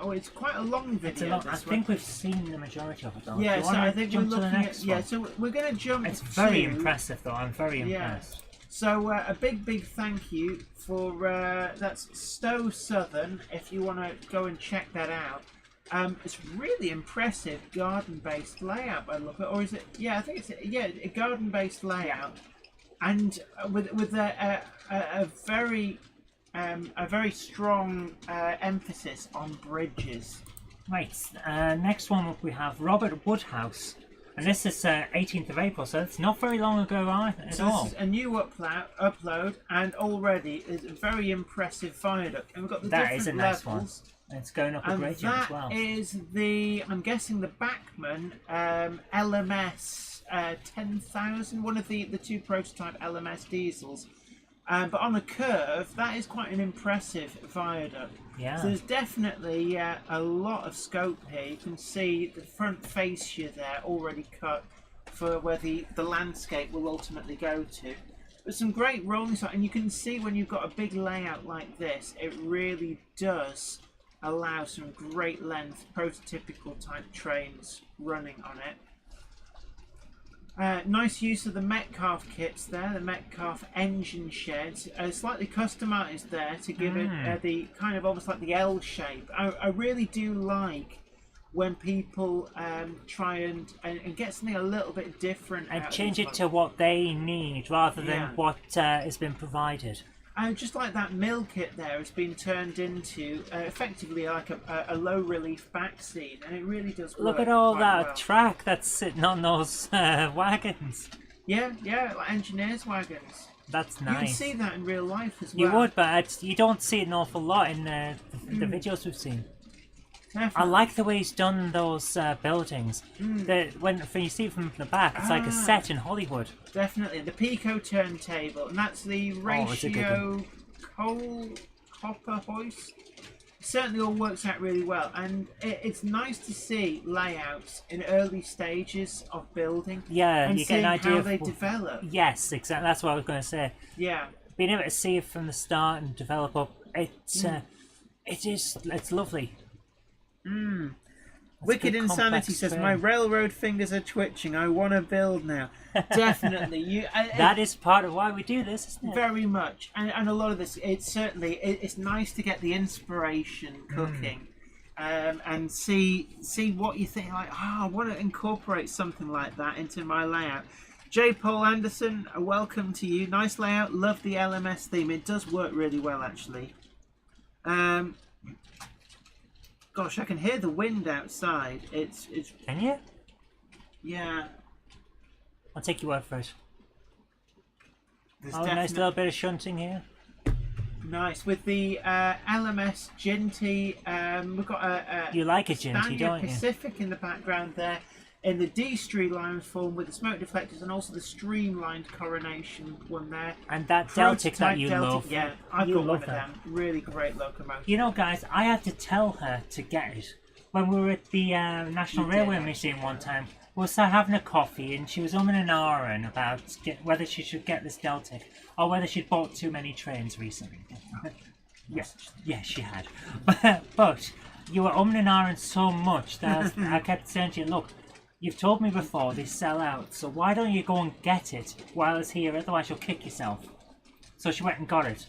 Oh, it's quite a long video. It's a lot. I think we've seen the majority of it though. Yeah, so I think we're looking at. Yeah, one? so we're going to jump. It's very impressive though. I'm very impressed. So a big thank you for that's Stowe Southern. If you want to go and check that out. It's really impressive garden-based layout by the look of it, or is it? Yeah, I think it's a garden-based layout, and with a very strong emphasis on bridges. Right. Next one we have Robert Woodhouse, and this is 18th of April, so it's not very long ago at all. This is a new upload, and already is a very impressive viaduct, and we've got the that different is a nice levels. one. It's going up a grade as well. That is the, I'm guessing the Bachmann LMS 10,000, one of the two prototype LMS diesels. But on a curve, that is quite an impressive viaduct. Yeah. So there's definitely a lot of scope here. You can see the front fascia there already cut for where the landscape will ultimately go to. But some great rolling stuff, and you can see when you've got a big layout like this, it really does allow some great length prototypical type trains running on it. Nice use of the Metcalf kits there, the Metcalf engine sheds, slightly customised there to give it the kind of almost like the L shape. I really do like when people try and get something a little bit different and change it to what they need rather than what has been provided. Just like that mill kit there has been turned into effectively like a low relief back scene, and it really does work. Look at all quite that well. track that's sitting on those wagons. Yeah, like engineers' wagons. That's You can nice. see that in real life as well. You would, but you don't see it an awful lot in the videos we've seen. I Definitely. like the way he's done those buildings. When you see it from the back, it's like a set in Hollywood. Definitely. The Pico turntable, and that's the it's a good ratio coal copper hoist. Certainly all works out really well, and it's nice to see layouts in early stages of building. Yeah, and you get seeing an idea how of they develop. Yes, exactly. That's what I was going to say. Yeah. Being able to see it from the start and develop up, it's lovely. Wicked good Insanity complex says, film. "My railroad fingers are twitching. I want to build now." Definitely, That is part of why we do this, isn't it? very much, and a lot of this. It's certainly it's nice to get the inspiration cooking, and see what you think. Like, I want to incorporate something like that into my layout. J. Paul Anderson, a welcome to you. Nice layout. Love the LMS theme. It does work really well, actually. Gosh, I can hear the wind outside. It's Can you? yeah. I'll take your word for it. There's Oh, nice little bit of shunting here. nice with the LMS Ginty. We've got a You like it, Ginty, Spaniard don't you? Pacific in the background there, in the D streamlined form with the smoke deflectors and also the streamlined coronation one there. And that Deltic that you Deltic, love. yeah, I've You got one love of that. them. Really great locomotive. You know, guys, I had to tell her to get it. When we were at the National You did, Railway actually, Museum one time, we were sat having a coffee and she was umming and ahhing about whether she should get this Deltic or whether she'd bought too many trains recently. Yes, she had. But you were umming and ahhing so much that I kept saying to you, look, you've told me before they sell out, so why don't you go and get it while it's here, otherwise you'll kick yourself. So she went and got it.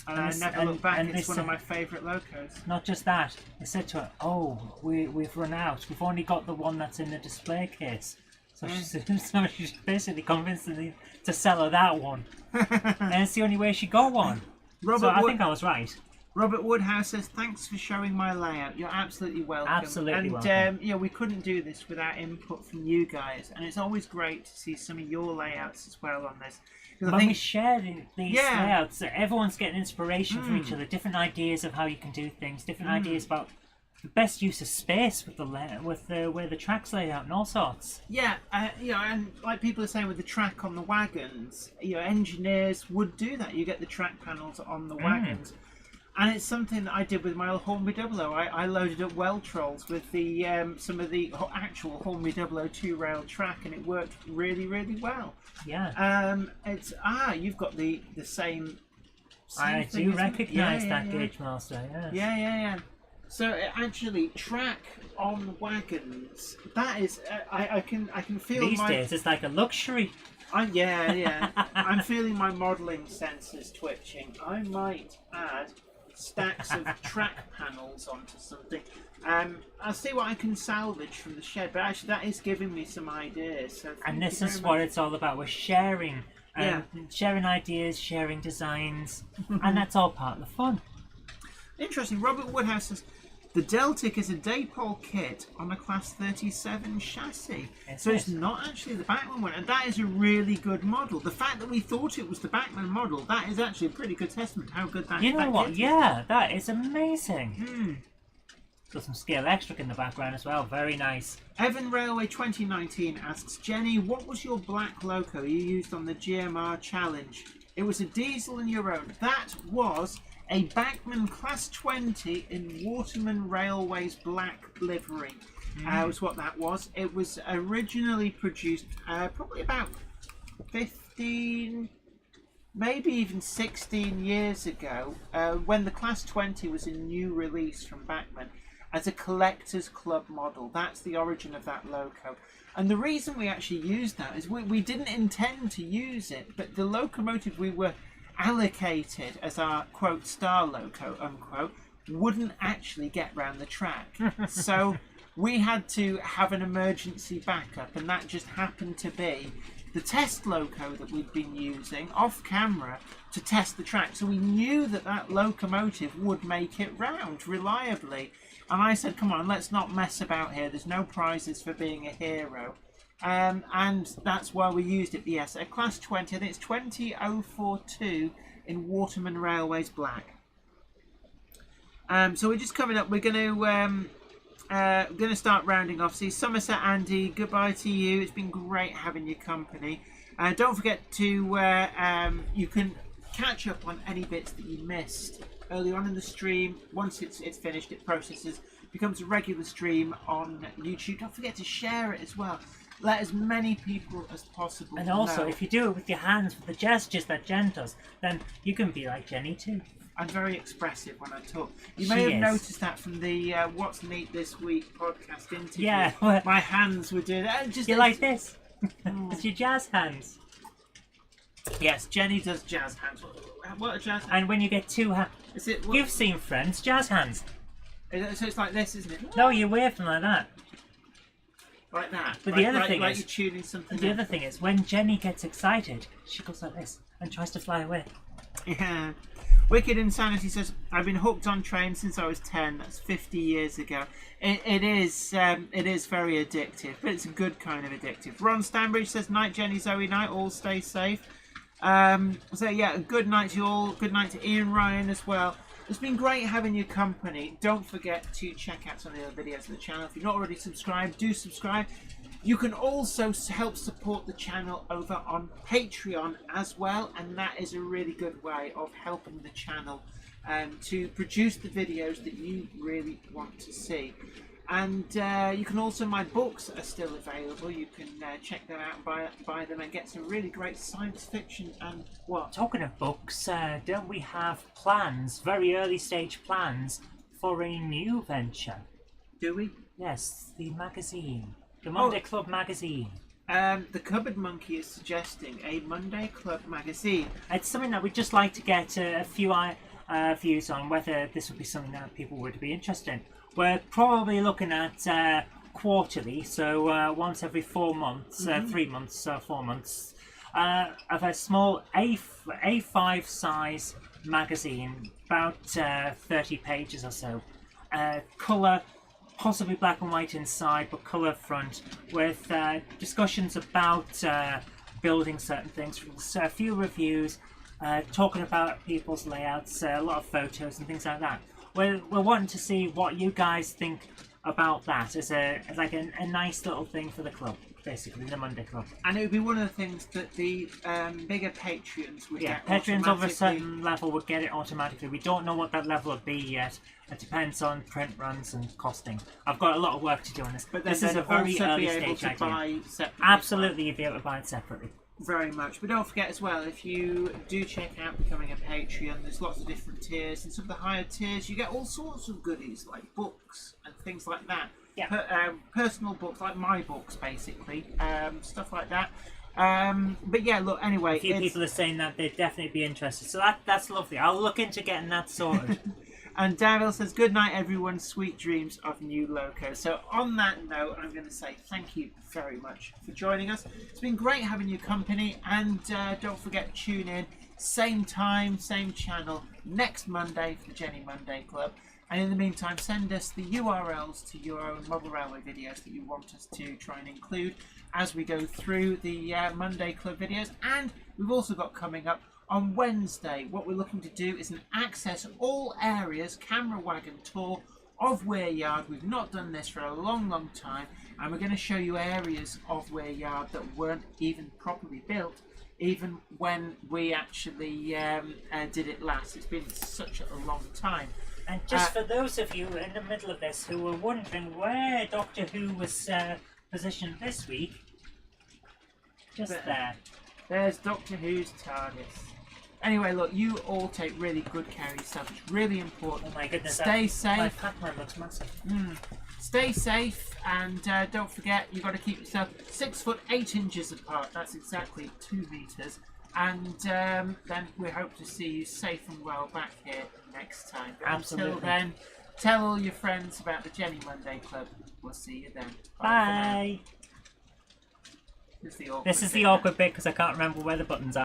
And I this- never and- look back. and It's this, one of my favourite locos. Not just that, I said to her, "Oh, we've run out. We've only got the one that's in the display case." So she's basically convinced me to sell her that one, and it's the only way she got one. So I think I was right. Robert Woodhouse says, "Thanks for showing my layout. You're absolutely welcome." Absolutely and, welcome. we couldn't do this without input from you guys, and it's always great to see some of your layouts as well on this. 'Cause I When we think, share these Yeah. layouts, everyone's getting inspiration from each other, different ideas of how you can do things, different ideas about the best use of space with the where the tracks laid out and all sorts. yeah, and like people are saying with the track on the wagons, engineers would do that. You get the track panels on the wagons. And it's something that I did with my old Hornby 00. I loaded up well trolls with the some of the actual Hornby 002 rail track, and it worked really, really well. Yeah. You've got the same. I thing do as me. recognise that Gauge Master. Yes. Yeah. So actually, track on wagons. That is, I can feel These my. days, it's like a luxury. Yeah. I'm feeling my modelling senses twitching. I might add stacks of track panels onto something. I'll see what I can salvage from the shed, but actually that is giving me some ideas. So And thank this you is very what much. it's all about. We're sharing, sharing ideas, sharing designs, and that's all part of the fun. Interesting. Robert Woodhouse says, the Deltic is a Daypol kit on a Class 37 chassis. So it's not actually the Bachmann one, and that is a really good model. The fact that we thought it was the Bachmann model, that is actually a pretty good testament to how good that You know that what? kit is. Yeah, that is amazing. Got some scale extra in the background as well. Very nice. Evan Railway 2019 asks, Jenny, what was your black loco you used on the GMR Challenge? It was a diesel and your own. That was a Bachmann Class 20 in Waterman Railway's black livery. Was what that was. It was originally produced probably about 15, maybe even 16 years ago, when the Class 20 was a new release from Bachmann as a collector's club model. That's the origin of that loco. And the reason we actually used that is we didn't intend to use it, but the locomotive we were allocated as our quote star loco unquote wouldn't actually get round the track. So we had to have an emergency backup, and that just happened to be the test loco that we'd been using off camera to test the track. So we knew that that locomotive would make it round reliably. And I said, come on, let's not mess about here. There's no prizes for being a hero. And that's why we used it. Yes, a class 20, I think it's 20042 in Waterman Railways Black. So we're just coming up. We're going to start rounding off. See, Somerset Andy, goodbye to you. It's been great having your company. Don't forget to you can catch up on any bits that you missed earlier on in the stream. Once it's finished, it processes, becomes a regular stream on YouTube. Don't forget to share it as well. Let as many people as possible And also, know. if you do it with your hands, with the gestures that Jen does, then you can be like Jenny too. I'm very expressive when I talk. You She may have is. noticed that from the What's Neat This Week podcast interview. Yeah, well- my hands were doing just You like this? It's your jazz hands. Yes, Jenny does jazz hands. What are jazz hands? And when you get two hands, Is it? you've seen Friends, jazz hands. So it's like this, isn't it? No, you wave them like that. Like that. But like, the other like, thing like is- you're tuning something. The in. other thing is, when Jenny gets excited, she goes like this and tries to fly away. Yeah. Wicked Insanity says, I've been hooked on trains since I was 10. That's 50 years ago. It is very addictive, but it's a good kind of addictive. Ron Stanbridge says, night Jenny, Zoe, night, all stay safe. So yeah, good night to you all. Good night to Ian Ryan as well. It's been great having your company. Don't forget to check out some of the other videos of the channel. If you're not already subscribed, do subscribe. You can also help support the channel over on Patreon as well, and that is a really good way of helping the channel to produce the videos that you really want to see. And you can also, my books are still available. You can check them out and buy them and get some really great science fiction and what? Talking of books, don't we have plans, very early stage plans, for a new venture? Do we? Yes, the magazine. The Monday Club magazine. The Cupboard Monkey is suggesting a Monday Club magazine. It's something that we'd just like to get a few views on, whether this would be something that people would be interested in. We're probably looking at quarterly, so once every 4 months, 3 months, 4 months, of a small A5 size magazine, about 30 pages or so. Colour, possibly black and white inside, but colour front, with discussions about building certain things, a few reviews, talking about people's layouts, a lot of photos and things like that. We're wanting to see what you guys think about that as a nice little thing for the club, basically, the Monday Club. And it would be one of the things that the bigger Patreons would get Patrons over a automatically. certain level would get it automatically. We don't know what that level would be yet. It depends on print runs and costing. I've got a lot of work to do on this, But this then is a very also early be able stage to idea. buy separately. Absolutely, you'd be able to buy it separately. Very much. But don't forget as well, if you do check out becoming a Patreon, there's lots of different tiers, and some of the higher tiers you get all sorts of goodies like books and things like that. Yeah. Personal books, like my books basically, stuff like that. But yeah, look, anyway, A few people are saying that they'd definitely be interested, so that's lovely. I'll look into getting that sorted. And Davil says, good night everyone, sweet dreams of new loco. So on that note, I'm going to say thank you very much for joining us. It's been great having your company, and don't forget to tune in, same time, same channel, next Monday for the Jenny Monday Club. And in the meantime, send us the URLs to your own model railway videos that you want us to try and include as we go through the Monday Club videos. And we've also got coming up on Wednesday, what we're looking to do is an access all areas camera wagon tour of Weir Yard. We've not done this for a long time, and we're going to show you areas of Weir Yard that weren't even properly built even when we actually did it last. It's been such a long time. And just for those of you in the middle of this who were wondering where Doctor Who was positioned this week, just there. There's Doctor Who's TARDIS. Anyway, look, you all take really good care of yourself. It's really important. Oh my goodness, Stay safe. My Pac-Man looks massive. Stay safe, and don't forget, you've got to keep yourself 6 foot 8 inches apart. That's exactly 2 meters. And then we hope to see you safe and well back here next time. But Absolutely. Until then, tell all your friends about the Jenny Monday Club. We'll see you then. Bye. This is the awkward This is the bit. awkward bit because I can't remember where the buttons are.